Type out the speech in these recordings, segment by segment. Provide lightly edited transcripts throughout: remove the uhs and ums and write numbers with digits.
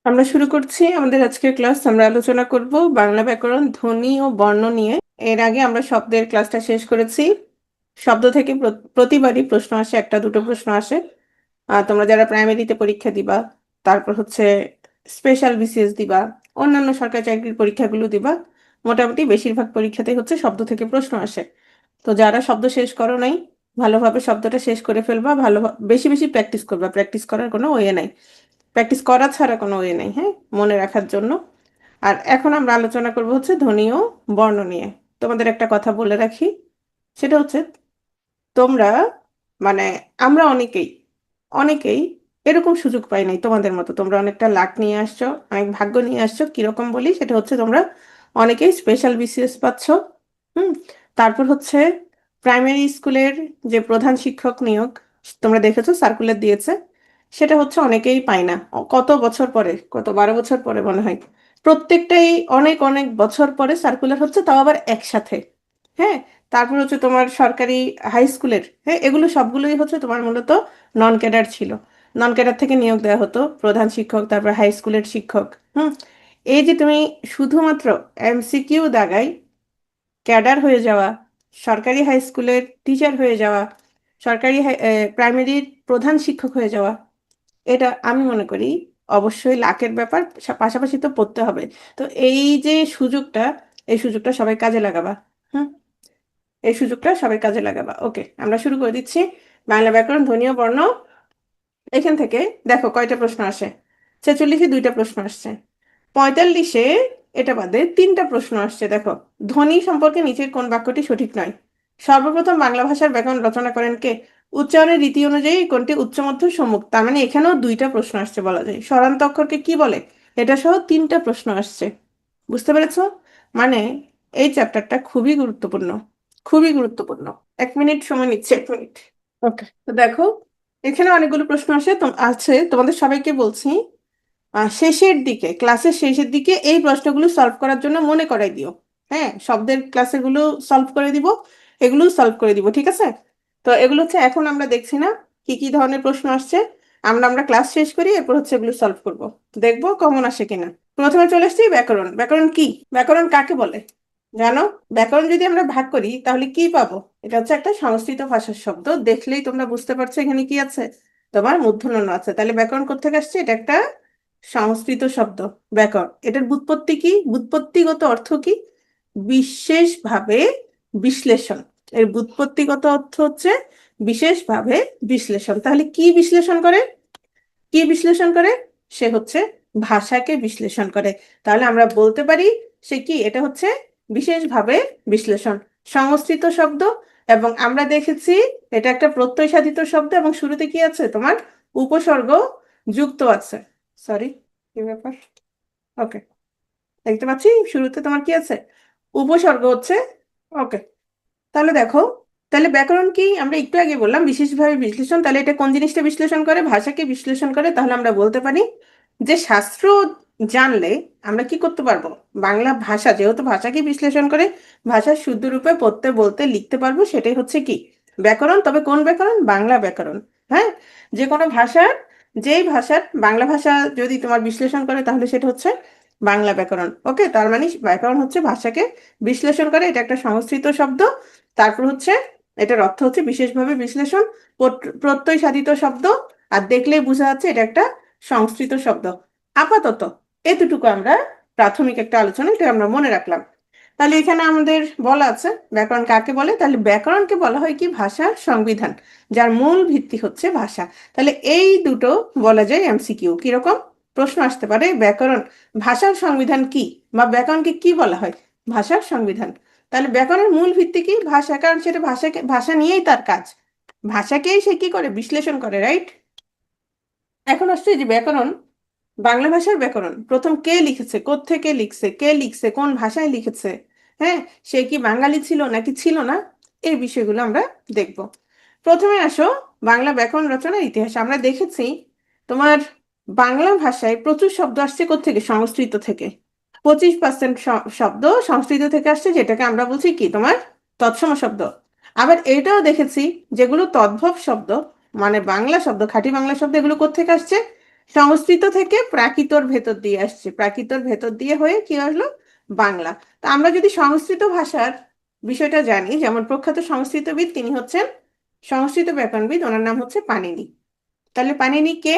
আমরা শুরু করছি আমাদের আজকের ক্লাস। আমরা আলোচনা করব বাংলা ব্যাকরণ, ধ্বনি ও বর্ণ নিয়ে। এর আগে আমরা শব্দের ক্লাসটা শেষ করেছি। শব্দ থেকে প্রতিবারই প্রশ্ন আসে, একটা দুটো প্রশ্ন আসে। তোমরা যারা প্রাইমারিতে পরীক্ষা দিবা, তারপর হচ্ছে স্পেশাল বিসিএস দিবা, অন্যান্য সরকারি চাকরির পরীক্ষাগুলো দিবা, মোটামুটি বেশিরভাগ পরীক্ষাতেই হচ্ছে শব্দ থেকে প্রশ্ন আসে। তো যারা শব্দ শেষ করো নাই, ভালোভাবে শব্দটা শেষ করে ফেলবা, ভালো বেশি বেশি প্র্যাকটিস করবা। প্র্যাকটিস করার কোনো ওয়ে নাই, প্র্যাকটিস করা ছাড়া কোনো ওয়ে নেই, হ্যাঁ, মনে রাখার জন্য। আর এখন আমরা আলোচনা করব হচ্ছে ধ্বনি ও বর্ণ নিয়ে। তোমাদের একটা কথা বলে রাখি, সেটা হচ্ছে তোমরা মানে আমরা অনেকেই অনেকেই এরকম সুযোগ পাই নাই তোমাদের মতো। তোমরা অনেকটা লাক নিয়ে আসছো, অনেক ভাগ্য নিয়ে আসছো। কিরকম বলি, সেটা হচ্ছে তোমরা অনেকেই স্পেশাল বিসিএস পাচ্ছ। হুম। তারপর হচ্ছে প্রাইমারি স্কুলের যে প্রধান শিক্ষক নিয়োগ, তোমরা দেখেছো সার্কুলার দিয়েছে, সেটা হচ্ছে অনেকেই পায় না। কত বছর পরে, কত 12 বছর পরে মনে হয়, প্রত্যেকটাই অনেক অনেক বছর পরে সার্কুলার হচ্ছে, তাও আবার একসাথে। হ্যাঁ। তারপর হচ্ছে তোমার সরকারি হাই স্কুলের, হ্যাঁ, এগুলো সবগুলোই হচ্ছে তোমার মূলত নন ক্যাডার ছিল। নন ক্যাডার থেকে নিয়োগ দেওয়া হতো প্রধান শিক্ষক, তারপর হাই স্কুলের শিক্ষক। হুম। এই যে তুমি শুধুমাত্র এমসিকিউ দাগাই ক্যাডার হয়ে যাওয়া, সরকারি হাই স্কুলের টিচার হয়ে যাওয়া, সরকারি প্রাইমারির প্রধান শিক্ষক হয়ে যাওয়া, এটা আমি মনে করি অবশ্যই লাকের ব্যাপার, পাশাপাশি তো পড়তে হবে। তো এই যে সুযোগটা, এই সুযোগটা সবাই কাজে লাগাবা। হুম। এই সুযোগটা সবাই কাজে লাগাবা। ওকে, আমরা শুরু করে দিচ্ছি। বাংলা ব্যাকরণ, ধ্বনি ও বর্ণ। এখান থেকে দেখো কয়টা প্রশ্ন আসে। 46-এ 2টা প্রশ্ন আসছে। 45-এ এটা বাদে 3টা প্রশ্ন আসছে। দেখো, ধ্বনি সম্পর্কে নিচের কোন বাক্যটি সঠিক নয়? সর্বপ্রথম বাংলা ভাষার ব্যাকরণ রচনা করেন কে? উচ্চারণের রীতি অনুযায়ী কোনটি উচ্চ মধ্য সম্মুখ? তার মানে এখানেও 2টা প্রশ্ন আসছে বলা যায়। স্বরান্ত অক্ষরকে কি বলে? এটা সহ 3টা প্রশ্ন আসছে। বুঝতে পেরেছো? মানে এই চ্যাপ্টারটা খুবই গুরুত্বপূর্ণ, খুবই গুরুত্বপূর্ণ। 1 মিনিট সময় নিচ্ছে, 1 মিনিট। ওকে, তো দেখো, এখানে অনেকগুলো প্রশ্ন আছে। তোমাদের সবাইকে বলছি, শেষের দিকে, ক্লাসের শেষের দিকে এই প্রশ্নগুলো সলভ করার জন্য মনে করাই দিও। হ্যাঁ, শব্দের ক্লাসেগুলো সলভ করে দিব, এগুলো সলভ করে দিব, ঠিক আছে? তো এগুলো হচ্ছে এখন আমরা দেখছি না কি কি ধরনের প্রশ্ন আসছে। আমরা আমরা ক্লাস শেষ করি, এরপর হচ্ছে এগুলো সলভ করব, দেখবো কমন আসে কিনা। প্রথমে চলে আসছি ব্যাকরণ। ব্যাকরণ কি? ব্যাকরণ কাকে বলে জানো? ব্যাকরণ যদি আমরা ভাগ করি তাহলে কি পাবো? এটা হচ্ছে একটা সংস্কৃত ভাষার শব্দ। দেখলেই তোমরা বুঝতে পারছো এখানে কি আছে, তোমার মূর্ধন্য ণ আছে। তাহলে ব্যাকরণ কোত্থেকে আসছে? এটা একটা সংস্কৃত শব্দ। ব্যাকরণ, এটার ব্যুৎপত্তি কি, ব্যুৎপত্তিগত অর্থ কি? বিশেষভাবে বিশ্লেষণ। এর ব্যুৎপত্তিগত অর্থ হচ্ছে বিশেষভাবে বিশ্লেষণ। তাহলে কি বিশ্লেষণ করে? কি বিশ্লেষণ করে? সে হচ্ছে ভাষাকে বিশ্লেষণ করে। তাহলে আমরা বলতে পারি সে কি, এটা হচ্ছে বিশেষভাবে বিশ্লেষণ। সংস্কৃত শব্দ, এবং আমরা দেখেছি এটা একটা প্রত্যয় সাধিত শব্দ, এবং শুরুতে কি আছে তোমার? উপসর্গ যুক্ত আছে। সরি, কি ব্যাপার? ওকে, দেখতে পাচ্ছি শুরুতে তোমার কি আছে? উপসর্গ হচ্ছে। ওকে, তাহলে দেখো, তাহলে ব্যাকরণ কি? আমরা একটু আগে বললাম বিশেষভাবে বিশ্লেষণ। তাহলে এটা কোন জিনিসটা বিশ্লেষণ করে? ভাষাকে বিশ্লেষণ করে। তাহলে আমরা বলতে পারি যে শাস্ত্র জানলে আমরা কি করতে পারবো? বাংলা ভাষা যেহেতু ভাষাকে বিশ্লেষণ করে, ভাষার শুদ্ধ রূপে পড়তে, বলতে, লিখতে পারবো। সেটাই হচ্ছে কি ব্যাকরণ। তবে কোন ব্যাকরণ? বাংলা ব্যাকরণ। হ্যাঁ, যে কোনো ভাষার, যেই ভাষার বাংলা ভাষা যদি তোমার বিশ্লেষণ করে তাহলে সেটা হচ্ছে বাংলা ব্যাকরণ। ওকে, তার মানে ব্যাকরণ হচ্ছে ভাষাকে বিশ্লেষণ করে। এটা একটা সংস্কৃত শব্দ। তারপর হচ্ছে এটার অর্থ হচ্ছে বিশেষভাবে বিশ্লেষণ, প্রত্যয় সাধিত শব্দ। আর দেখলেই বোঝা যাচ্ছে এটা একটা সংস্কৃত শব্দ। আপাতত এতটুকু আমরা প্রাথমিক একটা আলোচনা, এটা আমরা মনে রাখলাম। তাহলে এখানে আমাদের বলা আছে ব্যাকরণ কাকে বলে। তাহলে ব্যাকরণকে বলা হয় কি? ভাষার সংবিধান, যার মূল ভিত্তি হচ্ছে ভাষা। তাহলে এই দুটো বলা যায় এমসিকিউ। কিরকম প্রশ্ন আসতে পারে? ব্যাকরণ ভাষার সংবিধান কি, বা ব্যাকরণকে কি বলা হয়? ভাষার সংবিধান। তাহলে ব্যাকরণের মূল ভিত্তি কি? ভাষা, কারণ সেটা ভাষাকে, ভাষা নিয়েই তার কাজ। ভাষাকেই সে কি করে? বিশ্লেষণ করে, রাইট? এখন আসছে যে ব্যাকরণ, বাংলা ভাষার ব্যাকরণ প্রথম কে লিখেছে, কোত্থেকে লিখছে, কে লিখছে, কোন ভাষায় লিখেছে, হ্যাঁ, সে কি বাঙালি ছিল নাকি ছিল না, এই বিষয়গুলো আমরা দেখব। প্রথমে আসো বাংলা ব্যাকরণ রচনার ইতিহাস। আমরা দেখেছি তোমার বাংলা ভাষায় প্রচুর শব্দ আসছে কোত্থেকে? সংস্কৃত থেকে। 25% শব্দ সংস্কৃত থেকে আসছে, যেটাকে আমরা বলছি কি তোমার তৎসম শব্দ। আবার এটাও দেখেছি যেগুলো তদ্ভব শব্দ, মানে বাংলা শব্দ, খাঁটি বাংলা শব্দ, এগুলো কোত্থেকে আসছে? সংস্কৃত থেকে প্রাকৃতর ভেতর দিয়ে আসছে, প্রাকৃতর ভেতর দিয়ে হয়ে কি আসলো বাংলা। তা আমরা যদি সংস্কৃত ভাষার বিষয়টা জানি, যেমন প্রখ্যাত সংস্কৃতবিদ তিনি হচ্ছেন সংস্কৃত ব্যাকরণবিদ, ওনার নাম হচ্ছে পাণিনি। তাহলে পাণিনি কে?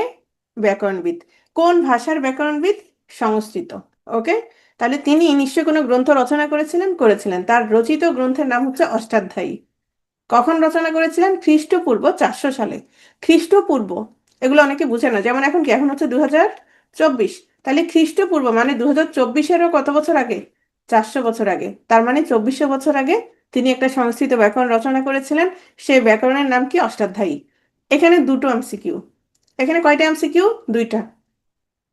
ব্যাকরণবিদ। কোন ভাষার ব্যাকরণবিদ? সংস্কৃত। ওকে, তাহলে তিনি নিশ্চয় কোনো গ্রন্থ রচনা করেছিলেন, করেছিলেন। তার রচিত গ্রন্থের নাম হচ্ছে অষ্টাধ্যায়ী। কখন রচনা করেছিলেন? খ্রিস্টপূর্ব 400 সালে। খ্রিস্টপূর্ব এগুলো অনেকে বুঝে না, যেমন এখন কি, এখন হচ্ছে 2024, তাহলে খ্রিস্টপূর্ব মানে 2024-এরও কত বছর আগে? 400 বছর আগে। তার মানে 2400 বছর আগে তিনি একটা সংস্কৃত ব্যাকরণ রচনা করেছিলেন। সেই ব্যাকরণের নাম কি? অষ্টাধ্যায়ী। এখানে দুটো এমসিকিউ। এখানে কয়টা এমসিকিউ? দুইটা।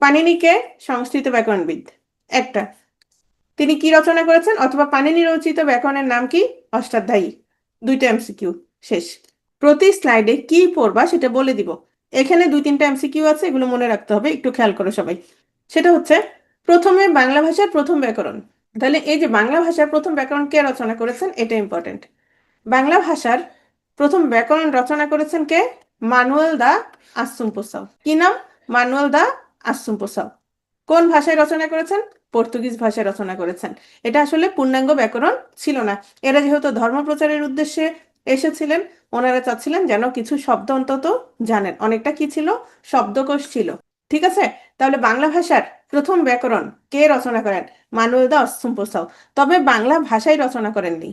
পাণিনিকে সংস্কৃত ব্যাকরণবিদ একটা, তিনি কি রচনা করেছেন, অথবা পাণিনি রচিত ব্যাকরণের নাম কি? অষ্টাধ্যায়ী। দুইটা এমসিকিউ, শেষ। প্রতি স্লাইডে কি পড়বা সেটা বলে দিব। এখানে 2-3টা এমসিকিউ আছে, এগুলো মনে রাখতে হবে, একটু খেয়াল করো সবাই। সেটা হচ্ছে, প্রথমে বাংলা ভাষার প্রথম ব্যাকরণ। তাহলে এই যে বাংলা ভাষার প্রথম ব্যাকরণ কে রচনা করেছেন, এটা ইম্পর্টেন্ট। বাংলা ভাষার প্রথম ব্যাকরণ রচনা করেছেন কে? মানুয়েল দা আসুম্পসাও। কি নাম? মানুয়েল দা আসুম্পসাও। কোন ভাষায় রচনা করেছেন? পর্তুগিজ ভাষায় রচনা করেছেন। এটা আসলে পূর্ণাঙ্গ ব্যাকরণ ছিল না। এরা যেহেতু ধর্ম প্রচারের উদ্দেশ্যে এসেছিলেন, ওনারা চাচ্ছিলেন যেন কিছু শব্দ অন্তত জানেন। অনেকটা কি ছিল? শব্দকোষ ছিল। ঠিক আছে, তাহলে বাংলা ভাষার প্রথম ব্যাকরণ কে রচনা করেন? মানুয়েল দা আসুম্পসাও। তবে বাংলা ভাষায় রচনা করেননি।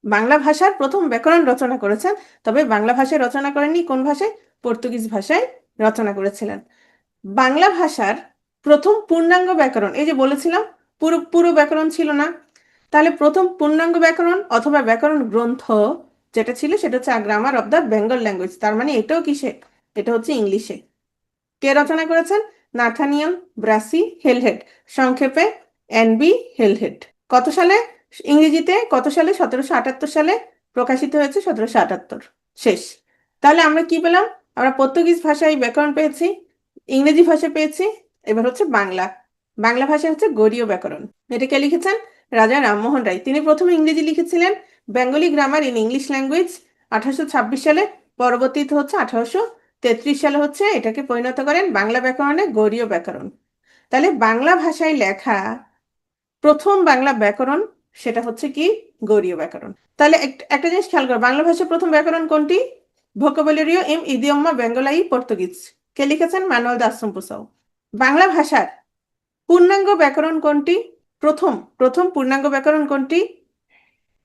বাংলা ভাষার প্রথম ব্যাকরণ রচনা করেছেন, তবে বাংলা ভাষায় রচনা করেননি। কোন ভাষায়? পর্তুগিজ ভাষায় রচনা করেছিলেন। বাংলা ভাষার প্রথম পূর্ণাঙ্গ ব্যাকরণ, এই যে বলেছিলাম পুরো পুরো ব্যাকরণ ছিল না, তাহলে প্রথম পূর্ণাঙ্গ ব্যাকরণ অথবা ব্যাকরণ গ্রন্থ যেটা ছিল সেটা হচ্ছে grammar of the Bengal language. তার মানে এটাও কিসে? এটা হচ্ছে ইংলিশে। কে রচনা করেছেন? নাথানিয়েল ব্রাসি হেলহেড, সংক্ষেপে এনবি হেলহেড। কত সালে? ইংরেজিতে কত সালে? 1778 সালে প্রকাশিত হয়েছে, 1778। শেষ। তাহলে আমরা কি পেলাম? আমরা পর্তুগিজ ভাষায় ব্যাকরণ পেয়েছি, ইংরেজি ভাষা পেয়েছি, এবার হচ্ছে বাংলা। বাংলা ভাষা হচ্ছে গরীয় ব্যাকরণ। এটা কে লিখেছেন? রাজা রামমোহন রায়। তিনি প্রথমে ইংরেজি লিখেছিলেন, Bengali grammar in English language, 1826 সালে। পরবর্তীতে হচ্ছে 1833 সালে হচ্ছে এটাকে পরিণত করেন বাংলা ব্যাকরণে, গরীয় ব্যাকরণ। তাহলে বাংলা ভাষায় লেখা প্রথম বাংলা ব্যাকরণ সেটা হচ্ছে কি? গরীয় ব্যাকরণ। তাহলে একটা জিনিস খেয়াল করো, বাংলা ভাষার প্রথম ব্যাকরণ কোনটি? ভোকাবুলারিও এম ইদিয়ম্মা বেঙ্গলাই পর্তুগিজ। কে লিখেছেন? মানুয়েল দা আসুম্পসাও। বাংলা ভাষার পূর্ণাঙ্গ ব্যাকরণ কোনটি? প্রথম প্রথম পূর্ণাঙ্গ ব্যাকরণ কোনটি?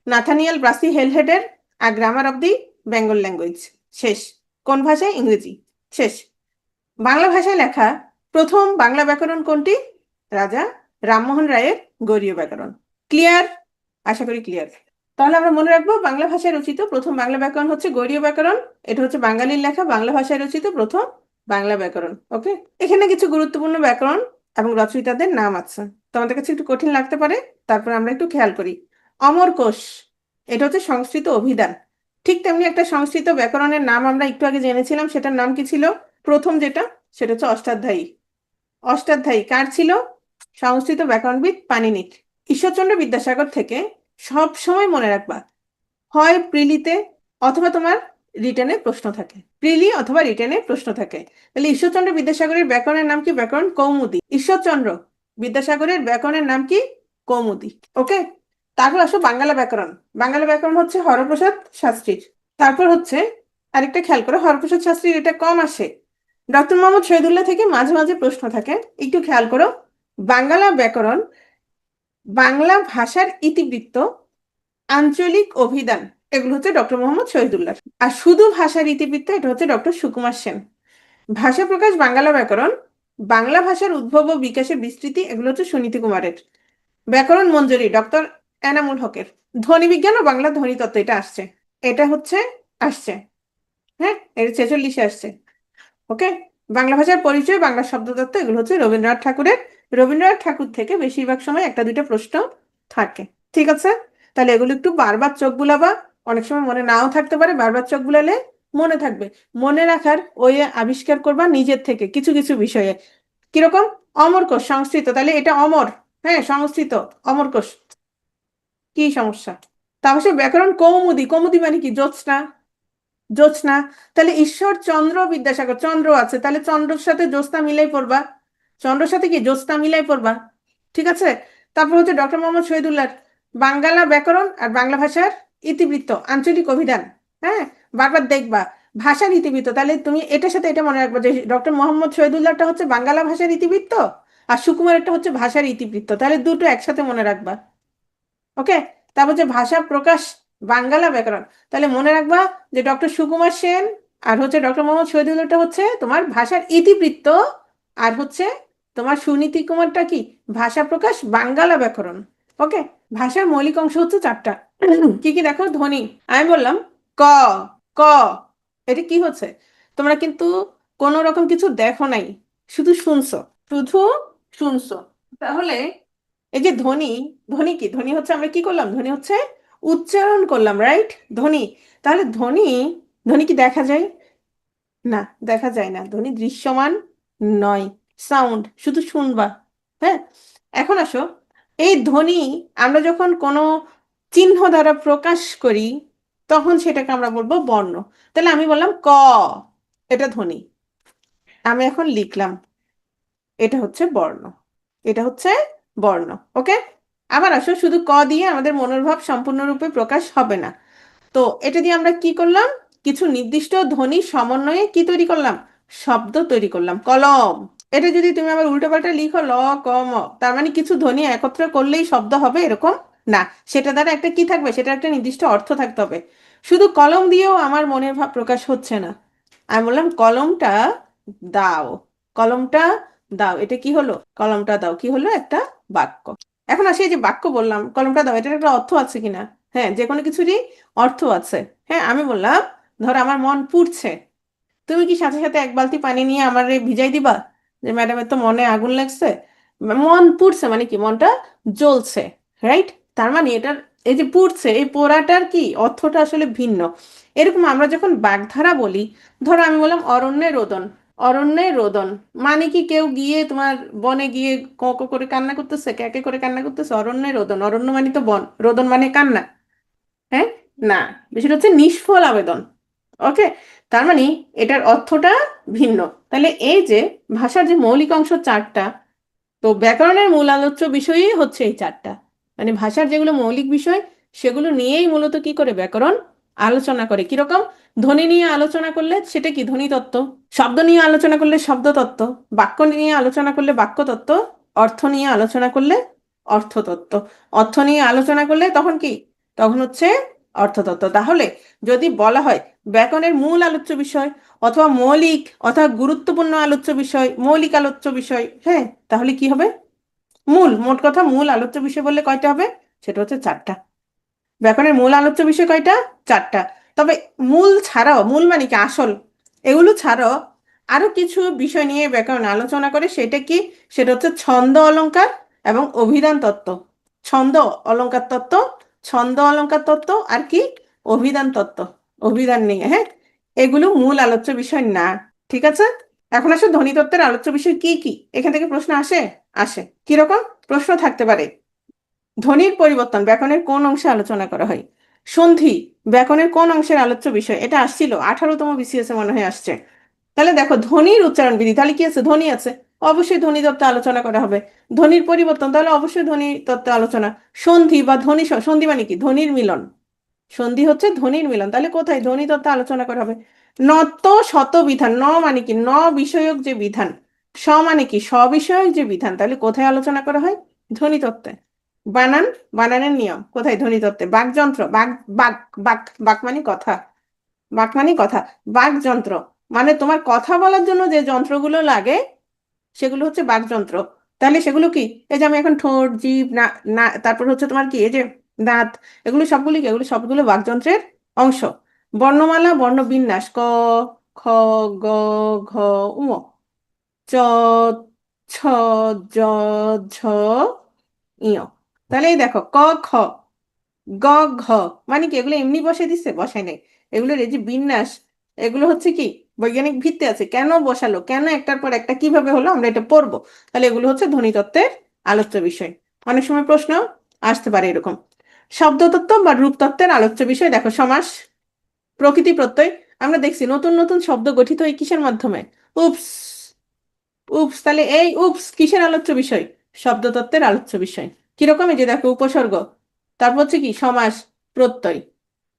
নাথানিয়েল ব্রাসি হেলহেডের grammar of the Bengal language. শেষ। কোন ভাষায়? ইংরেজি। শেষ। বাংলা ভাষায় লেখা প্রথম বাংলা ব্যাকরণ কোনটি? রাজা রামমোহন রায়ের গরীয় ব্যাকরণ। ক্লিয়ার? আশা করি ক্লিয়ার। তাহলে আমরা মনে রাখবো, বাংলা ভাষায় রচিত প্রথম বাংলা ব্যাকরণ হচ্ছে গরীয় ব্যাকরণ। এটা হচ্ছে বাঙালির লেখা বাংলা ভাষায় রচিত প্রথম বাংলা ব্যাকরণ। ওকে, এখানে কিছু গুরুত্বপূর্ণ ব্যাকরণ এবং রচয়িতাদের নাম আছে, তোমাদের কাছে একটু কঠিন লাগতে পারে, তারপর আমরা একটু খেয়াল করি। অমরকোষ, এটা হচ্ছে সংস্কৃত অভিধান। ঠিক তেমনি একটা সংস্কৃত ব্যাকরণের নাম আমরা একটু আগে জেনেছিলাম, সেটার নাম কি ছিল? প্রথম যেটা, সেটা হচ্ছে অষ্টাধ্যায়ী। অষ্টাধ্যায়ী কার ছিল? সংস্কৃত ব্যাকরণবিদ পাণিনির। ঈশ্বরচন্দ্র বিদ্যাসাগর থেকে সব সময় মনে রাখবা, হয় প্রিলিতে অথবা তোমার রিটেনে প্রশ্ন থাকে, প্রিলি অথবা রিটেনে প্রশ্ন থাকে। তাহলে ঈশ্বরচন্দ্র বিদ্যাসাগরের ব্যাকরণের নাম কি? ব্যাকরণ কৌমুদী। ঈশ্বরচন্দ্র বিদ্যাসাগরের ব্যাকরণের নাম কি? কৌমুদী। ওকে, তারপর আসো বাংলা ব্যাকরণ। বাংলা ব্যাকরণ হচ্ছে হরপ্রসাদ শাস্ত্রীর। তারপর হচ্ছে আরেকটা খেয়াল করো, হরপ্রসাদ শাস্ত্রীর এটা কম আসে, ডক্টর মোহাম্মদ শহীদুল্লাহ থেকে মাঝে মাঝে প্রশ্ন থাকে, একটু খেয়াল করো। বাংলা ব্যাকরণ, বাংলা ভাষার ইতিবৃত্ত, আঞ্চলিক অভিধান, এগুলো হচ্ছে ডক্টর মোহাম্মদ শহীদুল্লাহ। আর শুধু ভাষার ইতিবৃত্ত, এটা হচ্ছে ডক্টর সুকুমার সেন। ভাষা প্রকাশ বাংলা ব্যাকরণ, বাংলা ভাষার উদ্ভব ও বিকাশের বিস্তৃতি, এগুলো হচ্ছে সুনীতি কুমারের। ব্যাকরণ মঞ্জরি ডক্টর এনামুল হকের। ধ্বনি বিজ্ঞান ও বাংলা ধ্বনিতত্ত্ব, এটা আসছে, এটা হচ্ছে আসছে, হ্যাঁ, এটা 46-এ আসছে। ওকে, বাংলা ভাষার পরিচয়, বাংলা শব্দতত্ত্ব, এগুলো হচ্ছে রবীন্দ্রনাথ ঠাকুরের। রবীন্দ্রনাথ ঠাকুর থেকে বেশিরভাগ সময় একটা দুইটা প্রশ্ন থাকে। ঠিক আছে, তাহলে এগুলো একটু বারবার চোখ বুলাবা, অনেক সময় মনে নাও থাকতে পারে, বারবার চোখ বুলালে মনে থাকবে। মনে রাখার ওই আবিষ্কার করবা নিজের থেকে কিছু কিছু বিষয়ে। কিরকম? অমরকোষ সংস্কৃত, তাহলে এটা অমর, হ্যাঁ সংস্কৃত অমরকোষ। কি সমস্যা? তারপর ব্যাকরণ কৌমুদী, কৌমুদী মানে কি? জ্যোৎস্না। জ্যোৎস্না। তাহলে ঈশ্বর চন্দ্র বিদ্যাসাগর, চন্দ্র আছে, তাহলে চন্দ্রর সাথে জ্যোৎস্না মিলাই পড়বা, চন্দ্রর সাথে কি জ্যোৎস্না মিলাই পড়বা। ঠিক আছে। তারপর হচ্ছে ডক্টর মোহাম্মদ শহীদুল্লাহ, বাংলা ব্যাকরণ আর বাংলা ভাষার ইতিবৃত্ত, আঞ্চলিক অভিধান। হ্যাঁ, বারবার দেখবা ভাষার ইতিবৃত্ত, তাহলে তুমি এটার সাথে এটা মনে রাখবা যে ডক্টর মোহাম্মদ শহীদুল্লাহটা হচ্ছে বাংলা ভাষার ইতিবৃত্ত, আর সুকুমারেরটা হচ্ছে ভাষার ইতিবৃত্ত, তাহলে দুটো একসাথে মনে রাখবা। ওকে। তারপর হচ্ছে ভাষা প্রকাশ বাঙ্গালা ব্যাকরণ, তাহলে মনে রাখবা যে ডক্টর সুকুমার সেন আর হচ্ছে ডক্টর মোহাম্মদ শহীদুল্লাহটা হচ্ছে তোমার ভাষার ইতিবৃত্ত, আর হচ্ছে তোমার সুনীতি কুমারটা কি ভাষা প্রকাশ বাঙ্গালা ব্যাকরণ। ওকে। ভাষার মৌলিক অংশ হচ্ছে চারটা। কি কি দেখো, ধ্বনি। আমি বললাম ক, ক, এটা কি হচ্ছে, তোমরা কিন্তু কোনো রকম কিছু দেখো নাই, শুধু শুনছো, শুধু শুনছো। তাহলে এই যে ধ্বনি, ধ্বনি কি, ধ্বনি হচ্ছে আমরা কি করলাম, ধ্বনি হচ্ছে উচ্চারণ করলাম, রাইট? ধ্বনি। তাহলে ধ্বনি, ধ্বনি কি দেখা যায়? না, দেখা যায় না, ধ্বনি দৃশ্যমান নয়, সাউন্ড শুধু শুনবা। হ্যাঁ। এখন আসো, এই ধ্বনি আমরা যখন কোনো চিহ্ন দ্বারা প্রকাশ করি তখন সেটাকে আমরা বলবো বর্ণ। তাহলে আমি বললাম ক, এটা ধ্বনি, আমি এখন লিখলাম, এটা হচ্ছে বর্ণ, এটা হচ্ছে বর্ণ। ওকে। আবার আসো, শুধু ক দিয়ে আমাদের মনের ভাব সম্পূর্ণরূপে প্রকাশ হবে না, তো এটা দিয়ে আমরা কি করলাম, কিছু নির্দিষ্ট ধ্বনি সমন্বয়ে কি তৈরি করলাম, শব্দ তৈরি করলাম, কলম। এটা যদি তুমি আবার উল্টোপাল্টা লিখো ল ক ম, তার মানে কিছু ধ্বনি একত্র করলেই শব্দ হবে এরকম না, সেটা দ্বারা একটা কি থাকবে, সেটা একটা নির্দিষ্ট অর্থ থাকতে হবে। শুধু কলম দিয়েও আমার মনের ভাব প্রকাশ হচ্ছে না, আমি বললাম কলমটা দাও, কলমটা দাও, এটা কি হলো, কলমটা দাও কি হলো, একটা বাক্য। এখন আসি, এই যে বাক্য বললাম কলমটা দাও, এটার একটা অর্থ আছে কিনা? হ্যাঁ, যে কোনো কিছুরই অর্থ আছে। হ্যাঁ, আমি বললাম ধর আমার মন পুড়ছে, তুমি কি সাথে সাথে এক বালতি পানি নিয়ে আমারে ভিজাই দিবা যে ম্যাডামের তো মনে আগুন লাগছে? মন পুড়ছে মানে কি, মনটা জ্বলছে, রাইট? তার মানে এটার, এই যে পুড়ছে, এই পোড়াটার কি অর্থটা আসলে ভিন্ন। এরকম আমরা যখন বাগধারা বলি, ধরো আমি বললাম অরণ্যে রোদন, অরণ্যে রোদন মানে কি, কেউ গিয়ে তোমার বনে গিয়ে ক ক করে কান্না করতেছে, ক্যাকে করে কান্না করতেছে, অরণ্যে রোদন, অরণ্য মানে তো বন, রোদন মানে কান্না। হ্যাঁ, না, বিষয়টা হচ্ছে নিষ্ফল আবেদন। ওকে। তার মানে এটার অর্থটা ভিন্ন। তাহলে এই যে ভাষার যে মৌলিক অংশ চারটা, তো ব্যাকরণের মূল আলোচ্য বিষয়ই হচ্ছে এই চারটা, মানে ভাষার যেগুলো মৌলিক বিষয় সেগুলো নিয়েই মূলত কি করে ব্যাকরণ আলোচনা করে। কিরকম, ধ্বনি নিয়ে আলোচনা করলে সেটা কি ধ্বনি তত্ত্ব, শব্দ নিয়ে আলোচনা করলে শব্দ তত্ত্ব, বাক্য নিয়ে আলোচনা করলে বাক্য তত্ত্ব, অর্থ নিয়ে আলোচনা করলে অর্থতত্ত্ব, অর্থ নিয়ে আলোচনা করলে তখন কি, তখন হচ্ছে অর্থতত্ত্ব। তাহলে যদি বলা হয় ব্যাকরণের মূল আলোচ্য বিষয় অথবা মৌলিক অথবা গুরুত্বপূর্ণ আলোচ্য বিষয়, মৌলিক আলোচ্য বিষয়, হ্যাঁ, তাহলে কি হবে, মূল, মোট কথা মূল আলোচ্য বিষয় বললে কয়টা হবে, সেটা হচ্ছে চারটা। ব্যাকরণের মূল আলোচ্য বিষয় কয়টা, চারটা। তবে মূল ছাড়াও, মূল মানে কি আসল, এগুলো ছাড়াও আরো কিছু বিষয় নিয়ে ব্যাকরণ আলোচনা করে, সেটা কি, সেটা হচ্ছে ছন্দ অলংকার এবং অভিধান তত্ত্ব। ছন্দ অলংকার তত্ত্ব, ছন্দ অলংকার তত্ত্ব আর কি, অভিধান তত্ত্ব, অভিধান নিয়ে। হ্যাঁ, এগুলো মূল আলোচ্য বিষয় না। ঠিক আছে। এখন আসলে ধ্বনিতত্ত্বের আলোচ্য বিষয় কি কি, এখান থেকে প্রশ্ন আসে, আসে। কিরকম প্রশ্ন থাকতে পারে, ধ্বনির পরিবর্তন ব্যাকরণের কোন অংশে আলোচনা করা হয়, সন্ধি ব্যাকরণের কোন অংশের আলোচ্য বিষয়, এটা আসছিল 18তম বিসিএস এ মনে হয় আসছে। তাহলে দেখো ধ্বনির উচ্চারণ বিধি, তাহলে কি আছে, ধ্বনি আছে, অবশ্যই ধ্বনি তত্ত্বে আলোচনা করা হবে। ধ্বনির পরিবর্তন, তাহলে অবশ্যই ধ্বনি তত্ত্বে আলোচনা। সন্ধি বা ধ্বনি, সন্ধি মানে কি, ধ্বনির মিলন, সন্ধি হচ্ছে ধ্বনির মিলন, তাহলে কোথায় ধ্বনি তত্ত্বে আলোচনা করা হবে। নত শত বিধান, ন মানে কি ন বিষয়ক যে বিধান, স মানে কি স্ববিষয়ক যে বিধান, তাহলে কোথায় আলোচনা করা হয়, ধ্বনি তত্ত্বে। বানান, বানানের নিয়ম কোথায়, ধ্বনি তত্ত্বে। বাকযন্ত্র, বাক, বাক, বাক, বাক মানে কথা, বাক মানে কথা, বাকযন্ত্র মানে তোমার কথা বলার জন্য যে যন্ত্রগুলো লাগে সেগুলো হচ্ছে বাকযন্ত্র। তাহলে সেগুলো কি, এই যে আমি এখন ঠোঁট, জিভ, না, না, তারপর হচ্ছে তোমার কি, এই যে দাঁত, এগুলো সবগুলি কি, এগুলো সবগুলো বাকযন্ত্রের অংশ। বর্ণমালা, বর্ণবিন্যাস, ক, খ, গ, ঘ, ঙ, চ, ছ, জ, ঝ, ইয়। তাহলে এই দেখো ক, খ, গ, ঘ মানে কি, এগুলো এমনি বসে দিচ্ছে, বসায় নাই, এগুলোর এই যে বিন্যাস, এগুলো হচ্ছে কি বৈজ্ঞানিক ভিত্তি আছে, কেন বসালো, কেন একটার পর একটা কিভাবে হলো, আমরা এটা পড়বো। তাহলে এগুলো হচ্ছে ধ্বনিতত্ত্বের আলোচ্য বিষয়। অনেক সময় প্রশ্ন আসতে পারে এরকম। শব্দতত্ত্ব বা রূপতত্ত্বের আলোচ্য বিষয় দেখো, সমাস, প্রকৃতি প্রত্যয়, আমরা দেখছি নতুন নতুন শব্দ গঠিত হয় কিসের মাধ্যমে? উপস। উপস, তাহলে এই উপস কিসের আলোচ্য বিষয়? শব্দতত্ত্বের আলোচ্য বিষয়। কিরকম? এই যে দেখো, উপসর্গ, তারপর হচ্ছে কি সমাস, প্রত্যয়।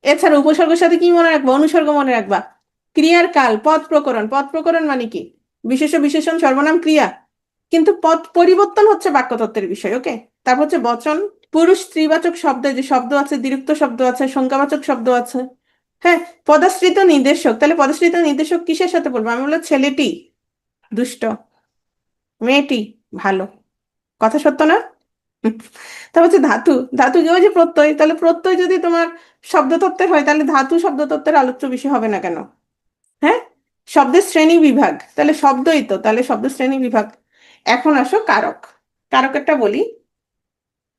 এছাড়া উপসর্গের সাথে কি মনে রাখবা? অনুসর্গ মনে রাখবা। ক্রিয়ার কাল, পদ প্রকরণ। পদ প্রকরণ মানে কি? বিশেষ্য, বিশেষণ, সর্বনাম, ক্রিয়া। কিন্তু পদ পরিবর্তন হচ্ছে বাক্যতত্ত্বের বিষয়। ওকে। তারপর হচ্ছে বচন, পুরুষ স্ত্রীবাচক শব্দে যে শব্দ আছে, দ্বিরুক্ত শব্দ আছে, সংজ্ঞাবাচক শব্দ আছে। হ্যাঁ। পদাশ্রিত নির্দেশক, তাহলে পদাশ্রিত নির্দেশক কিসের সাথে বলবো? আমি বলবো ছেলেটি দুষ্ট, মেয়েটি ভালো। কথা সত্য না? তারপর হচ্ছে ধাতু। ধাতু কি? ওই যে প্রত্যয়। তাহলে প্রত্যয় যদি তোমার শব্দতত্ত্বের হয়, তাহলে ধাতু শব্দতত্ত্বের আলোচ্য বিষয় হবে না কেন? হ্যাঁ। শব্দের শ্রেণী বিভাগ, তাহলে শব্দই তো, তাহলে শব্দ শ্রেণী বিভাগ। এখন আসো কারক। কারকেরটা বলি।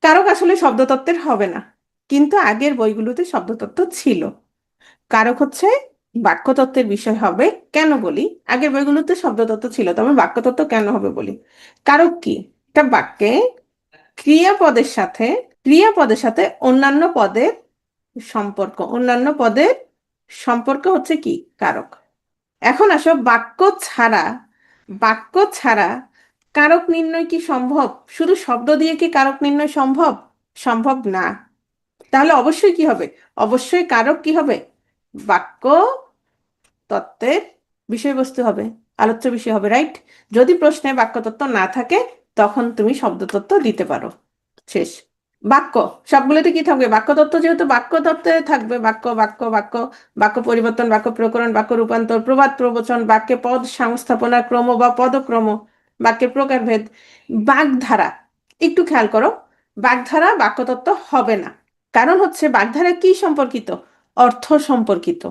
কারক আসলে শব্দতত্ত্বের হবে না, কিন্তু আগের বইগুলোতে শব্দতত্ত্ব ছিল। কারক হচ্ছে বাক্যতত্ত্বের বিষয় হবে। কেন বলি? আগের বইগুলোতে শব্দতত্ত্ব ছিল, তবে বাক্যতত্ত্ব কেন হবে বলি। কারক কি? একটা বাক্যে ক্রিয়াপদের সাথে ক্রিয়াপদের সাথে অন্যান্য পদের সম্পর্ক, অন্যান্য পদের সম্পর্ক হচ্ছে কি? কারক। এখন আসো বাক্য ছাড়া কারক নির্ণয় কি সম্ভব? শুধু শব্দ দিয়ে কি কারক নির্ণয় সম্ভব? সম্ভব না। তাহলে অবশ্যই কি হবে? অবশ্যই কারক কি হবে? বাক্য তত্ত্বের বিষয়বস্তু হবে, আলোচ্য বিষয় হবে, রাইট? যদি প্রশ্নে বাক্যতত্ত্ব না থাকে, তখন তুমি শব্দতত্ত্ব দিতে পারো। শেষ। বাক্য, সবগুলোতে কি থাকবে? বাক্যতত্ত্ব। যেহেতু বাক্যতত্ত্বে থাকবে বাক্য, বাক্য, বাক্য, বাক্য পরিবর্তন, বাক্য প্রকরণ, বাক্য রূপান্তর, প্রবাদ প্রবচন, বাক্যে পদ সংস্থাপনার ক্রম বা পদক্রম, বাক্যের প্রকারভেদ, বাগধারা। একটু খেয়াল করো, বাগধারা বাক্যতত্ত্ব হবে না। কারণ হচ্ছে বাগধারা কি সম্পর্কিত? অর্থ সম্পর্কিত।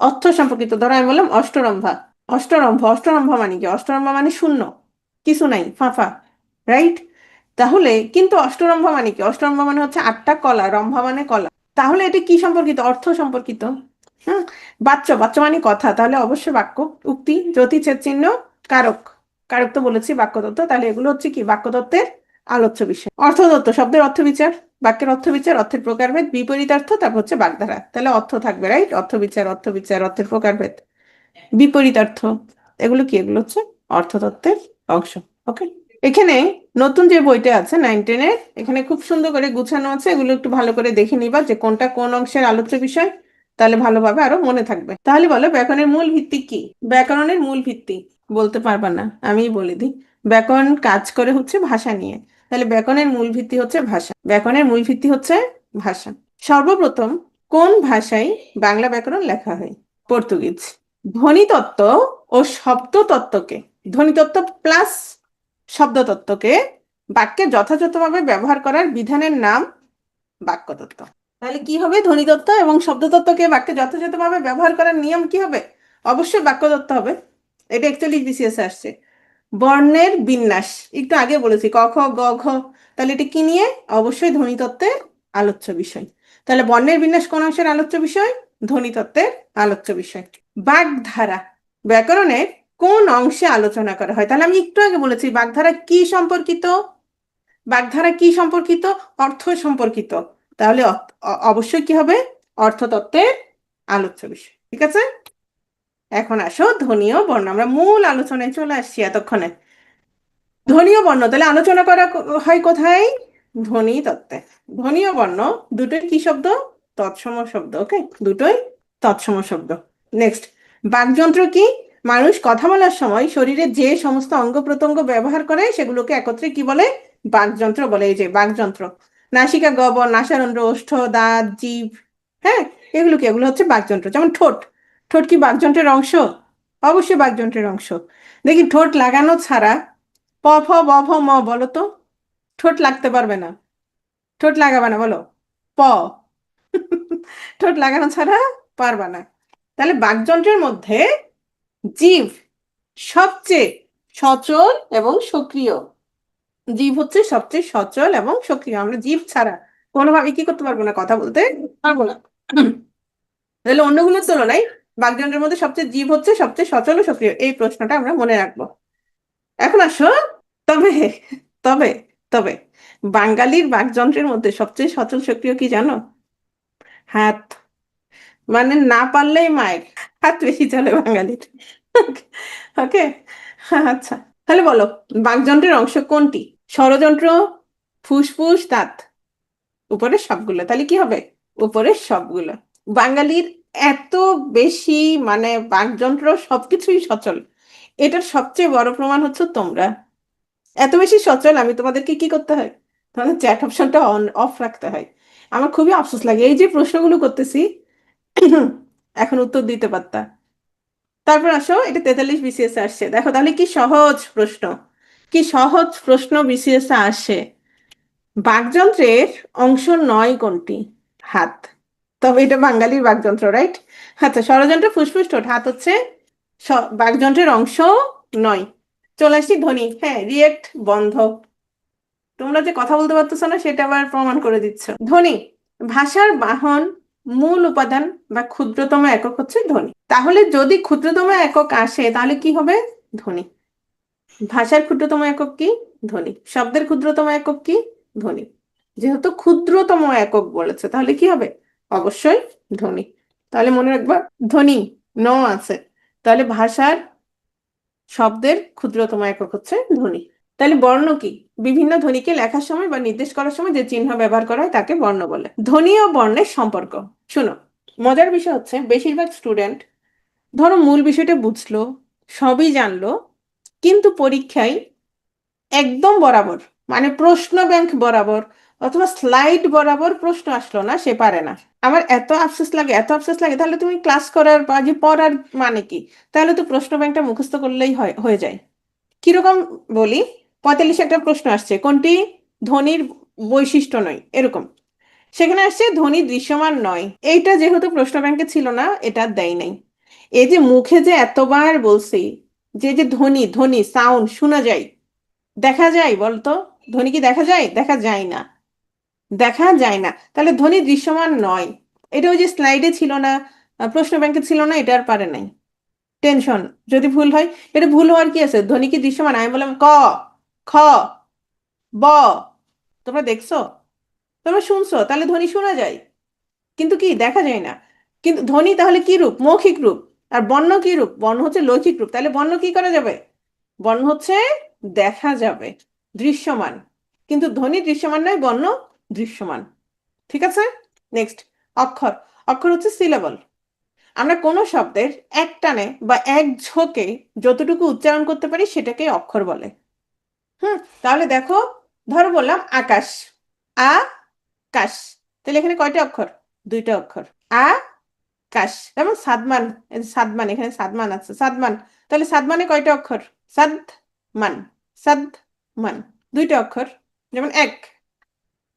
অর্থ সম্পর্কিত। ধরো আমি বললাম অষ্টরম্ভা। অষ্টরম্ভা মানে কি? অষ্টরম্ভা মানে শূন্য, কিছু নাই, ফাঁফা, রাইট? তাহলে কিন্তু অষ্টরম্ভা মানে কি? অষ্টরম্ভা মানে হচ্ছে আটটা কলা, রম্ভা মানে কলা। তাহলে এটা কি সম্পর্কিত? অর্থ সম্পর্কিত। হ্যাঁ। বাচ্চ, বাচ্চ মানে কথা, তাহলে অবশ্যই বাক্য। উক্তি, যতি, ছেদ চিহ্ন, কারক। কারক তো বলেছি বাক্যতত্ত্ব, তাহলে এগুলো হচ্ছে কি? বাক্যতত্ত্বের আলোচ্য বিষয়। অর্থতত্ত্ব, শব্দের অর্থ বিচার, বাক্যের অর্থ বিচার, অর্থের প্রকারভেদ, বিপরীতার্থ, তারপর হচ্ছে বাগধারা। তাহলে অর্থ থাকবে, রাইট? অর্থ বিচার, অর্থ বিচার, অর্থের প্রকারভেদ, বিপরীতার্থ। এগুলো কি? এগুলো হচ্ছে অর্থতত্ত্বের অংশ। ওকে। এখানে নতুন যে বইটা আছে 9-10-এর, এখানে খুব সুন্দর করে গুছানো আছে। এগুলো একটু ভালো করে দেখে নিবা যে কোনটা কোন অংশের আলোচ্য বিষয়, তাহলে ভালোভাবে আরো মনে থাকবে। তাহলে বলো, ব্যাকরণের মূল ভিত্তি কি? ব্যাকরণের মূল ভিত্তি বলতে পারবা না, আমিই বলে দিই। ব্যাকরণ কাজ করে হচ্ছে ভাষা নিয়ে। তাহলে ব্যাকরণের মূল ভিত্তি হচ্ছে ভাষা। ব্যাকরণের মূল ভিত্তি হচ্ছে ভাষা। সর্বপ্রথম কোন ভাষায় বাংলা ব্যাকরণ লেখা হয়? পর্তুগিজ। ধ্বনিতত্ত্ব ও শব্দতত্ত্বকে, ধ্বনিতত্ত্ব প্লাস শব্দতত্ত্বকে বাক্যে যথাযথভাবে ব্যবহার করার বিধানের নাম বাক্যতত্ত্ব। তাহলে কি হবে? ধ্বনিতত্ত্ব এবং শব্দতত্ত্বকে বাক্যে যথাযথভাবে ব্যবহার করার নিয়ম কি হবে? অবশ্যই বাক্যতত্ত্ব হবে। এটা 41 বিসিএস আসছে। বর্ণের বিন্যাস, একটু আগে বলেছি, ক খ গ ঘ। তাহলে এটা কি নিয়ে? অবশ্যই ধ্বনিতত্ত্বের আলোচ্য বিষয়। তাহলে বর্ণের বিন্যাস কোন অংশের আলোচ্য বিষয়? ধ্বনিতত্ত্বের আলোচ্য বিষয়। বাগধারা ব্যাকরণের কোন অংশে আলোচনা করা হয়? তাহলে আমি একটু আগে বলেছি বাগধারা কি সম্পর্কিত? বাগধারা কি সম্পর্কিত? অর্থ সম্পর্কিত। তাহলে অবশ্যই কি হবে? অর্থতত্ত্বের আলোচ্য বিষয়। ঠিক আছে। এখন আসো ধ্বনি ও বর্ণ, আমরা মূল আলোচনায় চলে আসছি এতক্ষণে। ধ্বনি ও বর্ণ তাহলে আলোচনা করা হয় কোথায়? ধ্বনি তত্ত্বে। ধ্বনি ও বর্ণ দুটোই কি শব্দ? তৎসম শব্দ। ওকে, দুটোই তৎসম শব্দ। নেক্সট, বাকযন্ত্র কি? মানুষ কথা বলার সময় শরীরের যে সমস্ত অঙ্গ প্রত্যঙ্গ ব্যবহার করে সেগুলোকে একত্রে কি বলে? বাকযন্ত্র বলে। এই যে বাকযন্ত্র, নাসিকা, গহ্বর, নাসারন্ধ্র, ওষ্ঠ, দাঁত, জিভ। হ্যাঁ। এগুলো কি? এগুলো হচ্ছে বাকযন্ত্র। যেমন ঠোঁট, ঠোঁট কি বাকযন্ত্রের অংশ? অবশ্যই বাকযন্ত্রের অংশ। দেখি ঠোঁট লাগানো ছাড়া প ফ ব ভ ম বলো তো, ঠোঁট লাগতে পারবে না। ঠোঁট লাগাবে না, বলো। প ঠোঁট লাগানো ছাড়া পারবা না। তাহলে বাকযন্ত্রের মধ্যে জিভ সবচেয়ে সচল এবং সক্রিয়। জিভ হচ্ছে সবচেয়ে সচল এবং সক্রিয়। আমরা জিভ ছাড়া কোনোভাবে কি করতে পারবো না? কথা বলতে পারবো না। তাহলে অন্যগুলোর তুলনায় বাকযন্ত্রের মধ্যে সবচেয়ে জীব হচ্ছে সবচেয়ে সচল ও সক্রিয়। এই প্রশ্নটা আমরা মনে রাখবো। এখন আসো, তবে তবে তবে বাঙালির বাকযন্ত্রের মধ্যে সবচেয়ে সচল সক্রিয় কি জানো? হাত। মানে না পারলেই মায়ের হাত বেশি চলে বাঙালির। ওকে, আচ্ছা, তাহলে বলো, বাকযন্ত্রের অংশ কোনটি? ষড়যন্ত্র, ফুসফুস, দাঁত? উপরের সবগুলো। তাহলে কি হবে? উপরের সবগুলো। বাঙালির এত বেশি মানে বাকযন্ত্র সবকিছুই সচল, এটার সবচেয়ে বড় প্রমাণ হচ্ছে তোমরা। এত বেশি সচল, আমি তোমাদেরকে কি করতে হয়? তোমাদের চ্যাট অপশনটা অন অফ রাখতে হয়। আমার খুবই আফসোস লাগে, এই যে প্রশ্নগুলো করতেছি এখন উত্তর দিতে পারতা। তারপর আসো, এটা 43 বিসিএস আসছে, দেখো তাহলে কি সহজ প্রশ্ন, কি সহজ প্রশ্ন বিসিএস আসে। বাকযন্ত্রের অংশ নয় কোনটি? হাত। তবে এটা বাঙালির বাকযন্ত্র, রাইট? আচ্ছা, ষড়যন্ত্র, ফুসফুস, ঠোঁট, হাত হচ্ছে বাকযন্ত্রের অংশ নয়। চলে আসছি ধ্বনি, হ্যাঁ, রিয়েক্ট বন্ধ। তোমরা যে কথা বলতে পারতেছো না সেটা আবার প্রমাণ করে দিচ্ছ। ধ্বনি, ভাষার বাহন, মূল উপাদান বা ক্ষুদ্রতম একক হচ্ছে ধ্বনি। তাহলে যদি ক্ষুদ্রতম একক আসে তাহলে কি হবে? ধ্বনি। ভাষার ক্ষুদ্রতম একক কি? ধ্বনি। শব্দের ক্ষুদ্রতম একক কি? ধ্বনি। যেহেতু ক্ষুদ্রতম একক বলেছে তাহলে কি হবে? অবশ্যই ধ্বনি। তাহলে মনে রাখবা, ধ্বনি ন আছে, তাহলে ভাষার শব্দের ক্ষুদ্রতম একক হচ্ছে ধ্বনি। তাহলে বর্ণ কি? বিভিন্ন ধ্বনিকে লেখার সময় বা নির্দেশ করার সময় যে চিহ্ন ব্যবহার করা হয় তাকে বর্ণ বলে। ধ্বনি ও বর্ণের সম্পর্ক, শোনো, মজার বিষয় হচ্ছে বেশিরভাগ স্টুডেন্ট ধরো মূল বিষয়টা বুঝলো, সবই জানলো, কিন্তু পরীক্ষায় একদম বরাবর, মানে প্রশ্ন ব্যাংক বরাবর অথবা স্লাইড বরাবর প্রশ্ন আসলো না, সে পারে না। আমার এত আফসোস লাগে, এত আফসোস লাগে। তাহলে তুমি ক্লাস করার বা যে পড়ার মানে কি? তাহলে তো প্রশ্ন ব্যাংকটা মুখস্থ করলেই হয়ে যায়। কিরকম বলি, 45 একটা প্রশ্ন আসছে, কোনটি ধ্বনির বৈশিষ্ট্য নয়, এরকম। সেখানে আসছে ধ্বনি দৃশ্যমান নয়, এইটা যেহেতু প্রশ্ন ব্যাংকে ছিল না, এটা দেয় নাই। এই যে মুখে যে এতবার বলছি যে যে ধ্বনি, ধ্বনি সাউন্ড শোনা যায়, দেখা যায় বলতো? ধ্বনি কি দেখা যায়? দেখা যায় না, দেখা যায় না। তাহলে ধ্বনি দৃশ্যমান নয়, এটা ওই যে স্লাইডে ছিল না, প্রশ্ন ব্যাংকে ছিল না, এটা আর পারে নাই। টেনশন, যদি ভুল হয়, এটা ভুল হওয়ার কি আছে? ধ্বনি কি দৃশ্যমান? আমি বললাম ক, খ, ব, তোমরা দেখছো, তোমরা শুনছো, তাহলে ধ্বনি শোনা যায়, কিন্তু কি দেখা যায় না। কিন্তু ধ্বনি তাহলে কি রূপ? মৌখিক রূপ। আর বর্ণ কি রূপ? বর্ণ হচ্ছে লৌকিক রূপ। তাহলে বর্ণ কি করা যাবে? বর্ণ হচ্ছে দেখা যাবে, দৃশ্যমান। কিন্তু ধ্বনি দৃশ্যমান নয়, বর্ণ দৃশ্যমান। ঠিক আছে, নেক্সট। অক্ষর, অক্ষর হচ্ছে সিলেবল। আমরা কোনো শব্দের এক টানে বা এক ঝোঁকে যতটুকু উচ্চারণ করতে পারি সেটাকে অক্ষর বলে। তাহলে দেখো, ধরো বললাম আকাশ, আ কাশ, তাহলে এখানে কয়টা অক্ষর? দুইটা অক্ষর। আ কাশ। যেমন সাদমান, এই যে সাদমান, এখানে সাদমান আছে, সাদমান, তাহলে সাদমানে কয়টা অক্ষর? সাদ মান, সাদ মান, দুইটা অক্ষর। যেমন এক,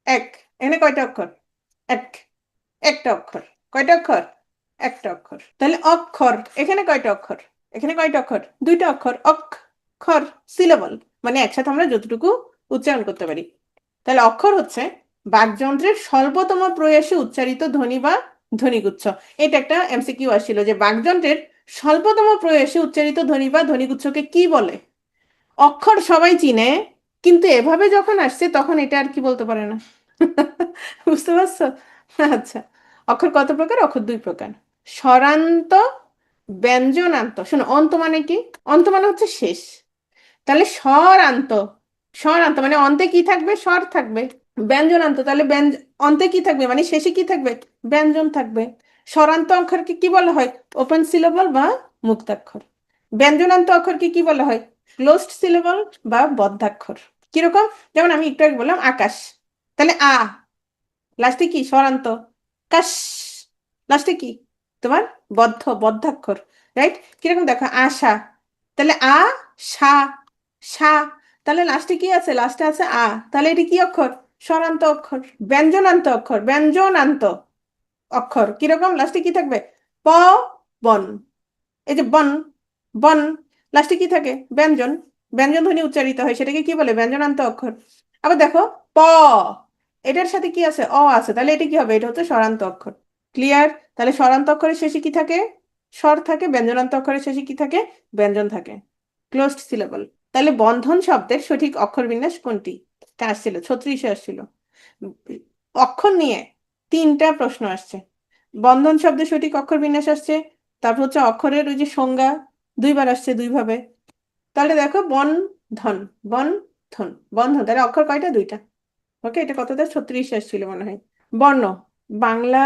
এক, এখানে কয়টা অক্ষর? এক, একটা অক্ষর। কয়টা অক্ষর? একটা অক্ষর। তাহলে অক্ষর, এখানে কয়টা অক্ষর? এখানে কয়টা অক্ষর? দুইটা অক্ষর। অক্ষর সিলেবল, মানে একসাথে আমরা যতটুকু উচ্চারণ করতে পারি। তাহলে অক্ষর হচ্ছে বাকযন্ত্রের স্বল্পতম প্রয়াসে উচ্চারিত ধ্বনি বা ধ্বনিগুচ্ছ। এটা একটা এমসিকিউ আসছিল যে বাকযন্ত্রের স্বল্পতম প্রয়াসে উচ্চারিত ধ্বনি বা ধ্বনিগুচ্ছকে কি বলে? অক্ষর সবাই চিনে, কিন্তু এভাবে যখন আসছে তখন এটা আর কি বলতে পারে না। বুঝতে পারছো? আচ্ছা, অক্ষর কত প্রকার? অক্ষর দুই প্রকার, স্বরান্ত, ব্যঞ্জনান্ত। শোনো, অন্ত মানে কি? অন্ত মানে হচ্ছে শেষ। তাহলে স্বরান্ত, স্বরান্ত মানে অন্তে কি থাকবে? স্বর থাকবে। ব্যঞ্জনান্ত, তাহলে অন্তে কি থাকবে মানে শেষে কি থাকবে? ব্যঞ্জন থাকবে। স্বরান্ত অক্ষরকে কি বলা হয়? ওপেন সিলেবল বা মুক্তাক্ষর। ব্যঞ্জনান্ত অক্ষরকে কি বলা হয়? ক্লোজড সিলেবল বা বদ্ধাক্ষর। কিরকম? যেমন আমি একটু আগে বললাম আকাশ, তাহলে আ, লাস্টে কি? স্বরান্ত। কাশ, লাস্টে কি? তোমার বদ্ধাক্ষর, রাইট? কিরকম দেখো, আশা, তাহলে আ, সা, সা, তাহলে লাস্টে কি আছে? লাস্টে আছে আ, তাহলে এটি কি অক্ষর? স্বরান্ত অক্ষর। ব্যঞ্জনান্ত অক্ষর, ব্যঞ্জনান্ত অক্ষর কিরকম? লাস্টে কি থাকবে? প, বন, এই যে বন, বন, লাস্টে কি থাকে? ব্যঞ্জন, ব্যঞ্জন ধ্বনি উচ্চারিত হয়, সেটাকে কি বলে? ব্যঞ্জনান্ত অক্ষর। আবার দেখো প, এটার সাথে কি আছে? অ আছে, তাহলে এটা কি হবে? এটা হচ্ছে স্বরান্ত অক্ষর। ক্লিয়ার? তাহলে স্বরান্ত অক্ষরের শেষে কি থাকে? স্বর থাকে। ব্যঞ্জনান্ত অক্ষরের শেষে কি থাকে? ব্যঞ্জন থাকে। Closed syllable. তাহলে বন্ধন শব্দের সঠিক অক্ষর বিন্যাস কোনটি? এটা আসছিল 36-এ আসছিল। অক্ষর নিয়ে তিনটা প্রশ্ন আসছে। বন্ধন শব্দে সঠিক অক্ষর বিন্যাস আসছে, তারপর হচ্ছে অক্ষরের ওই যে সংজ্ঞা দুইবার আসছে দুইভাবে। তাহলে দেখো বন্ধন, বন্ধন, বন্ধন, তাহলে অক্ষর কয়টা? দুইটা। ওকে, এটা কতটা? 36 আসছিল মনে হয়। বর্ণ, বাংলা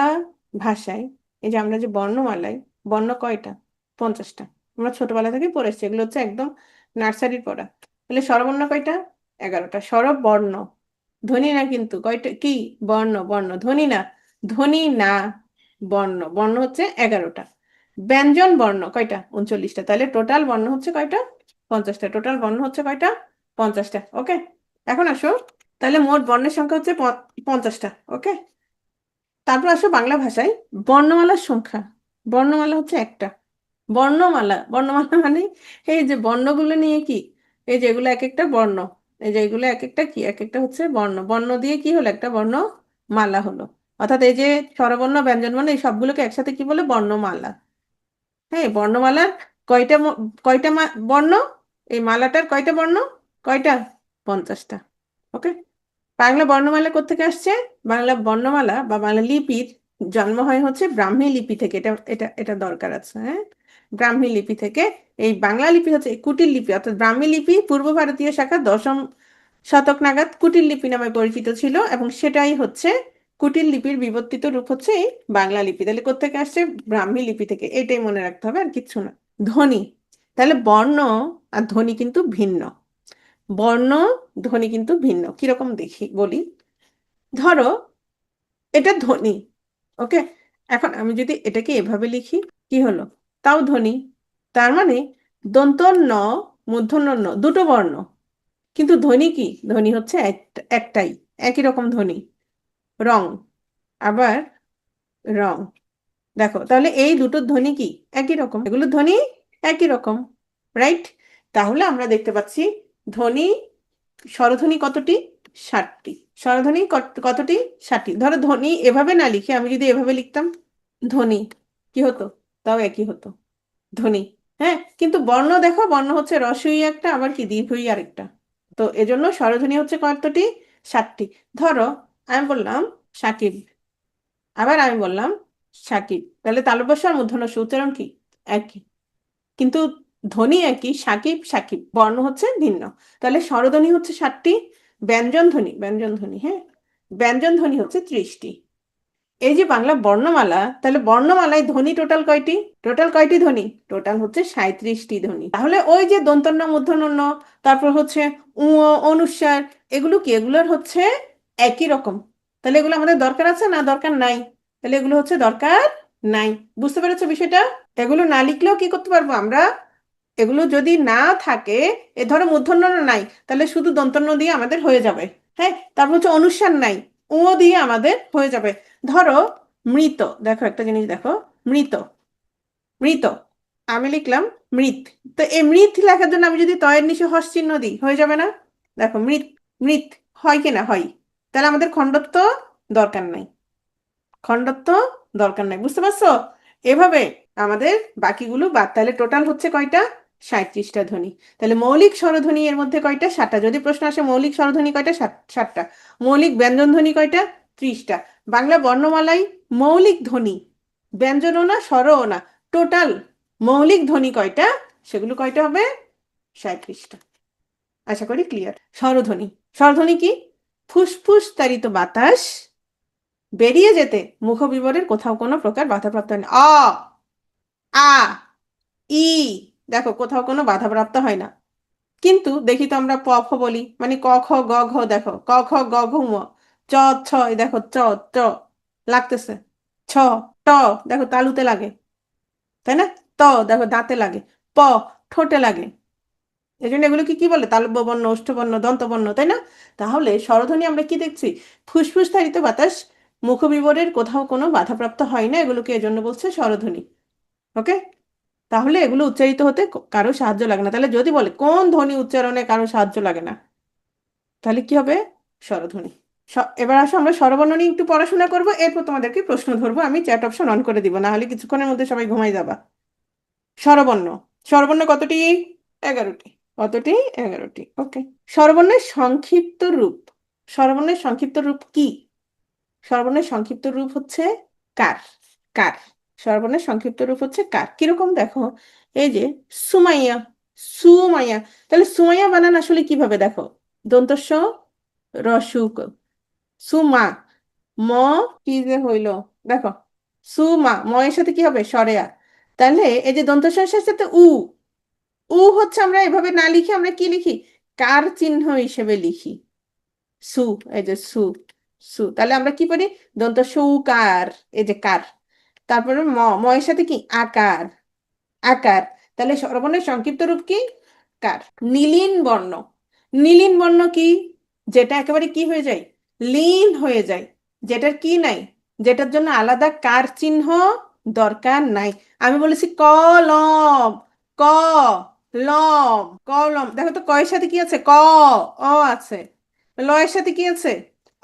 ভাষায় এই যে আমরা যে বর্ণমালায় বর্ণ কয়টা? 50টা। আমরা ছোটবেলা থেকে পড়ে এসেছি, এগুলো হচ্ছে একদম নার্সারির পড়া। তাহলে স্বরবর্ণ কয়টা? 11টা। স্বরবর্ণ, ধ্বনি না কিন্তু, কয়টা কি? বর্ণ, বর্ণ, ধ্বনি না, ধ্বনি না, বর্ণ, বর্ণ হচ্ছে 11টা। ব্যঞ্জন বর্ণ কয়টা? 39টা। তাহলে টোটাল বর্ণ হচ্ছে কয়টা? 50টা। টোটাল বর্ণ হচ্ছে কয়টা? 50টা। ওকে, এখন আসো, তাহলে মোট বর্ণের সংখ্যা হচ্ছে 50টা। ওকে, তারপর আসো বাংলা ভাষায় বর্ণমালার সংখ্যা। বর্ণমালা হচ্ছে একটা। বর্ণমালা, বর্ণমালা মানে এই যে বর্ণগুলো নিয়ে কি, এই যে এগুলো এক একটা বর্ণ, এই যে এগুলো এক একটা কি, এক একটা হচ্ছে বর্ণ, বর্ণ দিয়ে কি হলো? একটা বর্ণমালা হলো। অর্থাৎ এই যে স্বরবর্ণ, ব্যঞ্জনবর্ণ, এই সবগুলোকে একসাথে কি বলে? বর্ণমালা। হ্যাঁ, বর্ণমালার কয়টা কয়টা বর্ণ? এই মালাটার কয়টা বর্ণ? কয়টা? 50টা। ওকে, বাংলা বর্ণমালা কোত্থেকে আসছে? বাংলা বর্ণমালা বা বাংলা লিপির জন্ম হয় হচ্ছে ব্রাহ্মী লিপি থেকে। এটা এটা এটা দরকার আছে, হ্যাঁ। ব্রাহ্মী লিপি থেকে। এই বাংলা লিপি হচ্ছে কুটিল লিপি, অর্থাৎ ব্রাহ্মী লিপি পূর্ব ভারতীয় শাখা 10ম শতক নাগাদ কুটিল লিপি নামে পরিচিত ছিল, এবং সেটাই হচ্ছে কুটিল লিপির বিবর্তিত রূপ হচ্ছে এই বাংলা লিপি। তাহলে কোত্থেকে আসছে? ব্রাহ্মী লিপি থেকে। এটাই মনে রাখতে হবে, আর কিচ্ছু না। ধ্বনি, তাহলে বর্ণ আর ধ্বনি কিন্তু ভিন্ন। বর্ণ, ধ্বনি কিন্তু ভিন্ন। কিরকম দেখি বলি, ধরো এটা ধ্বনি। ওকে, এখন আমি যদি এটাকে এভাবে লিখি, কি হলো? তাও ধ্বনি। তার মানে দন্ত ন, মূর্ধন্য ন, দুটো বর্ণ, কিন্তু ধ্বনি কি? ধ্বনি হচ্ছে একটাই, একই রকম ধ্বনি। রং, আবার রং, দেখো তাহলে এই দুটো ধ্বনি কি? একই রকম, এগুলো ধ্বনি একই রকম, রাইট? তাহলে আমরা দেখতে পাচ্ছি ধ্বনি, স্বরধ্বনি কতটি? 60টি। স্বরধ্বনি কতটি? 60টি। ধরো ধ্বনি এভাবে না লিখে আমি যদি এভাবে লিখতাম ধ্বনি, কি হতো? তাও একই হতো, ধ্বনি। হ্যাঁ, কিন্তু বর্ণ দেখো, বর্ণ হচ্ছে রস্বই একটা, আবার কি দীর্ঘই আরেকটা। তো এজন্য স্বরধ্বনি হচ্ছে কতটি? 60টি। ধরো আমি বললাম সাকিব, আবার আমি বললাম সাকিব, তাহলে তালব্য আর মূর্ধন্য ষ উচ্চারণ কি? একই, কিন্তু ধ্বনি একই, সাকিব সাকিব, বর্ণ হচ্ছে ভিন্ন। তাহলে স্বরধ্বনি হচ্ছে 60টি, ব্যঞ্জন ধ্বনি, ব্যঞ্জন ধ্বনি, হ্যাঁ, ব্যঞ্জন ধ্বনি হচ্ছে 30টি। এই যে বাংলা বর্ণমালা, তাহলে বর্ণমালায় ধ্বনি টোটাল কয়টি? টোটাল কয়টি ধ্বনি? টোটাল হচ্ছে 37টি ধ্বনি। তাহলে ওই যে দন্তন্য, মূর্ধন্য ণ, তারপর হচ্ছে উ, অনুস্বার, এগুলো কি? এগুলোর হচ্ছে একই রকম। তাহলে এগুলো আমাদের দরকার আছে না দরকার নাই? তাহলে এগুলো হচ্ছে দরকার নাই। বুঝতে পেরেছো বিষয়টা? এগুলো না লিখলেও কি করতে পারবো আমরা? এগুলো যদি না থাকে, এ ধরো মূর্ধন্য ণ নাই, তাহলে শুধু দন্তন্য দিয়ে আমাদের হয়ে যাবে। হ্যাঁ, তারপর হচ্ছে অনুস্বার নাই, ও দিয়ে আমাদের হয়ে যাবে। ধরো মৃত, দেখো একটা জিনিস দেখো, মৃত, মৃত, আমি লিখলাম মৃত। তো এই মৃত লেখার জন্য আমি যদি তয়ের নিচে হস চিহ্ন দিই, হয়ে যাবে না? দেখো মৃত, মৃত, হয় কিনা? হয়। তাহলে আমাদের খণ্ডত্ব দরকার নাই, খণ্ডত্ব দরকার নাই। বুঝতে পারছো? এভাবে আমাদের বাকিগুলো বাদ। তাহলে টোটাল হচ্ছে কয়টা? 37টা ধ্বনি। তাহলে মৌলিক স্বরধ্বনি এর মধ্যে কয়টা? 7টা। যদি প্রশ্ন আসে মৌলিক স্বরধ্বনি কয়টা? 7টা। মৌলিক ব্যঞ্জন ধ্বনি কয়টা? 30টা। বাংলা বর্ণমালায় মৌলিক ধ্বনি, ব্যঞ্জনও না স্বরও না, টোটাল মৌলিক ধ্বনি কয়টা? সেগুলো কয়টা হবে? 37টা। আশা করি ক্লিয়ার। স্বরধ্বনি, স্বরধ্বনি কি? ফুসফুস তাড়িত বাতাস বেরিয়ে যেতে মুখবিবরের কোথাও কোনো প্রকার বাধাপ্রাপ্ত হয় না। আ, ই, দেখো কোথাও কোনো বাধাপ্রাপ্ত হয় না। কিন্তু দেখি তো আমরা প ফ বলি, মানে ক খ গ ঘ, দেখো ক খ গ ঘ ম, চ ছ, এই দেখো চ চ লাগতেছে, ছ, ট, দেখো তালুতে লাগে, তাই না? ত, দেখো দাঁতে লাগে, প, ঠোঁটে লাগে। এই জন্য এগুলো কি কি বলে? তালব্য বর্ণ, ওষ্ঠবর্ণ, দন্তবর্ণ, তাই না? তাহলে স্বরধ্বনি আমরা কি দেখছি? ফুসফুস তাড়িত বাতাস মুখবিবরের কোথাও কোনো বাধাপ্রাপ্ত হয় না, এগুলোকে এজন্য বলছে স্বরধ্বনি। ওকে, তাহলে এগুলো উচ্চারিত হতে কারো সাহায্য লাগে না। তাহলে যদি বলে কোন ধ্বনি উচ্চারণে কারো সাহায্য লাগে না, তাহলে কি হবে? স্বরধ্বনি। এবার আসো আমরা স্বরবর্ণ নিয়ে একটু পড়াশোনা করবো, এরপর তোমাদেরকে প্রশ্ন ধরবো। আমি চ্যাট অপশন অন করে দিব, না হলে কিছুক্ষণের মধ্যে সবাই ঘুমাই যাবা। স্বরবর্ণ, স্বরবর্ণ কতটি? 11টি। কতটি? 11টি। ওকে, স্বরবর্ণের সংক্ষিপ্ত রূপ, স্বরবর্ণের সংক্ষিপ্ত রূপ কি? স্বরবর্ণের সংক্ষিপ্ত রূপ হচ্ছে কার? কার। স্বরবর্ণের সংক্ষিপ্ত রূপ হচ্ছে কার। কিরকম দেখো, এই যে সুমাইয়া, সুমাইয়া, তাহলে সুমাইয়া বানান আসলে কিভাবে দেখো, দন্ত স রসু ক, সুমা, ম কি যে হইলো দেখো, সুমা, ম এর সাথে কি হবে সরেয়া, তাহলে এই যে দন্ত স এর সাথে উ, উ হচ্ছে আমরা এভাবে না লিখে আমরা কি লিখি, কার চিহ্ন হিসেবে লিখি, সু, এই যে সু, সু, তাহলে আমরা কি করি, দন্ত সুকার, এই যে কার, তারপরে ম, ম এর সাথে কি আকার, আকার, তাহলে স্বরবর্ণের সংক্ষিপ্ত রূপ কি, কার। নীলিন বর্ণ, নীলিন বর্ণ কি, যেটা একেবারে কি হয়ে যায়, লীন হয়ে যায়, যেটার কি নাই, যেটার জন্য আলাদা কার চিহ্ন দরকার নাই। আমি বলেছি কলম, ক, লম, কলম, দেখো তো কয়ের সাথে কি আছে, ক, অ আছে, ল এর সাথে কি আছে,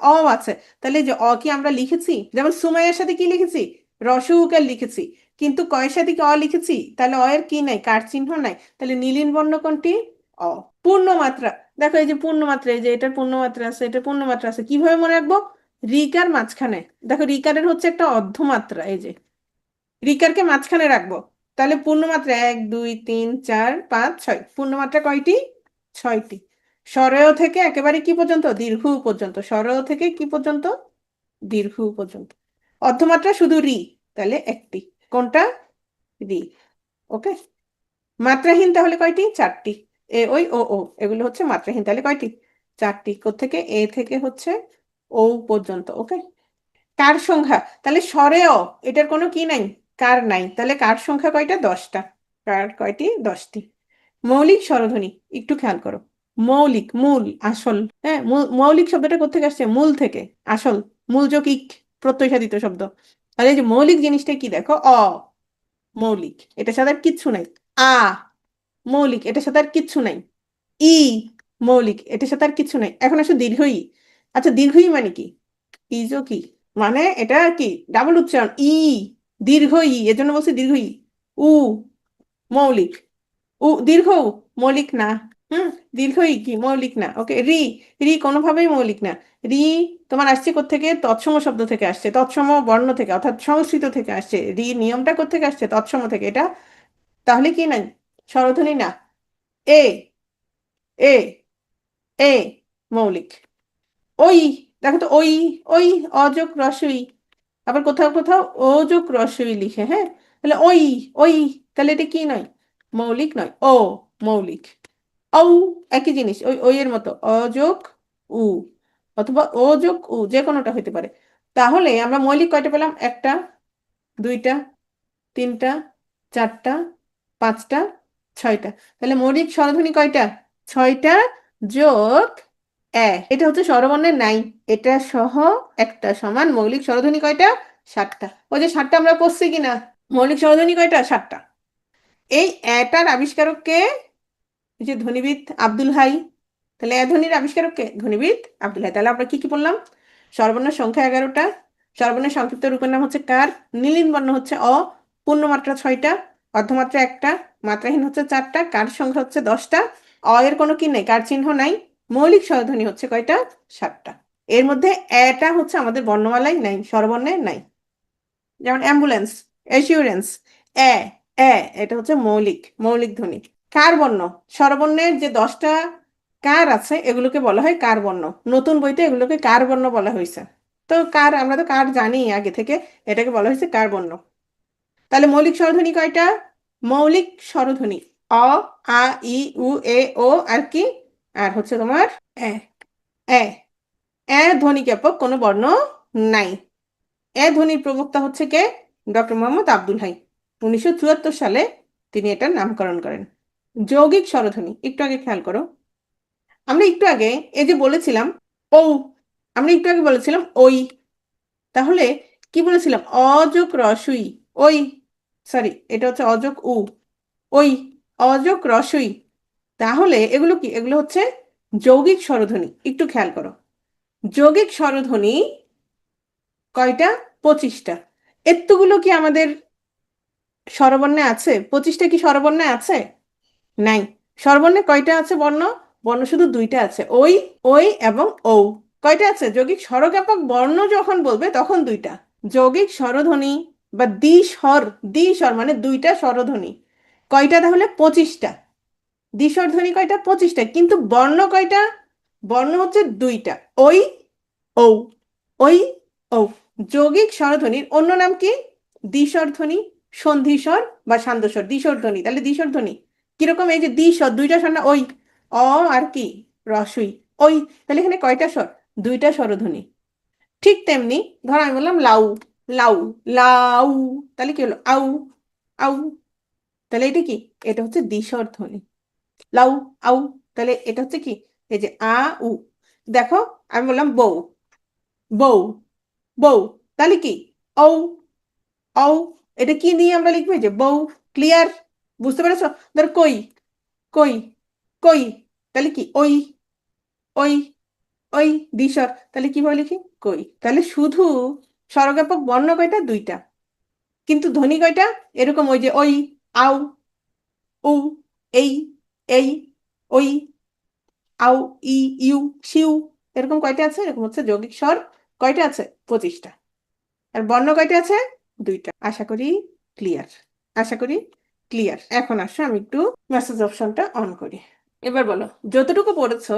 অ আছে, তাহলে এই যে অ কি আমরা লিখেছি, যেমন সুমাইয়ের সাথে কি লিখেছি, রসউকার লিখেছি, কিন্তু কয়ের সাথে কি অ লিখেছি, তাহলে অ এর কি নাই, কার চিহ্ন নাই, তাহলে নীলিন বর্ণ কোনটি, অ। পূর্ণমাত্রা, দেখো এই যে পূর্ণমাত্রা, এই যে এটার পূর্ণমাত্রা আছে, এটার পূর্ণমাত্রা আছে, কিভাবে মনে রাখবো, রিকার মাঝখানে, দেখো রিকারের হচ্ছে একটা অর্ধমাত্রা, এই যে রিকারকে মাঝখানে রাখবো, তাহলে পূর্ণমাত্রা 1 2 3 4 5 6, পূর্ণমাত্রা কয়টি, 6টি। সরেয় থেকে একেবারে কি পর্যন্ত, দীর্ঘ উ পর্যন্ত, সরেয় থেকে কি পর্যন্ত, দীর্ঘ উ পর্যন্ত। অর্ধমাত্রা শুধু রি, তাহলে একটি, কোনটা, রি। ওকে, মাত্রাহীন তাহলে কয়টি, 4টি, এ ওই ও ও, এগুলো হচ্ছে মাত্রাহীন, তাহলে কয়টি, 4টি, কোত্থেকে, এ থেকে হচ্ছে ও পর্যন্ত। ওকে, কার সংখ্যা, তাহলে স্বরে অ, এটার কোনো কি নাই, কার নাই, তাহলে কার সংখ্যা কয়টা, 10টা, কার কয়টি, 10টি। মৌলিক স্বরধ্বনি, একটু খেয়াল করো, মৌলিক, মূল, আসল, হ্যাঁ, মৌলিক শব্দটা কোত্থেকে আসছে, মূল থেকে, আসল, মূল যোগ ইক, প্রত্যয় সাধিত শব্দ, তাহলে এই যে মৌলিক জিনিসটা কি দেখো, অ মৌলিক, এটার সাথে আর কিচ্ছু নাই, আ মৌলিক, এটার সাথে আর কিচ্ছু নাই, ই মৌলিক, এটার সাথে আর কিচ্ছু নাই, এখন আসো দীর্ঘ ই। আচ্ছা দীর্ঘ ই মানে কি, ইজো কি, মানে এটা কি ডাবল উচ্চারণ, ই, দীর্ঘ ই, এজন্য বলছি দীর্ঘ ই। উ মৌলিক, উ দীর্ঘ উ মৌলিক না, হুম, দীর্ঘ ই কি মৌলিক না। ওকে, রি, রি কোনোভাবেই মৌলিক না। রি তোমার আসছে কোত্থেকে, তৎসম শব্দ থেকে আসছে, তৎসম বর্ণ থেকে, অর্থাৎ সংস্কৃত থেকে আসছে, রি নিয়মটা কোত্থেকে আসছে, তৎসম থেকে, এটা তাহলে কি নাই, স্বরধ্বনি না। এ, এ, এ মৌলিক। ওই, দেখো তো ওই, ওই অযোগ রসই, আবার কোথাও কোথাও অযোগ রসই লিখে, হ্যাঁ, তাহলে ওই, ওই, তাহলে এটা কি নয়, মৌলিক নয়, ও মৌলিক। ঔ একই জিনিস, ওই ওই এর মতো, অযোগ উ, অথবা অযোগ উ, যে কোনোটা হইতে পারে। তাহলে আমরা মৌলিক কয়টা পেলাম, একটা, দুইটা, তিনটা, চারটা, পাঁচটা, ছয়টা, তাহলে মৌলিক স্বরধ্বনি কয়টা, 6টা, যোগ এটা হচ্ছে স্বরবর্ণের নাই, এটা সহ একটা সমান মৌলিক স্বরধ্বনি কয়টা, 7টা। ওই যে 7টা আমরা পড়ছি কিনা, মৌলিক স্বরধ্বনি কয়টা, 7টা। এই এটার আবিষ্কারক কে, এই যে ধ্বনিবিদ আব্দুল হাই, তাহলে এ ধ্বনির আবিষ্কারক কে, ধ্বনিবিদ আব্দুল হাই। তাহলে আমরা কি কি বললাম, স্বরবর্ণের সংখ্যা 11টা, স্বরবর্ণের সংক্ষিপ্ত রূপের নাম হচ্ছে কার, নীলিন বর্ণ হচ্ছে অ, পূর্ণমাত্রা 6টা, অর্ধমাত্রা একটা, মাত্রাহীন হচ্ছে 4টা, কার সংখ্যা হচ্ছে 10টা, অ এর কোনো কি নেই, কার চিহ্ন নাই, মৌলিক স্বরধ্বনি হচ্ছে কয়টা, 7টা। এর মধ্যে এটা হচ্ছে আমাদের বর্ণমালায় নাই, স্বরবর্ণে নাই, যেমন অ্যাম্বুলেন্স, অ্যাসিউরেন্স, এ, এ, এটা হচ্ছে মৌলিক, মৌলিক ধ্বনি। কার বর্ণ, স্বরবর্ণের যে 10টা কার আছে এগুলোকে বলা হয় কার বর্ণ, নতুন বইতে এগুলোকে কার বর্ণ বলা হয়েছে। তো কার, আমরা তো কার জানি আগে থেকে, এটাকে বলা হয়েছে কার বর্ণ। তাহলে মৌলিক স্বরধ্বনি কয়টা, মৌলিক স্বরধ্বনি অ, আ, ই, উ, এ, ও, আর কি, আর হচ্ছে তোমার এ, এ, এ ধ্বনি জ্ঞাপক কোনো বর্ণ নাই। এ ধ্বনির প্রবক্তা হচ্ছে কে, ডক্টর মোহাম্মদ আব্দুল হাই, 1974 সালে তিনি এটার নামকরণ করেন। যৌগিক স্বরধ্বনি, একটু আগে খেয়াল করো, আমরা একটু আগে এই যে বলেছিলাম ও, আমরা একটু আগে বলেছিলাম ওই, তাহলে কি বলেছিলাম, অযোগ রসই, ওই, সরি এটা হচ্ছে অযোগ উ, ওই, অযোগ রসই, তাহলে এগুলো কি, এগুলো হচ্ছে যৌগিক স্বরধ্বনি। একটু খেয়াল করো, যৌগিক স্বরধ্বনি কয়টা, 25টা। এতগুলো কি আমাদের স্বরবর্ণে আছে, 25টা কি স্বরবর্ণে আছে, নাই। স্বরবর্ণে কয়টা আছে বর্ণ, বর্ণ শুধু 2টা আছে, ওই, ওই এবং ও। কয়টা আছে, যৌগিক স্বরজ্ঞাপক বর্ণ যখন বলবে তখন 2টা, যৌগিক স্বরধ্বনি বা দ্বিস্বর, দ্বিস্বর মানে দুইটা স্বরধ্বনি কয়টা? তাহলে 25টা। দ্বিস্বর ধ্বনি কয়টা? 25টা। কিন্তু বর্ণ কয়টা? বর্ণ হচ্ছে দুইটা, ওই ঔ, ওই ঔ। যৌগিক স্বরধ্বনির অন্য নাম কি? দ্বিস্বর ধ্বনি, সন্ধিস্বর বা সান্ধ্যস্বর। দ্বিস্বর ধ্বনি, তাহলে দ্বিস্বর ধ্বনি কিরকম? এই যে দ্বিস্বর, দুইটা স্বর না, ওই অ আর কি রসই, ওই। তাহলে এখানে কয়টা স্বর? দুইটা স্বরধ্বনি। ঠিক তেমনি ধর আমি বললাম লাউ, লাউ, লাউ, তাহলে কি হলো? আউ, আউ। তাহলে এটা কি? এটা হচ্ছে দ্বিস্বর ধ্বনি, লাউ, আউ। তাহলে এটা হচ্ছে কি? এই যে আ উ। দেখো আমি বললাম বউ, বউ, বউ, তাহলে কি? ঔ, ঔ। এটা কি নিয়ে আমরা লিখবো? এই যে বউ। ক্লিয়ার? বুঝতে পেরেছো? ধর কই, কই, কই, তাহলে কি? ওই, ওই, ওই। দ্বিস্বর, তাহলে কিভাবে লিখি? কই। তাহলে শুধু স্বরজ্ঞাপক বর্ণ কয়টা? দুইটা। কিন্তু ধ্বনি কয়টা? এরকম, ওই যে ওই, আউ, উ, এই, এই, ওই, আউ, ই, ইউ, সিউ। এরকম কয়টা আছে? এরকম হচ্ছে যৌগিক স্বর কয়টা আছে? 25টা। আর বর্ণ কয়টা আছে? দুইটা। আশা করি ক্লিয়ার, আশা করি ক্লিয়ার। এখন আসো আমি একটু মেসেজ অপশনটা অন করি। এবার বলো, যতটুকু পড়েছো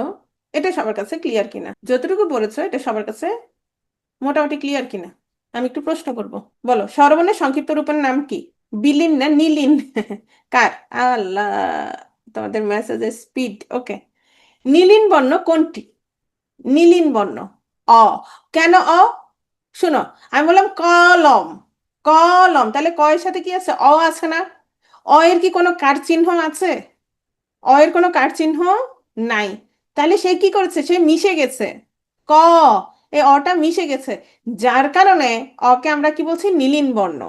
এটা সবার কাছে ক্লিয়ার কিনা? যতটুকু পড়েছো এটা সবার কাছে মোটামুটি ক্লিয়ার কিনা? আমি একটু প্রশ্ন করব। বলো, স্বরবর্ণের সংক্ষিপ্ত রূপের নাম কি? বিলীন না নীলিন? কার? আল্লাহ, তোমাদের মেসেজের স্পিড। ওকে, নীলিন বর্ণ কোনটি? নীলিন বর্ণ অ। কেন অ? শোনো, আমি বললাম কলম, কলম, তাহলে ক এর সাথে কি আছে? অ আছে না? অ এর কি কোনো কার চিহ্ন আছে? অ এর কোনো কার চিহ্ন নাই। তাহলে সে কি করেছে? সে মিশে গেছে। ক, এই অটা মিশে গেছে, যার কারণে অকে আমরা কি বলছি? নীলিন বর্ণ।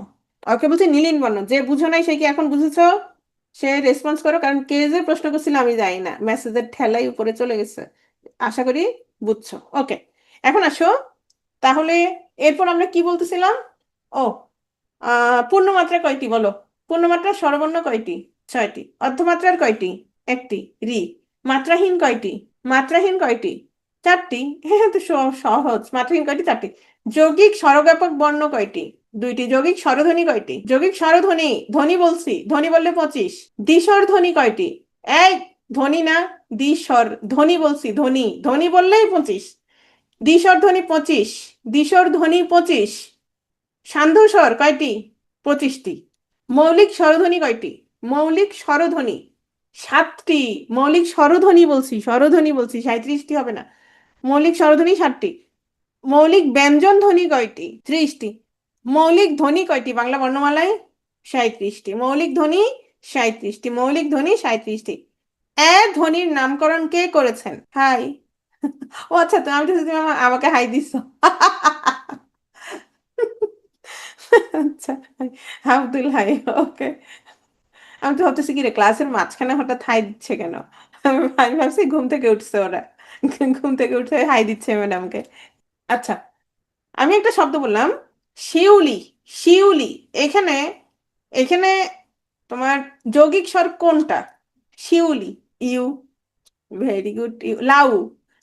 ওকে বলছি নীলিন বর্ণ। যে বুঝো নাই সে কি এখন বুঝেছো? সে রেসপন্স করো, কারণ কে যে প্রশ্ন করছিল আমি জানি না, মেসেজের ঠেলাই উপরে চলে গেছে। আশা করি বুঝছো। ওকে, এখন আসো তাহলে। এরপর আমরা কি বলতেছিলাম? ও, পূর্ণমাত্রা কয়টি বলো? পূর্ণমাত্রার স্বরবর্ণ কয়টি? 6টি। অর্ধমাত্রার কয়টি? একটি, রি। মাত্রাহীন কয়টি? মাত্রাহীন কয়টি? 4টি। হ্যাঁ, তো সহজ। মাত্রাহীন কয়টি? 4টি। যৌগিক স্বরব্যাপক বর্ণ কয়টি? 2টি। যৌগিক স্বরধ্বনি কয়টি? যৌগিক স্বরধ্বনি, ধ্বনি বলছি, ধ্বনি বললে 25। দ্বিস্বর ধ্বনি কয়টি? এই, ধ্বনি না, দ্বিস্বর ধ্বনি বলছি, ধ্বনি, ধ্বনি বললেই 25। দ্বিস্বর ধ্বনি 25, দ্বিস্বর ধ্বনি 25। সান্ধ্যস্বর কয়টি? 25টি। মৌলিক স্বরধ্বনি কয়টি? মৌলিক স্বরধ্বনি 7টি। মৌলিক স্বরধ্বনি বলছি, স্বরধ্বনি বলছি, 37টি হবে না। মৌলিক স্বরধ্বনি 7টি। মৌলিক ব্যঞ্জন ধ্বনি কয়টি? 30টি। মৌলিক ধ্বনি কয়টি বাংলা বর্ণমালায়? 37টি। মৌলিক ধ্বনি 37টি। মৌলিক ধ্বনি 37টি। এ ধ্বনির নামকরণ কে করেছেন? হাই। ও আচ্ছা, তো আমি তো তুমি আমাকে হাই দিছো। আচ্ছা, আব্দুল হাই। ওকে, আমি তো ভাবতেছি কি রে, ক্লাসের মাঝখানে হঠাৎ হাই দিচ্ছে কেন? আমি ভাবছি ঘুম থেকে উঠছে ওরা, ঘুম থেকে উঠে হাই দিচ্ছে ম্যাডামকে। আচ্ছা, আমি একটা শব্দ বললাম, শিউলি, শিউলি। এখানে, এখানে তোমার যৌগিক স্বর কোনটা? শিউলি, ইউ। ভেরি গুড, ইউ। লাউ,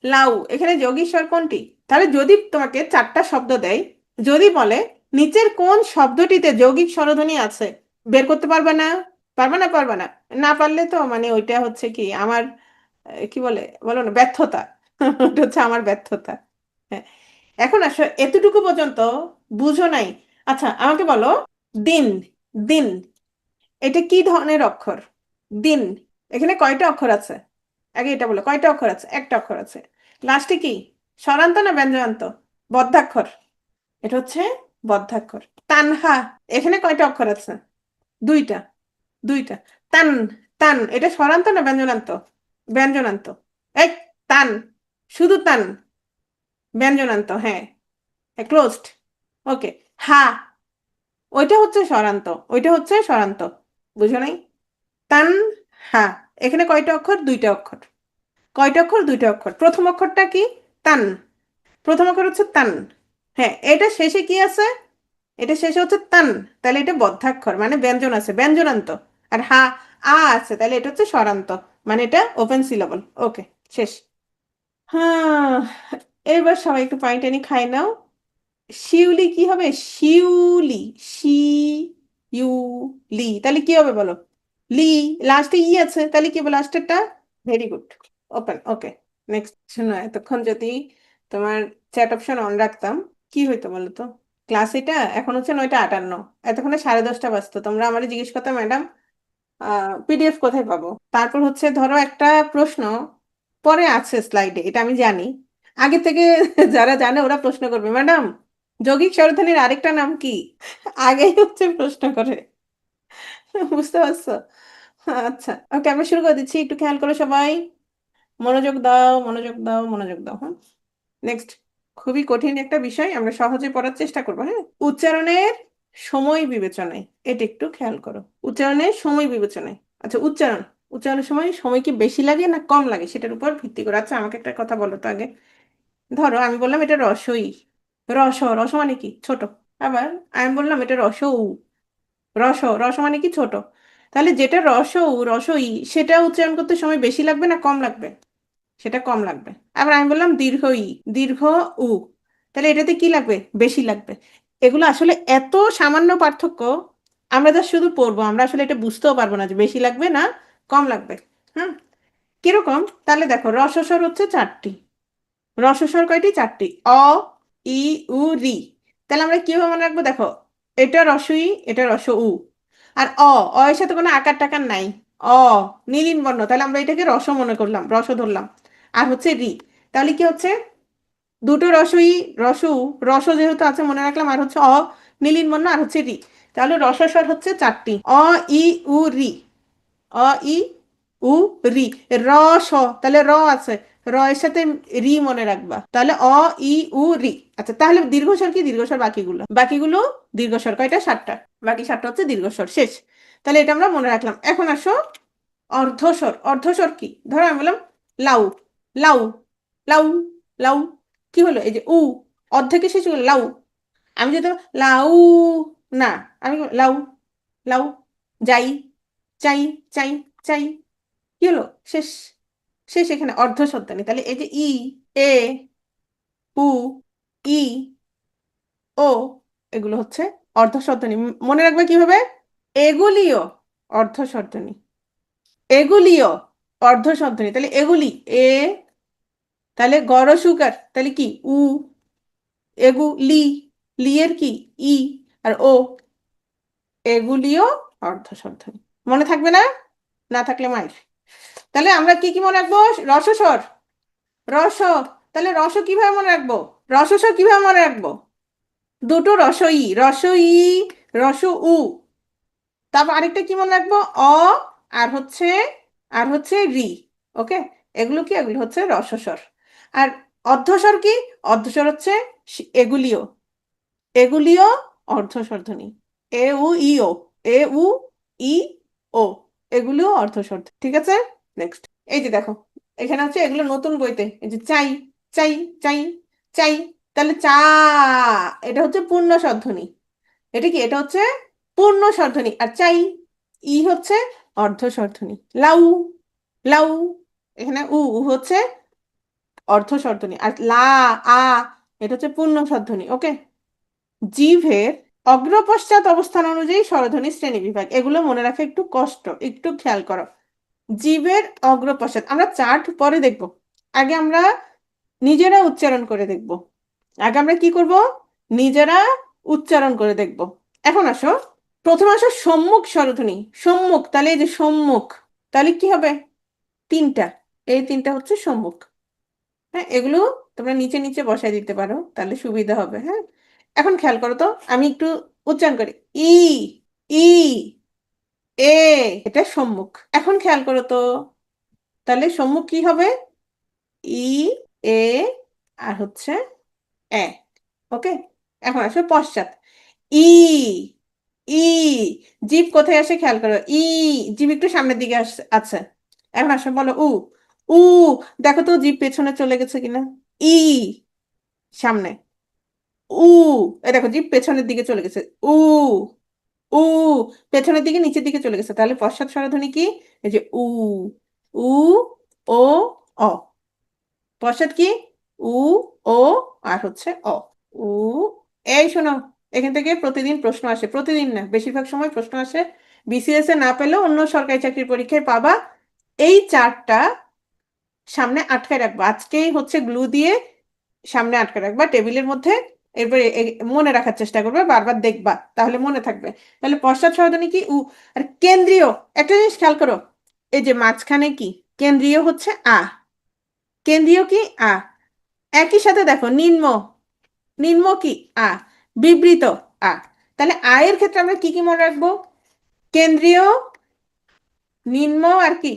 লাউ, এখানে যৌগিক স্বর কোনটি? তাহলে যদি তোমাকে 4টা শব্দ দেয়, যদি বলে নিচের কোন শব্দটিতে যৌগিক স্বরধ্বনি আছে, বের করতে পারবে না? পারবে না? পারবে না? না পারলে তো মানে ওইটা হচ্ছে কি আমার, কি বলে, বলো না, ব্যর্থতা। ওটা হচ্ছে আমার ব্যর্থতা। হ্যাঁ, এখন আসো, এতটুকু পর্যন্ত বুঝো নাই। আচ্ছা আমাকে বলো, দিন, দিন, এটা কি ধরনের অক্ষর? দিন, এখানে কয়টা অক্ষর আছে? আগে এটা বলো, কয়টা অক্ষর আছে? একটা অক্ষর আছে। লাস্টে কি? স্বরান্ত না ব্যঞ্জনান্ত? বদ্ধাক্ষর। এটা হচ্ছে বদ্ধাক্ষর। তানহা, এখানে কয়টা অক্ষর আছে? দুইটা, দুইটা। তান, তান, এটা স্বরান্ত না ব্যঞ্জনান্ত? ব্যঞ্জনান্ত। এক, তান, শুধু তান, ব্যঞ্জনান্ত। হ্যাঁ, ক্লোজড। ওকে, হা, ওইটা হচ্ছে স্বরান্ত, ওইটা হচ্ছে স্বরান্ত। বুঝো নাই? তান, হা, এখানে কয়টা অক্ষর? দুইটা অক্ষর। কয়টা অক্ষর? দুইটা অক্ষর। প্রথম অক্ষরটা কি? তান। প্রথম অক্ষর হচ্ছে তান। হ্যাঁ, এটা শেষে কি আছে? এটা শেষে হচ্ছে তান। তাহলে এটা বদ্ধাক্ষর, মানে ব্যঞ্জন আছে, ব্যঞ্জনান্ত। আর হা, আ আছে, তাহলে এটা হচ্ছে স্বরান্ত, মানে এটা ওপেন সিলাবল। ওকে, শেষ। হ্যাঁ, এবার সবাই একটু পানি টানি খাই নাও। শিউলি কি হবে? শিউলি। শিউলি, তাহলে কি হবে বলো? লি। লাস্টে ই আছে, তাহলে কি হবে লাস্টেরটা? Very good. Open. Okay, next. শোনো, এতক্ষণ যদি তোমার চ্যাট অপশন অন রাখতাম কি হইতো বলো তো? ক্লাস এটা এখন হচ্ছে 9টা 58, এতক্ষণে 10:30 বাজতো, তোমরা আমারে জিজ্ঞেস করতো ম্যাডাম পিডিএফ কোথায় পাবো। তারপর হচ্ছে ধরো একটা প্রশ্ন পরে আছে স্লাইডে, এটা আমি জানি আগে থেকে। যারা জানে ওরা প্রশ্ন করবে, ম্যাডাম যৌগিক স্বরধ্বনির আরেকটা নাম কি? আগেই হচ্ছে প্রশ্ন করে। বুঝতে পারছো? আচ্ছা, ওকে, আমরা শুরু করে দিচ্ছি, একটু খেয়াল করো সবাই। মনোযোগ দাও, মনোযোগ দাও, মনোযোগ দাও। হ্যাঁ, নেক্সট। খুবই কঠিন একটা বিষয়, আমরা সহজে পড়ার চেষ্টা করবো। হ্যাঁ, উচ্চারণের সময় বিবেচনায়, এটা একটু খেয়াল করো। উচ্চারণের সময় বিবেচনায়, আচ্ছা উচ্চারণের সময় সময় কি বেশি লাগে না কম লাগে সেটার উপর ভিত্তি করে। আচ্ছা, আমাকে একটা কথা বলো তো আগে। ধরো আমি বললাম এটা রসই। রস মানে কি? ছোট। আবার আমি বললাম এটা রসউ। রস মানে কি? ছোট। তাহলে যেটা রসই, সেটা উচ্চারণ করতে সময় বেশি লাগবে না কম লাগবে? সেটা কম লাগবে। আবার আমি বললাম দীর্ঘ ই, দীর্ঘ উ, তাহলে এটাতে কি লাগবে? বেশি লাগবে। এগুলো আসলে এত সামান্য পার্থক্য, আমরা যা শুধু পড়বো, আমরা আসলে এটা বুঝতেও পারবো না যে বেশি লাগবে না কম লাগবে। হ্যাঁ, কিরকম? তাহলে দেখো, রসস্বর হচ্ছে 4টি। রসস্বর কয়টি? 4টি। অ, ই, উ, রি। তাহলে আমরা কিভাবে মনে রাখবো? দেখো, এটা রসই, এটা রস উ। আর অ এর সাথে কোনো আকার টাকার নাই। অ নীলিন বর্ণ, তাহলে আমরা এটাকে রস মনে করলাম, রস ধরলাম। আর হচ্ছে রি, তাহলে কি হচ্ছে? দুটো রসই, রসউ, রস যেহেতু আছে মনে রাখলাম, আর হচ্ছে নীলিন বর্ণ, আর হচ্ছে রি। তাহলে রসস্বর হচ্ছে 4টি। অ, ই, উ, রি। অ, ই, উ, রি। র, স, তাহলে র আছে, র এর সাথে রি মনে রাখবা, তাহলে অ, ই, উ, রি। আচ্ছা, তাহলে দীর্ঘস্বর কি? দীর্ঘস্বর বাকিগুলো দীর্ঘস্বর কয়টা? 7টা। বাকি 7টা হচ্ছে দীর্ঘস্বর, শেষ। তাহলে এটা আমরা মনে রাখলাম। এখন আসো অর্ধস্বর। অর্ধস্বর কি? ধরো আমি বললাম লাউ, লাউ, লাউ, লাউ। কি হলো? এই যে উ, অর্ধেকে শেষ হলো লাউ। আমি যদি লাউ, না, আমি লাউ, লাউ, যাই, চাই, চাই, চাই। কি হলো? শেষ। শেষ, এখানে অর্ধশব্দানি। তাহলে এই যে ই, এ, উ, ই, ও, এগুলো হচ্ছে অর্ধশব্দানি। মনে রাখবে কিভাবে? এগুলিও অর্ধশব্দানি, এগুলিও অর্ধশব্দানি। তাহলে এগুলি এ, তাহলে গরসুকার, তাহলে কি? উ, এগুলি, লি এর কি? ই, আর ও, এগুলিও অর্ধশব্দানি। মনে থাকবে না? না থাকলে মাইর। তাহলে আমরা কি কি মনে রাখবো? রসস্বর, রস। তাহলে রস কিভাবে মনে রাখবো? রসস্বর কিভাবে মনে রাখবো? দুটো রসই, রসই, রস উ। তারপর আরেকটা কি মনে রাখবো? অ, আর হচ্ছে, আর হচ্ছে রি। ওকে, এগুলো কি? এগুলো হচ্ছে রসস্বর। আর অর্ধস্বর কি? অর্ধস্বর হচ্ছে এগুলিও, এগুলিও অর্ধস্বরধ্বনি। এ, উ, ই, ও, এ, উ, ই, ও, এগুলিও অর্ধস্বরধ্বনি। ঠিক আছে, নেক্সট। এই যে দেখো, এখানে হচ্ছে এগুলো নতুন বইতে, এই যে চাই, চাই, চাই, চাই। তাহলে চা, এটা হচ্ছে পূর্ণ স্বরধ্বনি। এটা কি? এটা হচ্ছে পূর্ণ স্বরধ্বনি। আর চাই, ই হচ্ছে অর্ধ স্বরধ্বনি। লাউ, লাউ, এখানে উ হচ্ছে অর্ধ স্বরধ্বনি। আর লা, আ, এটা হচ্ছে পূর্ণ স্বরধ্বনি। ওকে, জিভের অগ্রপশ্চাৎ অবস্থান অনুযায়ী স্বরধ্বনি শ্রেণী বিভাগ, এগুলো মনে রাখা একটু কষ্ট, একটু খেয়াল করো। জিভের অগ্রপশ্চাৎ আমরা চার্ট পরে দেখব, আগে আমরা নিজেরা উচ্চারণ করে দেখব। আগে আমরা কি করব? নিজেরা উচ্চারণ করে দেখব। এখন আসো, প্রথমে আসো সম্মুখ স্বরধ্বনি। সম্মুখ, তাহলে এই যে সম্মুখ, তাহলে কি হবে? 3টা, এই 3টা হচ্ছে সম্মুখ। হ্যাঁ, এগুলো তোমরা নিচে নিচে বসাই দিতে পারো, তাহলে সুবিধা হবে। হ্যাঁ, এখন খেয়াল করো তো, আমি একটু উচ্চারণ করি। ই, ই, এ, এটা সম্মুখ। এখন খেয়াল করো তো, তাহলে সম্মুখ কি হবে? ই, এ, আর হচ্ছে এ। ওকে, এখন আসবে পশ্চাৎ। ই, ই, জিভ কোথায় আসে খেয়াল করো। ই, জিভ একটু সামনের দিকে আছে। এখন আসো, বলো উ, উ। দেখো তো জিভ পেছনে চলে গেছে কিনা। ই, সামনে। উ, এ দেখো জিভ পেছনের দিকে চলে গেছে। উ, উ, পেছনের দিকে নিচের দিকে চলে গেছে। তাহলে পশ্চাৎ স্বরধ্বনি কি? এই যে উ, উ, ও, অ। পশ্চাৎ কি? উ, ও, আর হচ্ছে অ। উ, এই শোনো, এখান থেকে প্রতিদিন প্রশ্ন আসে, প্রতিদিন না বেশিরভাগ সময় প্রশ্ন আসে। বিসিএস এ না পেলেও অন্য সরকারি চাকরির পরীক্ষায় পাবা। এই চারটা সামনে আটকায় রাখবা, আজকেই হচ্ছে গ্লু দিয়ে সামনে আটকে রাখবা টেবিলের মধ্যে। এরপরে মনে রাখার চেষ্টা করবে, বারবার দেখবা, তাহলে মনে থাকবে। তাহলে পশ্চাৎ সহযোগী কি? উ। আর কেন্দ্রীয়, একটা জিনিস খেয়াল করো, এই যে মাঝখানে কি, কেন্দ্রীয় হচ্ছে আ, কেন্দ্রীয় কি আ। একই সাথে দেখো নিম্ন, নিম্ন কি আ, বিবৃত আ। তাহলে আয়ের ক্ষেত্রে আমরা কি কি মনে রাখবো? কেন্দ্রীয়, নিম্ন, আর কি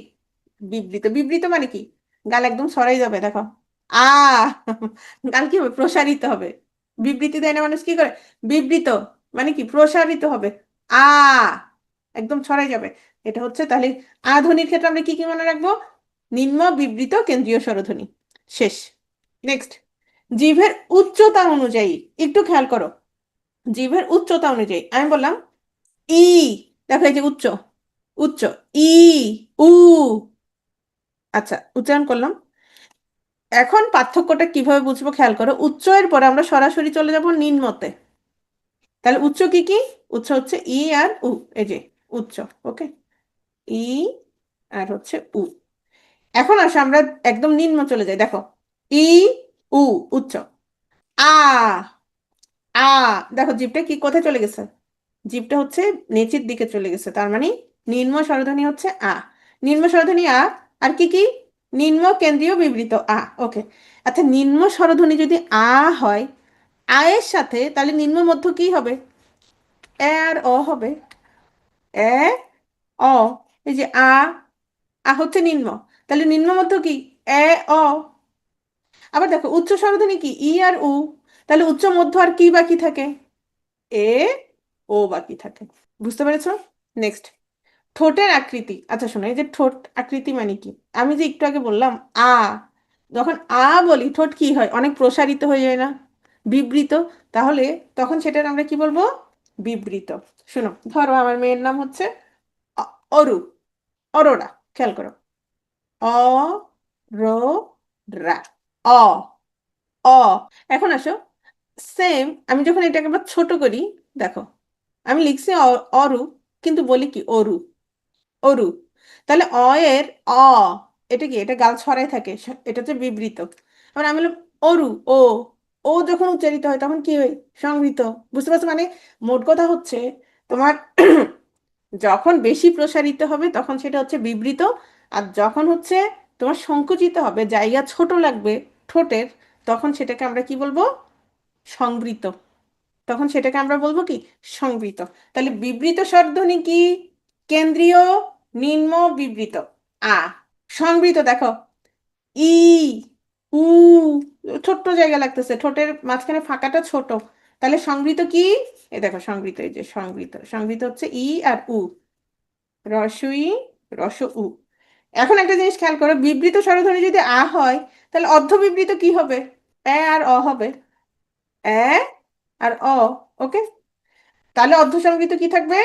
বিবৃত। বিবৃত মানে কি? গাল একদম সরাই যাবে দেখো, আ, গাল কি হবে? প্রসারিত হবে। বিবৃতি দেয় না মানুষ কি করে? বিবৃত মানে কি? প্রসারিত হবে। আ, একদম ছড়াই যাবে। এটা হচ্ছে তাহলে আ ধ্বনির ক্ষেত্রে আমরা কি কি মনে রাখবো? নিম্ন, বিবৃত, কেন্দ্রীয় স্বরধ্বনি। শেষ। নেক্সট, জিভের উচ্চতা অনুযায়ী একটু খেয়াল করো। জিভের উচ্চতা অনুযায়ী আমি বললাম ই, দেখো এই যে উচ্চ, উচ্চ ই, উ, আচ্ছা উচ্চারণ করলাম। এখন পার্থক্যটা কিভাবে বুঝবো খেয়াল করো, উচ্চ এর পরে আমরা সরাসরি চলে যাব নিম্নতে। তাহলে উচ্চ কি কি? উচ্চ হচ্ছে ই আর উ, এই যে উচ্চ। ওকে, ই আর হচ্ছে উ। এখন আসো আমরা একদম নিম্ন চলে যাই, দেখো ই, উ, উচ্চ। আ, আ, দেখো জিভটা কি কোথায় চলে গেছে? জিভটা হচ্ছে নিচের দিকে চলে গেছে, তার মানে নিম্ন স্বরধ্বনি হচ্ছে আ। নিম্ন স্বরধ্বনি আ। আর কি কি? নিম্ন, কেন্দ্রীয়, বিবৃত আ। ওকে, আচ্ছা নিম্ন স্বরধ্বনি যদি আ হয় আয়ের সাথে, তাহলে নিম্ন মধ্য কি হবে? এ আর অ হবে। এ, অ। এই যে আ, আ হচ্ছে নিম্ন, তাহলে নিম্ন মধ্য কি? এ, অ। আবার দেখো উচ্চ স্বরধ্বনি কি? ই আর উ। তাহলে উচ্চ মধ্য আর কি বাকি থাকে? এ, ও বাকি থাকে। বুঝতে পেরেছো? নেক্সট, ঠোঁটের আকৃতি। আচ্ছা শোনো, এই যে ঠোঁট আকৃতি মানে কি, আমি যে একটু আগে বললাম আ, যখন আ বলি ঠোঁট কি হয়? অনেক প্রসারিত হয়ে যায় না? বিবৃত। তাহলে তখন সেটার আমরা কি বলবো? বিবৃত। শোনো, ধরো আমার মেয়ের নাম হচ্ছে অরু, অরোরা। খেয়াল করো, অ, রো, রা, অ, অ। এখন আসো, সেম আমি যখন এটাকে আবার ছোট করি, দেখো আমি লিখছি অরু, কিন্তু বলি কি অরু, অরু। তাহলে অ এর অ, এটা কি? এটা গাল ছড়াই থাকে, এটা হচ্ছে বিবৃত। আবার আমি বললাম অরু, ও, ও যখন উচ্চারিত হয় তখন কি হয়? সংবৃত। বুঝতে পারছো? মানে মোট কথা হচ্ছে তোমার যখন বেশি প্রসারিত হবে তখন সেটা হচ্ছে বিবৃত, আর যখন হচ্ছে তোমার সংকুচিত হবে, জায়গা ছোট লাগবে ঠোঁটের, তখন সেটাকে আমরা কি বলবো? সংবৃত। তখন সেটাকে আমরা বলবো কি? সংবৃত। তাহলে বিবৃত স্বরধ্বনি কি? কেন্দ্রীয়, নিম্ন, বিবৃত আ। সংবৃত দেখো ই, উ, ছোট্ট জায়গা লাগতেছে, ঠোঁটের মাঝখানে ফাঁকাটা ছোট। তাহলে সংবৃত কি? এই দেখো সংবৃত, এই যে সংবৃত, সংবৃত হচ্ছে ই আর উ, রসই, রস উ। এখন একটা জিনিস খেয়াল করো, বিবৃত স্বরধ্বনি যদি আ হয় তাহলে অর্ধ বিবৃত কি হবে? এ আর অ হবে। এ আর অ। ওকে, তাহলে অর্ধসংগীত কি থাকবে?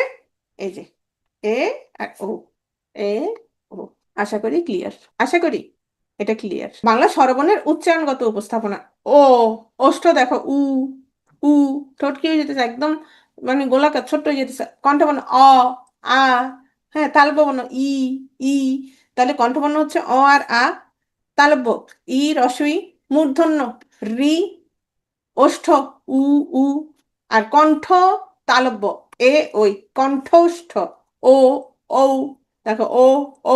এই যে এ আর ও, এ, ও। আশা করি ক্লিয়ার, আশা করি এটা ক্লিয়ার। বাংলা স্বরবর্ণের উচ্চারণগত উপস্থাপনা। ও, ওষ্ঠ দেখো উ, উ, ঠোঁট কি হয়ে যেতেছে একদম, মানে গোলাকার ছোট্ট হয়ে যেতেছে। কণ্ঠবর্ণ অ, আ, হ্যাঁ তালব্য বর্ণ ই, ই। তাহলে কণ্ঠবর্ণ হচ্ছে অ আর আ। তালব্য ই, রস্বই, মূর্ধন্য রি, ওষ্ঠ উ, উ। আর কণ্ঠ তালব্য এ, ওই, কণ্ঠস্থ ও, ঔ। দেখো ও, ঔ।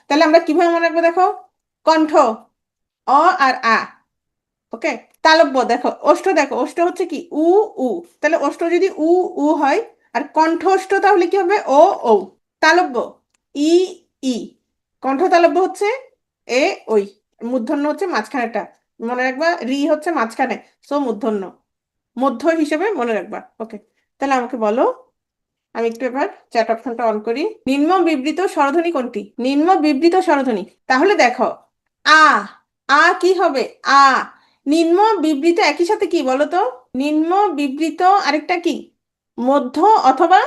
তাহলে আমরা কিভাবে মনে রাখবো দেখো, কণ্ঠ অ আর আ। ওকে, তালব্য দেখো ওষ্ঠ, দেখো ওষ্ঠ হচ্ছে কি? উ, উ। তাহলে ওষ্ঠ যদি উ, উ হয়, আর কণ্ঠস্থ তাহলে কি হবে? ও, ঔ। তালব্য ই, ই। কণ্ঠ তালব্য হচ্ছে এ, ওই। মূর্ধন্য হচ্ছে মাঝখানেটা, মনে রাখবা রি হচ্ছে মাঝখানে, সো মূর্ধন্য, মধ্য হিসেবে মনে রাখবা। ওকে, তাহলে আমাকে বলো, আমি একটু এবার চ্যাট অপশনটা অন করি। নিম্ন বিবৃত স্বরধ্বনি কোনটি? নিম্ন বিবৃত স্বরধ্বনি, তাহলে দেখো আ, আ কি হবে? আ। নিম্ন বিবৃত একই সাথে কি বলো তো? নিম্ন বিবৃত আরেকটা কি? মধ্য, অথবা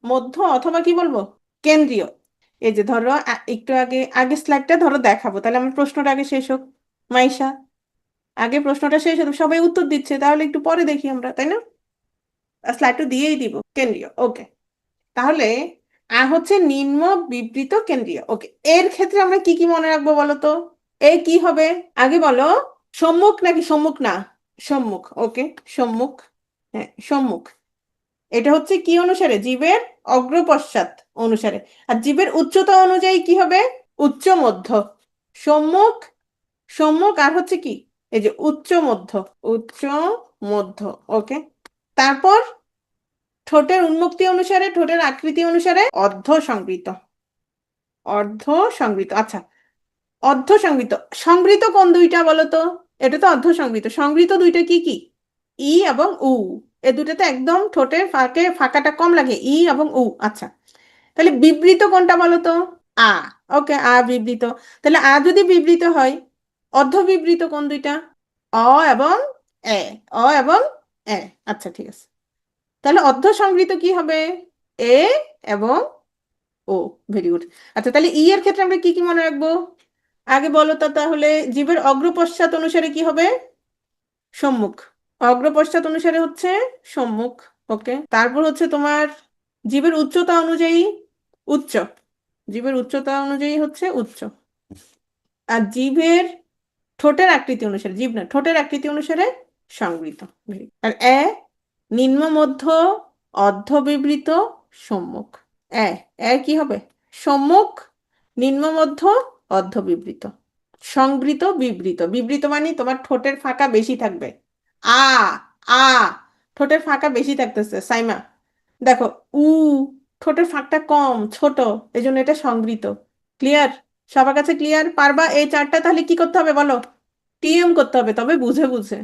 মধ্য, অথবা কি বলবো? কেন্দ্রীয়। এই যে ধরো একটু আগে, আগে স্লাইডটা ধরো দেখাবো, তাহলে আমার প্রশ্নটা আগে শেষ হোক। মাইশা, আগে প্রশ্নটা শেষ হোক, সবাই উত্তর দিচ্ছে, তাহলে একটু পরে দেখি আমরা, তাই না? স্লাইডটা দিয়েই দিব, কেন্দ্রীয়। ওকে, তাহলে হচ্ছে নিম্ন বিবৃত কেন্দ্রীয়। ওকে, এর ক্ষেত্রে আমরা কি কি মনে রাখবো বলো তো? এ কি হবে আগে বলো? সম্মুখ নাকি সম্মুখ না? সম্মুখ। ওকে, সম্মুখ। হ্যাঁ, সম্মুখ। এটা হচ্ছে কি অনুসারে? জীবের অগ্রপশ্চাৎ অনুসারে। আর জীবের উচ্চতা অনুযায়ী কি হবে? উচ্চ মধ্য। সম্মুখ, সম্মুখ, আর হচ্ছে কি? এই যে উচ্চ মধ্য, উচ্চ মধ্য। ওকে, তারপর ঠোঁটের উন্মুক্তি অনুসারে, ঠোঁটের আকৃতি অনুসারে অর্ধ সংবৃত। অর্ধ সংবৃত। আচ্ছা, অর্ধ সংবৃত। সংবৃত কোন দুইটা বলো তো? এটা তো অর্ধ সংবৃত। সংবৃত দুইটা কি কি? ই এবং উ। এ দুটাতে একদম ঠোঁটের ফাঁকে ফাঁকাটা কম লাগে, ই এবং উ। আচ্ছা, তাহলে বিবৃত কোনটা বলো তো? আ। ওকে, আ বিবৃত। তাহলে আ যদি বিবৃত হয়, অর্ধ বিবৃত কোন দুইটা? অ এবং এ। অ এবং এ। আচ্ছা, ঠিক আছে। তাহলে অর্ধ সংবৃত কি হবে? এ এবং ও। Very good. আচ্ছা, তাহলে ই এর ক্ষেত্রে আমরা কি কি মনে রাখবো? আগে বলো তো তাহলে, জীবের অগ্রপশ্চাৎ অনুসারে কি হবে? সম্মুখ। অগ্রপশ্চাৎ অনুসারে হচ্ছে সম্মুখ। ওকে, তারপর হচ্ছে তোমার জীবের উচ্চতা অনুযায়ী উচ্চ। জীবের উচ্চতা অনুযায়ী হচ্ছে উচ্চ। আর জীবের ঠোঁটের আকৃতি অনুসারে, জীব না, ঠোঁটের আকৃতি অনুসারে সংবৃত। আর এ নিম্ন মধ্য অর্ধ বিবৃত সম্মুখ। এ, এ কি হবে? সম্মুখ, নিম্ন মধ্য, অর্ধ বিবৃত। সংবৃত, বিবৃত। বিবৃত মানে তোমার ঠোঁটের ফাঁকা বেশি থাকবে। আ, আ, ঠোঁটের ফাঁকা বেশি থাকতেছে সাইমা। দেখো, উ, ঠোঁটের ফাঁকটা কম, ছোট, এই জন্য এটা সংবৃত। ক্লিয়ার? সবার কাছে ক্লিয়ার? পারবা এই চারটা? তাহলে কি করতে হবে বলো? টিএম করতে হবে, তবে বুঝে বুঝে।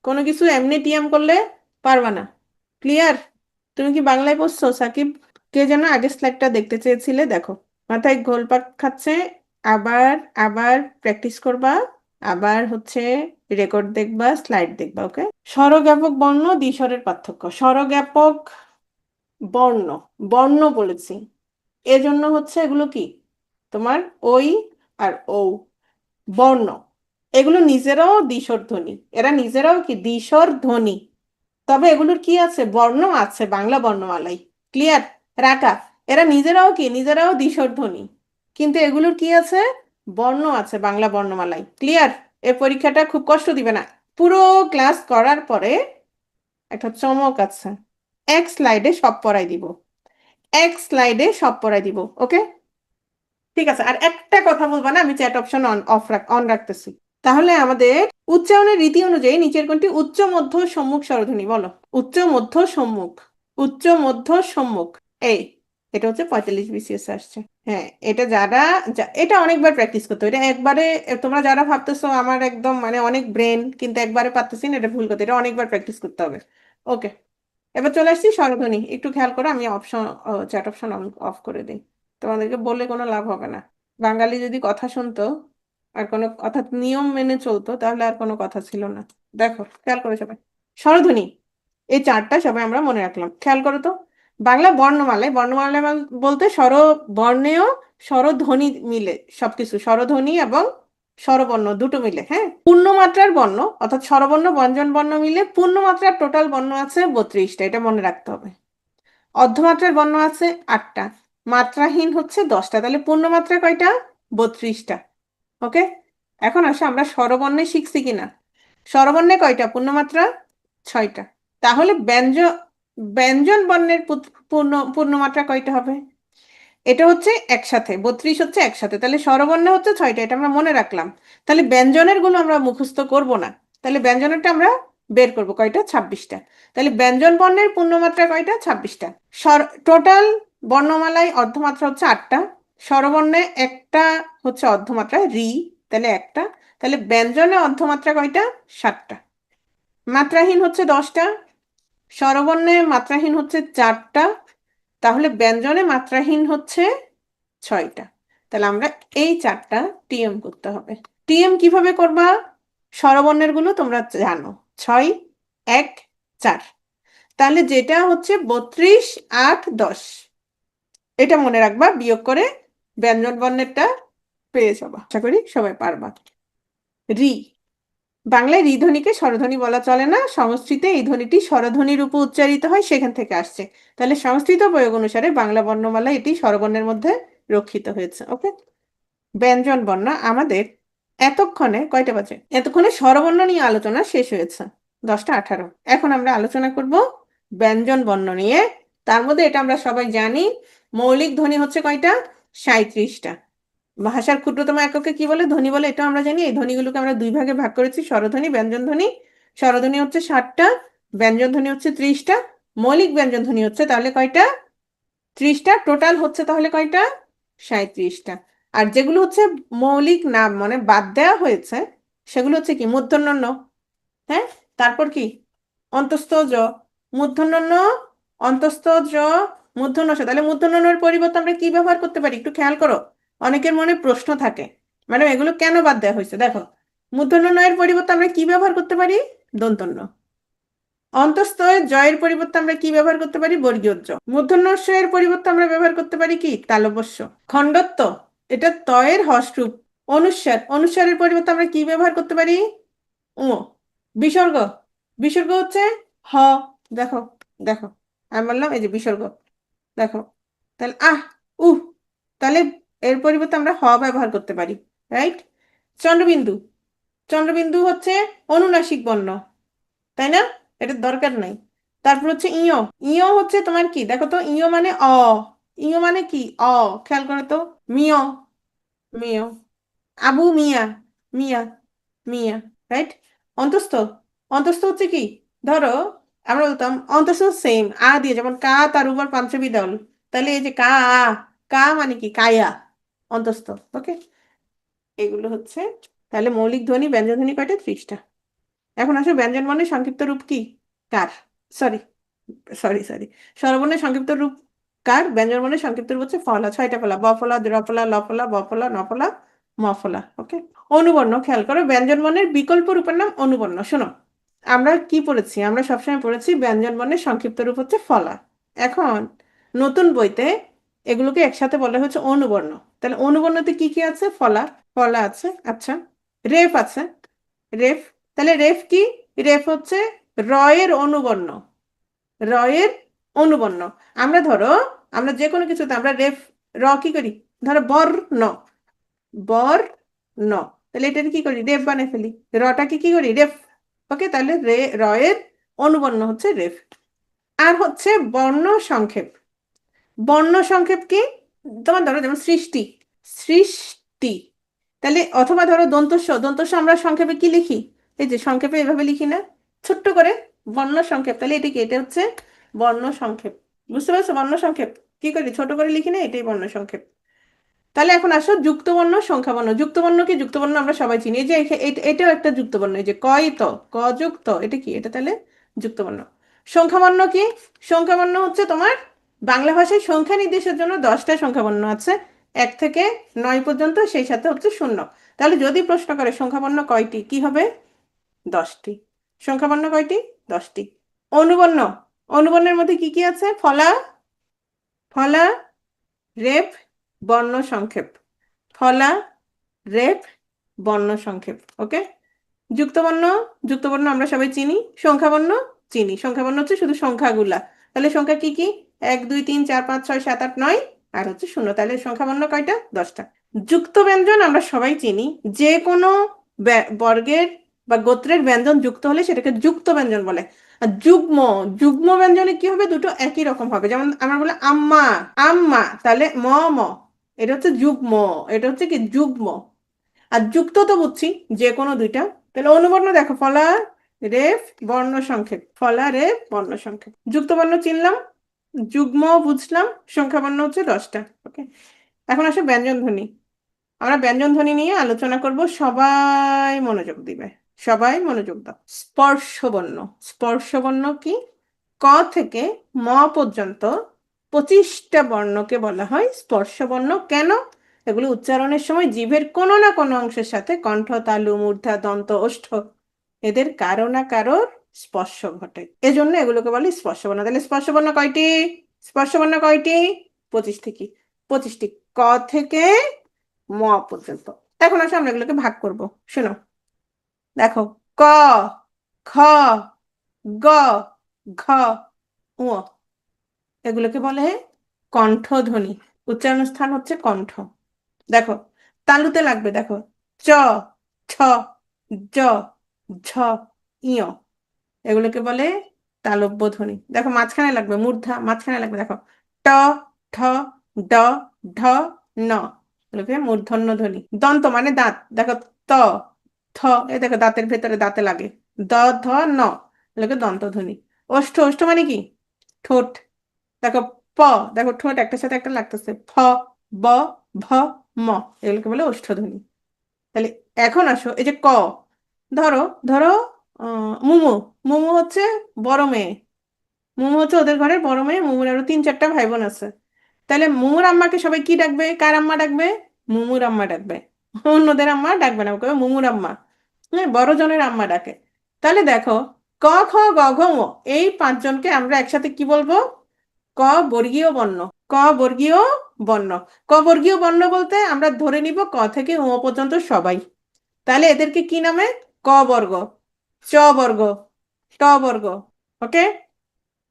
কোনো কিছু এমনি টিএম করলে পারবা না। ক্লিয়ার? তুমি কি বাংলায় পড়ছো সাকিব? কে যেন আগের স্লাইডটা দেখতে চেয়েছিলে, দেখো। মাথায় ঘোলপাক খাচ্ছে। আবার আবার প্র্যাকটিস করবা। আবার হচ্ছে রেকর্ড দেখবা, স্লাইড দেখবা। ওকে, স্বরজ্ঞাপক বর্ণ, দ্বিস্বরের পার্থক্য। স্বরজ্ঞাপক বর্ণ, বর্ণ বলেছি, এজন্য হচ্ছে এগুলো কি তোমার ওই আর ও বর্ণ। এগুলো নিজেরাও দ্বিস্বর ধ্বনি, এরা নিজেরাও কি দ্বিস্বর ধ্বনি। তবে এগুলোর কি আছে? বর্ণ আছে বাংলা বর্ণমালাই। ক্লিয়ার? রাকা, এরা নিজেরাও কি, নিজেরাও দ্বিস্বর ধ্বনি, কিন্তু এগুলোর কি আছে? বর্ণ আছে বাংলা বর্ণমালাই। ক্লিয়ার? এ পরীক্ষাটা খুব কষ্ট দিবে না। পুরো ক্লাস করার পরে একটা চমক আছে, এক স্লাইডে সব পড়াই দিব। এক স্লাইডে সব পড়াই দিব। ওকে, ঠিক আছে। আর একটা কথা বলবা না, আমি চ্যাট অপশন অন রাখতেছি। তাহলে আমাদের উচ্চারণের রীতি অনুযায়ী নিচের কোনটি উচ্চ মধ্য সম্মুখ স্বরধ্বনি বলো? উচ্চ মধ্য সম্মুখ, উচ্চ মধ্য সম্মুখ। এই, এটা হচ্ছে 45 বিসিএস আসছে। হ্যাঁ, এটা যারা এটা অনেকবার প্র্যাকটিস করতে হবে। এটা একবারে তোমরা যারা ভাবতেছো আমার একদম মানে অনেক ব্রেন, কিন্তু একবারে পারতেছি না, এটা ভুল কথা। এটা অনেকবার প্র্যাকটিস করতে হবে। ওকে, এবার চলে আসছি স্বরধ্বনি। একটু খেয়াল করো, আমি অপশন, চ্যাট অপশন অফ করে দিই। তোমাদেরকে বলে কোনো লাভ হবে না। বাঙালি যদি কথা শুনতো আর কোনো অর্থাৎ নিয়ম মেনে চলতো, তাহলে আর কোনো কথা ছিল না। দেখো, খেয়াল করে সবাই, স্বরধ্বনি এই চারটা সবাই আমরা মনে রাখলাম। খেয়াল করো তো, বাংলা বর্ণমালায়, বর্ণমালায় বলতে স্বর বর্ণেয় স্বরধ্বনি মিলে সবকিছু, স্বরধ্বনি এবং স্বরবর্ণ দুটো মিলে। হ্যাঁ, পূর্ণমাত্রার বর্ণ অর্থাৎ স্বরবর্ণ ব্যঞ্জন বর্ণ মিলে পূর্ণমাত্রার টোটাল বর্ণ আছে 32টা, এটা মনে রাখতে হবে। অর্ধমাত্রার বর্ণ আছে 8টা, মাত্রাহীন হচ্ছে 10টা, তাহলে পূর্ণমাত্রা কয়টা? 32টা। ওকে, এখন আসে আমরা স্বরবর্ণে শিখছি কিনা। স্বরবর্ণে কয়টা পূর্ণমাত্রা? 6টা। তাহলে ব্যঞ্জন, ব্যঞ্জন বর্ণের পূর্ণমাত্রা কয়টা হবে? এটা হচ্ছে একসাথে, 32 হচ্ছে একসাথে, তাহলে স্বরবর্ণে হচ্ছে 6টা, এটা আমরা মনে রাখলাম। তাহলে ব্যঞ্জনের গুলো আমরা মুখস্থ করব না, তাহলে ব্যঞ্জনেরটা আমরা বের করব কয়টা? 26টা। তাহলে ব্যঞ্জন বর্ণের পূর্ণমাত্রা কয়টা? 26টা। টোটাল বর্ণমালায় অর্ধমাত্রা হচ্ছে 8টা, স্বরবর্ণে একটা হচ্ছে অর্ধমাত্রা রি, তাহলে একটা। তাহলে ব্যঞ্জনে অর্ধমাত্রা কয়টা? 7টা। মাত্রাহীন হচ্ছে 10টা, স্বরবর্ণে মাত্রাহীন হচ্ছে 4টা, তাহলে ব্যঞ্জনে মাত্রাহীন হচ্ছে 6টা। তাহলে আমরা এই চারটা টিএম করতে হবে। টিএম কিভাবে করবা? স্বরবর্ণের গুলো তোমরা জানো, 6, 1, 4। তাহলে যেটা হচ্ছে 32, 8, 10, এটা মনে রাখবা, বিয়োগ করে ব্যঞ্জন বর্ণেরটা পেয়ে যাবা। আশা করি সবাই পারবা। রি, বাংলায় রি ধ্বনিকে স্বরধ্বনি বলা চলে না, সংস্কৃতে এই ধ্বনিটি স্বরধ্বনি রূপে উচ্চারিত হয়, সেখান থেকে আসছে। তাহলে সংস্কৃত প্রয়োগ অনুসারে বাংলা বর্ণমালা এটি স্বরবর্ণের মধ্যে রক্ষিত হয়েছে। ওকে, ব্যঞ্জন বর্ণ আমাদের এতক্ষণে কয়টা বাজে, এতক্ষণে স্বরবর্ণ নিয়ে আলোচনা শেষ হয়েছে 10টা 18। এখন আমরা আলোচনা করব ব্যঞ্জন বর্ণ নিয়ে। তার মধ্যে এটা আমরা সবাই জানি, মৌলিক ধ্বনি হচ্ছে কয়টা, 37টা। ভাষার ক্ষুদ্রতম এককে কি বলে, ধ্বনি বলে, এটা আমরা জানি। এই ধ্বনিগুলোকে আমরা দুই ভাগে ভাগ করেছি, স্বরধ্বনি, ব্যঞ্জন ধ্বনি। স্বরধ্বনি হচ্ছে 60টা, ব্যঞ্জন ধ্বনি হচ্ছে 30টা, মৌলিক ব্যঞ্জন ধ্বনি হচ্ছে তাহলে কয়টা, 30টা। টোটাল হচ্ছে তাহলে কয়টা, 37টা। আর যেগুলো হচ্ছে মৌলিক নাম মানে বাদ দেওয়া হয়েছে, সেগুলো হচ্ছে কি, মূর্ধন্য ণ, হ্যাঁ, তারপর কি, অন্তস্থ জ, মূর্ধন্য ণ, অন্তস্থ জ, মূর্ধন্য ষ। তাহলে মূর্ধন্য ণ এর পরিবর্তে আমরা কি ব্যবহার করতে পারি, একটু খেয়াল করো। অনেকের মনে প্রশ্ন থাকে, ম্যাডাম এগুলো কেন বাদ দেওয়া হয়েছে। দেখো, মূর্ধন্য ণ এর পরিবর্তে আমরা কি ব্যবহার করতে পারি, দন্তন্য। অন্তস্থ জয়ের পরিবর্তে আমরা কি ব্যবহার করতে পারি, বর্গীয় জ। মূর্ধন্য ষ এর পরিবর্তে আমরা ব্যবহার করতে পারি কি, তালব্য শ। খণ্ডত্ব, এটা তয়ের হ্রস্ব। অনুস্বার, অনুস্বারের পরিবর্তে আমরা কি ব্যবহার করতে পারি, ও। বিসর্গ, বিসর্গ হচ্ছে হ। দেখো, দেখো, আমি বললাম এই যে বিসর্গ, দেখো। তাহলে উহ, তাহলে এর পরিবর্তে আমরা হ ব্যবহার করতে পারি, রাইট। চন্দ্রবিন্দু, চন্দ্রবিন্দু হচ্ছে অনুনাসিক বর্ণ, তাই না, এটার দরকার নাই। তারপর হচ্ছে ইয়, ইয় হচ্ছে তোমার কি, দেখো তো, ইয় মানে ইয় মানে কি, খেয়াল করো তো। মিয়, মিয়। আবু মিয়া, মিয়া, মিয়া, রাইট। অন্তস্থ, অন্তস্থ হচ্ছে কি, ধরো আমরা বলতাম অন্তস্থ সেম দিয়ে, যেমন কা তার উপর পাঞ্চমী দল। তাহলে এই যে কা মানে কি, কায়া, অন্তস্থ। ওকে, এগুলো হচ্ছে তাহলে মৌলিক ধ্বনি, ব্যঞ্জন ধ্বনি কয়টা, 30টা। এখন আসো ব্যঞ্জন বর্ণের সংক্ষিপ্ত রূপ কি, কার, সরি, সরি সরি, স্বরবর্ণের সংক্ষিপ্ত রূপ কার, ব্যঞ্জন বর্ণের সংক্ষিপ্ত রূপ হচ্ছে ফলা, 6টা ফলা, ব ফলা, দ্র ফলা, ল ফলা, ব ফলা, ন ফলা, ম ফলা। ওকে, অনুবর্ণ, খেয়াল করো, ব্যঞ্জন বর্ণের বিকল্প রূপের নাম অনুবর্ণ। শোনো, আমরা কি পড়েছি, আমরা সবসময় পড়েছি ব্যঞ্জন বর্ণের সংক্ষিপ্ত রূপ হচ্ছে ফলা। এখন নতুন বইতে এগুলোকে একসাথে বলা হচ্ছে অনুবর্ণ। তাহলে অনুবর্ণতে কি কি আছে, ফলা, ফলা আছে, আচ্ছা। রেফ আছে, রেফ। তাহলে রেফ কি, রেফ হচ্ছে রয়ের অনুবর্ণ, রয়ের অনুবর্ণ। আমরা ধরো, আমরা যে কোনো কিছুতে আমরা রেফ কি করি, ধরো বর ন, বর ন, তাহলে এটার কি করি, রেফ বানিয়ে ফেলি, রটাকে কি করি, রেফ। ওকে, তাহলে রয়ের অনুবর্ণ হচ্ছে রেফ। আর হচ্ছে বর্ণ সংক্ষেপ, বর্ণ সংক্ষেপ কি, তোমার ধরো যেমন সৃষ্টি, সৃষ্টি। তাহলে অথবা ধরো দন্তস্ব, দন্তস্ব আমরা সংক্ষেপে কি লিখি, এই যে সংক্ষেপে এভাবে লিখি না, ছোট্ট করে, বর্ণ সংক্ষেপ। তাহলে এটা কি, এটা হচ্ছে বর্ণ সংক্ষেপ। বুঝতে পারছো, বর্ণ সংক্ষেপ কি করি, ছোট করে লিখি না, এটাই বর্ণ সংক্ষেপ। তাহলে এখন আসো যুক্তবর্ণ, সংখ্যাবর্ণ। যুক্তবর্ণ কি, যুক্তবর্ণ আমরা সবাই চিনি, এই যে এটাও একটা যুক্তবর্ণ, এই যে কয় তো, ক যুক্ত, এটা কি, এটা তাহলে যুক্তবর্ণ। সংখ্যাবর্ণ কি, সংখ্যাবর্ণ হচ্ছে তোমার বাংলা ভাষায় সংখ্যা নির্দেশের জন্য 10টা সংখ্যাবর্ণ আছে, 1 থেকে 9 পর্যন্ত, সেই সাথে হচ্ছে শূন্য। তাহলে যদি প্রশ্ন করে সংখ্যাবর্ণ কয়টি, কি হবে, 10টি। সংখ্যাবর্ণ কয়টি, 10টি। অনুবর্ণ, অনুবর্ণের মধ্যে কি কি আছে, ফলা, ফলা, রেফ, বর্ণ সংক্ষেপ, ফলা, রেফ, বর্ণ সংক্ষেপ। ওকে, যুক্তবর্ণ, যুক্তবর্ণ আমরা সবাই চিনি, সংখ্যাবর্ণ চিনি, সংখ্যাবর্ণ হচ্ছে শুধু সংখ্যাগুলা। তাহলে সংখ্যা কি কি, 1 2 3 4 5 6 7 8 9, আর হচ্ছে শূন্য। তাহলে সংখ্যাবর্ণ কয়টা, 10টা। যুক্ত ব্যঞ্জন আমরা সবাই চিনি, যে কোনো বর্গের বা গোত্রের ব্যঞ্জন যুক্ত হলে সেটাকে যুক্ত ব্যঞ্জন বলে। আর যুগ্ম, যুগ্ম ব্যঞ্জনে কি হবে, দুটো একই রকম হবে। যেমন আমরা বলে আম্মা, আম্মা, তাহলে ম ম, এটা হচ্ছে যুগ্ম, এটা হচ্ছে কি যুগ্ম। আর যুক্ত তো বুঝছি, যে কোনো দুইটা। তাহলে অনুবর্ণ দেখো, ফলা, রেফ, বর্ণ সংক্ষেপ, ফলা, রেফ, বর্ণ সংক্ষেপ। যুক্ত বর্ণ চিনলাম, যুগ্ম বুঝলাম, সংখ্যা বর্ণ হচ্ছে 10টা। ওকে, এখন আসে ব্যঞ্জন ধ্বনি। আমরা ব্যঞ্জন ধ্বনি নিয়ে আলোচনা করব, সবাই মনোযোগ দিবে, সবাই মনোযোগ দাও। স্পর্শ বর্ণ, স্পর্শ বর্ণ কি, ক থেকে ম পর্যন্ত 25টা বর্ণকে বলা হয় স্পর্শ বর্ণ। কেন, এগুলো উচ্চারণের সময় জিভের কোনো না কোনো অংশের সাথে কণ্ঠ, তালু, মূর্ধা, দন্ত, ওষ্ঠ, এদের কারো না কারোর স্পর্শ ঘটে, এজন্য এগুলোকে বলে স্পর্শ বর্ণ। তাহলে স্পর্শ বর্ণ কয়টি, স্পর্শ বর্ণ কয়টি, 25টি। 25টি, ক থেকে ম পর্যন্ত। এখন আসলে আমরা এগুলোকে ভাগ করব। শোনো, দেখো, ক, খ, গ, ঘ, ঙ। এগুলোকে বলে কণ্ঠধ্বনি। উচ্চারণ স্থান হচ্ছে কণ্ঠ। দেখো, তালুতে লাগবে, দেখো, চ, ছ, জ, ঝ, ইয়। এগুলোকে বলে তালব্য ধ্বনি। দেখো, মাঝখানে লাগবে মূর্ধা, মাঝখানে লাগবে, দেখো, ট, ঠ, ড, ঢ, ন। এগুলোকে মূর্ধন্য ধ্বনি। দন্ত মানে দাঁত, দেখো, ত, থ, এই দেখো দাঁতের ভেতরে দাঁতে লাগে, দ, ধ, ন। এগুলোকে দন্ত ধ্বনি। ওষ্ঠ, ওষ্ঠ মানে কি? ঠোঁট। দেখো, প, দেখো ঠোঁট একটার সাথে একটা লাগতেছে, ফ, ব, ভ, ম। এগুলোকে বলে ওষ্ঠধ্বনি। তাহলে এখন আসো এই যে ক। ধরো, ধরো, মুমু। মুমু হচ্ছে বড় মেয়ে। মুমু হচ্ছে ওদের ঘরের বড় মেয়ে। মুমুর আরো 3-4টা ভাই বোন আছে। তাহলে মুমুর আম্মাকে সবাই কি ডাকবে? কার আম্মা ডাকবে? মুমুর আম্মা ডাকবে। অন্যদের আম্মা ডাকবে না, কবে মুমুর আম্মা। হ্যাঁ, বড় জনের আম্মা ডাকে। তাহলে দেখো, ক, খ, গ, ঘ, ঙ, এই 5জনকে আমরা একসাথে কি বলবো? ক বর্গীয় বর্ণ। ক বর্গীয় বর্ণ। ক বর্গীয় বর্ণ বলতে আমরা ধরে নিব ক থেকে ও পর্যন্ত সবাই। তাহলে এদেরকে কি নামে? ক বর্গ, চ বর্গ, ট বর্গ। ওকে,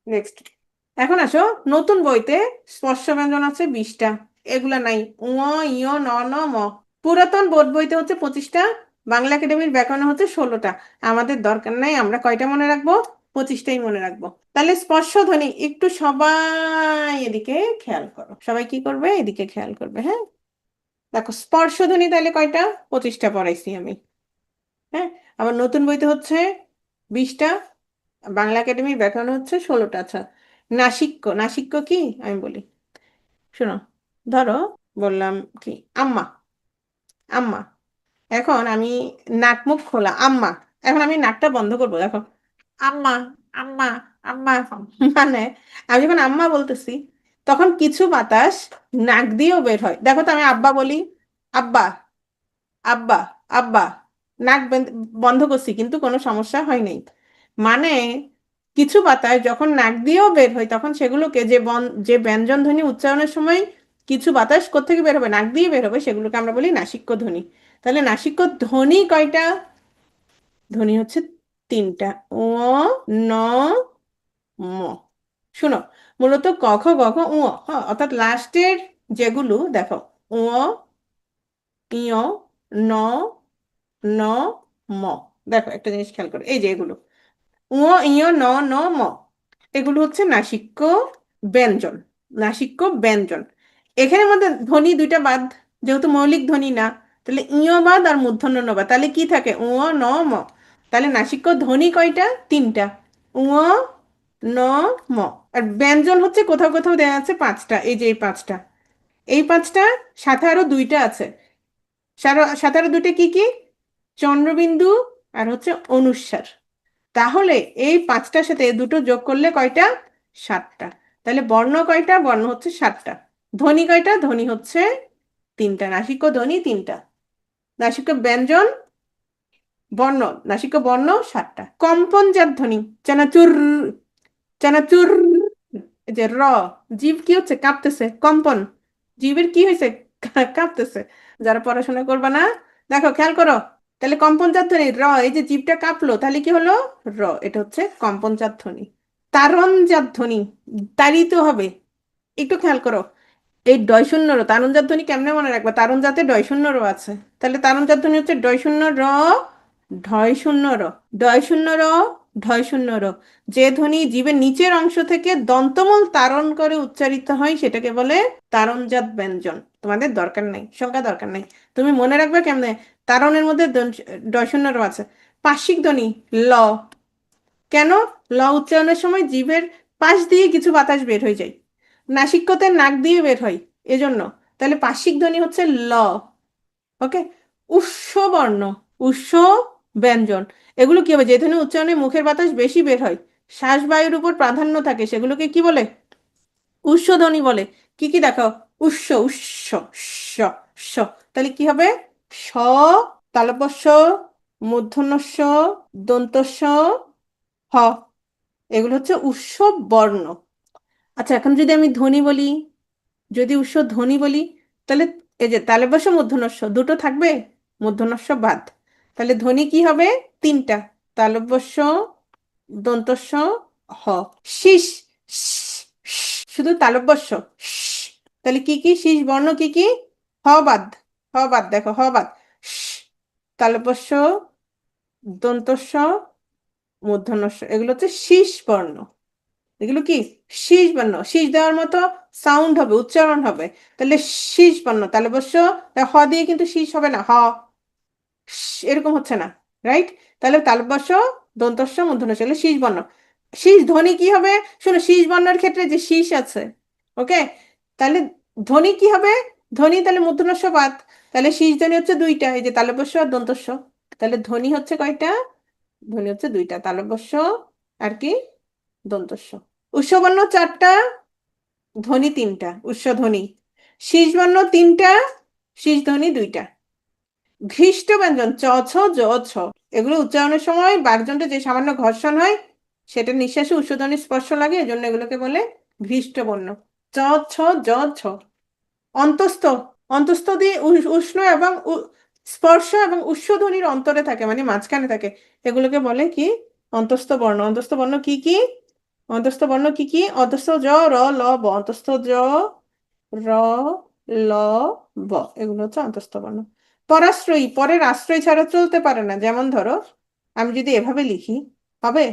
নেক্সট। এখন আসো, নতুন বইতে স্পর্শ ব্যঞ্জন আছে 20টা। এগুলা নাই, উ, ইয়, ন, ন, ম। পুরাতন বোর্ড বইতে হচ্ছে 25টা। বাংলা একাডেমির ব্যাকরণে হচ্ছে 16টা। আমাদের দরকার নাই, আমরা কয়টা মনে রাখবো? 25টাই মনে রাখবো। তাহলে স্পর্শধ্বনি একটু সবাই এদিকে খেয়াল করো, সবাই কি করবে? এদিকে খেয়াল করবে, হ্যাঁ। দেখো, স্পর্শধ্বনি তাহলে কয়টা? 25টা পড়াইছি আমি। হ্যাঁ, আবার নতুন বইতে হচ্ছে 20টা। বাংলা একাডেমির ব্যাকরণ হচ্ছে 16টা। আচ্ছা, নাসিক্য, নাসিক্য কি আমি বলি, শোনো। ধরো, বললাম কি, আম্মা, আম্মা। এখন আমি নাক মুখ খোলা, আম্মা। এখন আমি নাকটা বন্ধ করবো, দেখো, আম্মা, আম্মা, আম্মা। মানে আমি যখন আম্মা বলতেছি, তখন কিছু বাতাস নাক দিয়েও বের হয়। দেখো তো, আমি আব্বা বলি, আব্বা, আব্বা, আব্বা, নাক বন্ধ করছি কিন্তু কোনো সমস্যা হয় নাই। মানে কিছু বাতাস যখন নাক দিয়েও বের হয়, তখন সেগুলোকে যে ব্যঞ্জন ধ্বনি উচ্চারণের সময় কিছু বাতাস কোত্থেকে বের হবে? নাক দিয়ে বের হবে, সেগুলোকে আমরা বলি নাসিক্য ধ্বনি। তাহলে নাসিক্য ধ্বনি কয়টা? ধ্বনি হচ্ছে 3টা, ও, ন, ম। শুনো, মূলত ক, খ, গ, ঘ, ঙ, হ্যাঁ, অর্থাৎ লাস্টের যেগুলো, দেখো, ও, ইয়, ন, ন, ম। দেখো, একটা জিনিস খেয়াল করো, এই যে এগুলো, উ, ইয়, ন, ন, ম, এগুলো হচ্ছে নাসিক্য ব্যঞ্জন। নাসিক্য ব্যঞ্জন। এখানের মধ্যে ধ্বনি 2টা বাদ, যেহেতু মৌলিক ধ্বনি না। তাহলে ইয় বাদ আর মূর্ধন্য ন বাদ, তাহলে কি থাকে? উ, ন, ম। তাহলে নাসিক্য ধ্বনি কয়টা? 3টা, উ, ন, ম। আর ব্যঞ্জন হচ্ছে কোথাও কোথাও দেওয়া আছে 5টা, এই যে এই 5টা, এই 5টা, সাথে আরো 2টা আছে। সাথে আরো 2টা কি কি? চন্দ্রবিন্দু আর হচ্ছে অনুস্বার। তাহলে এই 5টার সাথে দুটো যোগ করলে কয়টা? 7টা। তাহলে বর্ণ কয়টা? বর্ণ হচ্ছে 7টা। ধ্বনি কয়টা? ধ্বনি হচ্ছে 3টা। নাসিক্য ধ্বনি 3টা। নাসিক্য ব্যঞ্জন, বর্ণ, নাসিক্য বর্ণ 7টা। কম্পনজাত ধ্বনি, চানাচুর, চানাচুর। এই যে র, জীব কি হচ্ছে? কাঁপতেছে, কম্পন। জীবের কি হয়েছে? কাঁপতেছে। যারা পড়াশোনা করবে না, দেখো খেয়াল করো। তাহলে কম্পনজাত ধ্বনি র, এই যে জীবটা কাঁপলো, তাহলে কি হলো? র। এটা হচ্ছে কম্পনজাত ধ্বনি। তারণজাত ধ্বনি, তাড়িত হবে। একটু খেয়াল করো, এই ডয় শূন্য র। তারণজাত ধ্বনি কেমনে মনে রাখবা? তারণজাতে ডয় শূন্য র আছে। তাহলে তারণজাত ধ্বনি হচ্ছে ডয় শূন্য র, ঢয় শূন্য র। ডয় শূন্য র, ঢয় শূন্য র। যে ধ্বনি জীবের নিচের অংশ থেকে দন্তমূল তারণ করে উচ্চারিত হয়, সেটাকে বলে তারণজাত ব্যঞ্জন। তোমাদের দরকার নাই, সংখ্যা দরকার নাই, তুমি মনে রাখবে কেমনে? তারণের মধ্যে ডয় শূন্য র আছে। পার্শ্বিক ধ্বনি ল। কেন? ল উচ্চারণের সময় জিভের পাশ দিয়ে কিছু বাতাস বের হয়ে যায়, নাসিক্যতে নাক দিয়ে বের হয়, এজন্য। তাহলে পার্শ্বিক ধ্বনি হচ্ছে ল। ওকে। উষ্ণ বর্ণ, উষ্ণ ব্যঞ্জন। এগুলো কি হবে? যে ধ্বনি উচ্চারণে মুখের বাতাস বেশি বের হয়, শ্বাস বায়ুর উপর প্রাধান্য থাকে, সেগুলোকে কি বলে? উষ্ণ ধ্বনি বলে। কি কি দেখাও? উষ্ণ, উষ্ণ, স, স। তাহলে কি হবে? স, তালব্য স, মূর্ধন্য স, দন্ত স, হ। এগুলো হচ্ছে উৎসব বর্ণ। আচ্ছা, এখন যদি আমি ধ্বনি বলি, যদি উৎস ধ্বনি বলি, তাহলে এই যে তালব্য স, মূর্ধন্য স দুটো থাকবে, মূর্ধন্য স বাদ। তাহলে ধ্বনি কি হবে? 3টা। তালব্যস্য দন্তস্য হ। শীষ, শুধু তালব্যস্য। তাহলে কি কি শীষ বর্ণ কি কি? হ বাদ, হ বাদ, দেখো হ বাদ। তালব্যস্য দন্তস্য মূর্ধন্যস্য, এগুলো হচ্ছে শীষ বর্ণ। এগুলো কি? শীষ বর্ণ। শীষ দেওয়ার মতো সাউন্ড হবে, উচ্চারণ হবে। তাহলে শীষ বর্ণ তালব্যস্য, হ দিয়ে কিন্তু শীষ হবে না, হ এরকম হচ্ছে না, রাইট? তাহলে তালব্যস্য দন্তস্য মূর্ধন্যস্য, এগুলো শীষ বর্ণ। শীষ ধ্বনি কি হবে? শোনো, শীষ বর্ণের ক্ষেত্রে যে শীষ আছে, ওকে, তাহলে ধ্বনি কি হবে? ধ্বনি তাহলে মূর্ধন্যস্য বাদ, তাহলে শীষ ধ্বনি হচ্ছে দুইটা, এই যে তালব্যস্য আর দন্তস্য। তাহলে ধ্বনি হচ্ছে কয়টা? ধ্বনি হচ্ছে দুইটা, তালব্যস্য আর কি দন্তস্য। উৎসবর্ণ চারটা, ধ্বনি তিনটা, উৎসধ্বনি। শীষ বর্ণ তিনটা, শীষ ধ্বনি দুইটা। ঘৃষ্ট ব্যঞ্জন চ ছ জ ছ, এগুলো উচ্চারণের সময় বাকযন্ত্রে যে সামান্য ঘর্ষণ হয়, সেটা নিঃশ্বাসে উৎসধ্বনি স্পর্শ লাগে, এজন্য এগুলোকে বলে ঘৃষ্ট বর্ণ। চ ছ জ ছ। অন্তস্থ, অন্তস্থ দিয়ে উষ্ণ এবং স্পর্শ এবং উষ্ণধ্বনির অন্তরে থাকে, মানে মাঝখানে থাকে, এগুলোকে বলে কি? অন্তস্থ বর্ণ। অন্তস্থ বর্ণ কি কি? অন্তস্থ বর্ণ কি কি? অন্তস্থ জ র ল ব, অন্তস্থ জ র ল ব, এগুলো হচ্ছে অন্তস্থ বর্ণ। পরাশ্রয়ী, পরের আশ্রয় ছাড়া চলতে পারে না। যেমন ধরো, আমি যদি এভাবে লিখি, হবে?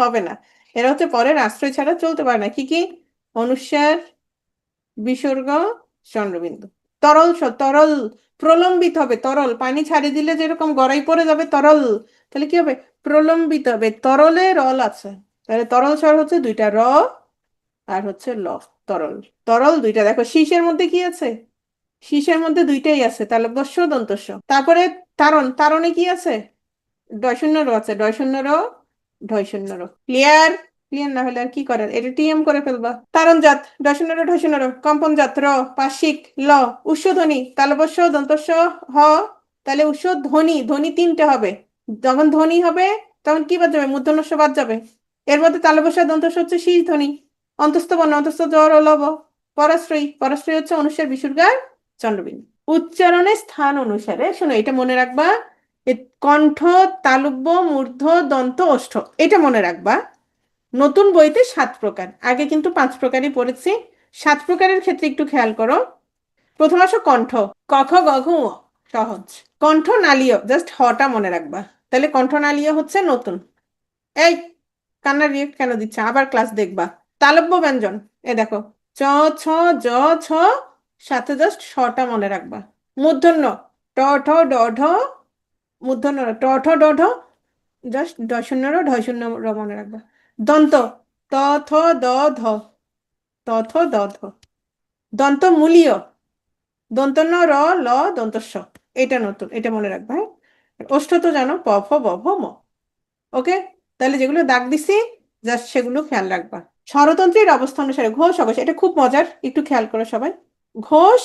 হবে না। এরা হচ্ছে পরের আশ্রয় ছাড়া চলতে পারে না। কি কি? অনুস্বার, বিসর্গ, চন্দ্রবিন্দু। তরল, তরল, প্রলম্বিত হবে, তরল, পানি ছাড়ি দিলে যেরকম গড়াই পড়ে যাবে তরল, তাহলে কি হবে? প্রলম্বিত হবে। তরলে রল আছে, তাহলে তরল স্বর হচ্ছে দুইটা, র আর হচ্ছে ল। তরল, তরল দুইটা। দেখো শীষের মধ্যে কি আছে? শীষের মধ্যে দুইটাই আছে, তালব্যস্য দন্তস্য। তারপরে তারণ, তারণে কি আছে? ডয় শূন্য র আছে, ডয় শূন্য র, ঢয় শূন্য র। ক্লিয়ার? ক্লিয়ার না হলে আর কি করার, এটা টিএম করে ফেলবা। তারণ জাত, ডয় শূন্য র ঢয় শূন্য র। কম্পন জাত র, পার্শ্বিক ল। উষ্ণধ্বনি তালব্যস্য দন্তস্য হ, তাহলে উষ্ণধ্বনি, ধ্বনি তিনটে হবে। যখন ধ্বনি হবে তখন কি বাদ যাবে? মূর্ধন্যস্য বাদ যাবে। এর মধ্যে তালব্যস্য দন্তস্য হচ্ছে শীষ ধ্বনি। অন্তস্থ বর্ণ, অন্তস্থ জ র ল ব। পরাশ্রয়ী, পরাশ্রয়ী হচ্ছে অনুস্বার, বিসর্গ আর চন্দ্রবিন্দু। উচ্চারণের স্থান অনুসারে, শোনো এটা মনে রাখবা, কণ্ঠ, তালব্য, মূর্ধ, দন্ত, ওষ্ঠ, এটা মনে রাখবা। নতুন বইতে 7 প্রকার, আগে কিন্তু 5 প্রকারই পড়েছি। 7 প্রকারের ক্ষেত্রে একটু খেয়াল করো। প্রথম আসো কণ্ঠ, ক খ গ ঘ ঙ, সহজ। কণ্ঠ নালীয়, জাস্ট হটা মনে রাখবা। তাহলে কণ্ঠ নালীয় হচ্ছে নতুন। এই, কান্নার রিয়েক্ট কেন দিচ্ছে? আবার ক্লাস দেখবা। তালব্য ব্যঞ্জন, এ দেখো, চ ছ জ ছ, সাথে জাস্ট শটা মনে রাখবা। মূর্ধন্য, ট ঠ ড ঢ, মূর্ধন্য ট ঠ ড ঢ, জাস্ট ড শূন্য র ঢ শূন্য র মনে রাখবা। দন্ত, ত থ দ ধ, ত থ দ ধ। দন্ত মূলীয়, দন্তন্য র ল দন্তস্ব, এটা নতুন, এটা মনে রাখবা, হ্যাঁ? ওষ্ঠ তো জানো, প ফ ব ভ ম। ওকে, তাহলে যেগুলো দাগ দিছি জাস্ট সেগুলো খেয়াল রাখবা। স্বরতন্ত্রের অবস্থা অনুসারে ঘোষ অঘোষ, এটা খুব মজার, একটু খেয়াল করো সবাই। ঘোষ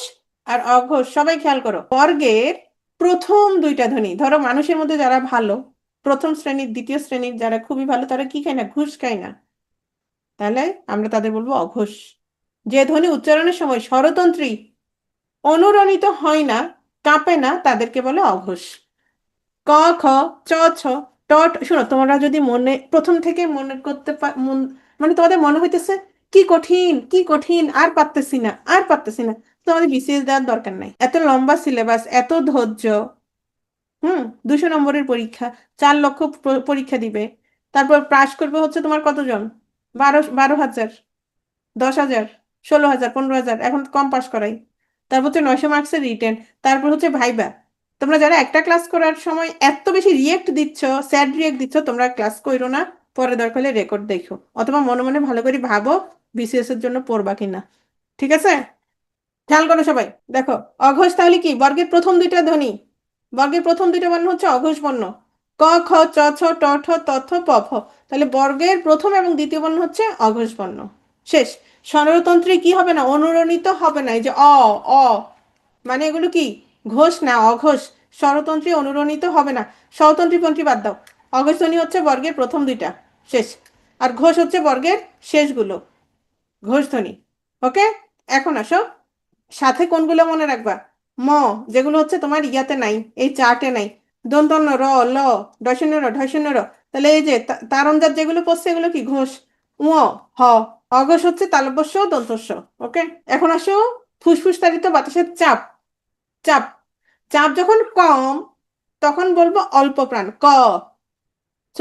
আর অঘোষ সবাই খেয়াল করো। বর্গের প্রথম দুইটা ধ্বনি, ধরো মানুষের মধ্যে যারা ভালো, প্রথম শ্রেণীর দ্বিতীয় শ্রেণীর যারা খুবই ভালো, তারা কি খায় না? ঘুষ খায় না, তাহলে আমরা তাদের বলবো অঘোষ। যে ধ্বনি উচ্চারণের সময় স্বরতন্ত্রী অনুরণিত হয় না, কাঁপে না, তাদেরকে বলে অঘোষ। ক খ চ ছ ট শোনো, তোমরা যদি মনে প্রথম থেকে মনে করতে মানে তোমাদের মনে হইতেছে কি কঠিন, কি কঠিন, আর পারতেছি না, আর পারতেছি না, তোমাদের বিসিএস দেওয়ার দরকার নাই। এত লম্বা সিলেবাস, এত ধৈর্য, 200 নম্বরের পরীক্ষা, 4 লক্ষ পরীক্ষা দিবে, তারপর পাশ করবে হচ্ছে তোমার কতজন? 12,000, 10,000, 16,000, 15,000, এখন কম পাশ করাই। তারপর হচ্ছে 900 মার্কসের রিটেন, তারপর হচ্ছে ভাইবা। তোমরা যারা একটা ক্লাস করার সময় এত বেশি রিয়েক্ট দিচ্ছ, স্যাড রিয়েক্ট দিচ্ছ, তোমরা ক্লাস করো না, পরে দরকার হলে রেকর্ড দেখো, অথবা মনে মনে ভালো করে ভাবো বিসিএস এর জন্য পড়বা কিনা। ঠিক আছে? খেয়াল করো সবাই, দেখো। অঘোষ তাহলে কি? বর্গের প্রথম দুইটা ধ্বনি, বর্গের প্রথম দুইটা বর্ণ হচ্ছে অঘোষ বর্ণ। ক খ চ ছ ট ঠ ত থ প ফ, তাহলে বর্গের প্রথম এবং দ্বিতীয় বর্ণ হচ্ছে অঘোষ বর্ণ। শেষ। স্বরতন্ত্রে কি হবে না? অনুরণিত হবে না, এই যে অ, অ, মানে এগুলো কি? ঘোষ না অঘোষ। স্বরতন্ত্রী অনুরণিত হবে না। স্বরতন্ত্রী পন্থী বাদ দাও। অঘোষ ধ্বনি হচ্ছে বর্গের প্রথম দুইটা, শেষ। আর ঘোষ হচ্ছে বর্গের শেষগুলো, ঘোষ ধ্বনি। ওকে, এখন আসো, সাথে কোনগুলো মনে রাখবা? ম, যেগুলো হচ্ছে তোমার ইয়াতে নাই, এই চার্টে নাই। দন্তন্য র ল, ডশন্য র ঢশন্য র, তাহলে এই যে তারণজাত যেগুলো পড়ছে এগুলো কি ঘোষ। উ, হ। অঘোষ হচ্ছে তালব্যস্য দন্তস্য। ওকে, এখন আসো ফুসফুস তাড়িত বাতাসের চাপ। চাপ, চাপ যখন কম তখন বলবো অল্প প্রাণ। ক, চ,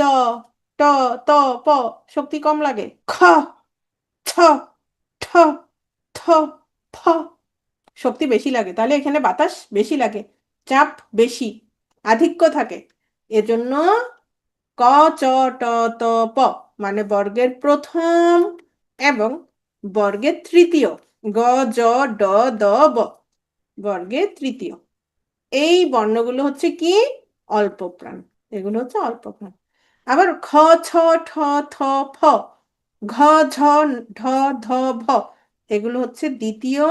ট, ত, প। শক্তি কম লাগে। খ, ছ, ঠ, থ, ফ। শক্তি বেশি লাগে, তাহলে এখানে বাতাস বেশি লাগে, চাপ বেশি, আধিক্য থাকে। এজন্য ক, চ, ট, ত, প মানে বর্গের প্রথম এবং বর্গের তৃতীয়। গ, জ, ড, দ, ব বর্গের তৃতীয়। এই বর্ণগুলো হচ্ছে কি অল্প প্রাণ, এগুলো হচ্ছে অল্প প্রাণ। আবার খ, ছ, ঠ, থ, ফ, ঘ, ঝ, ঢ, ধ, ভ এগুলো হচ্ছে দ্বিতীয়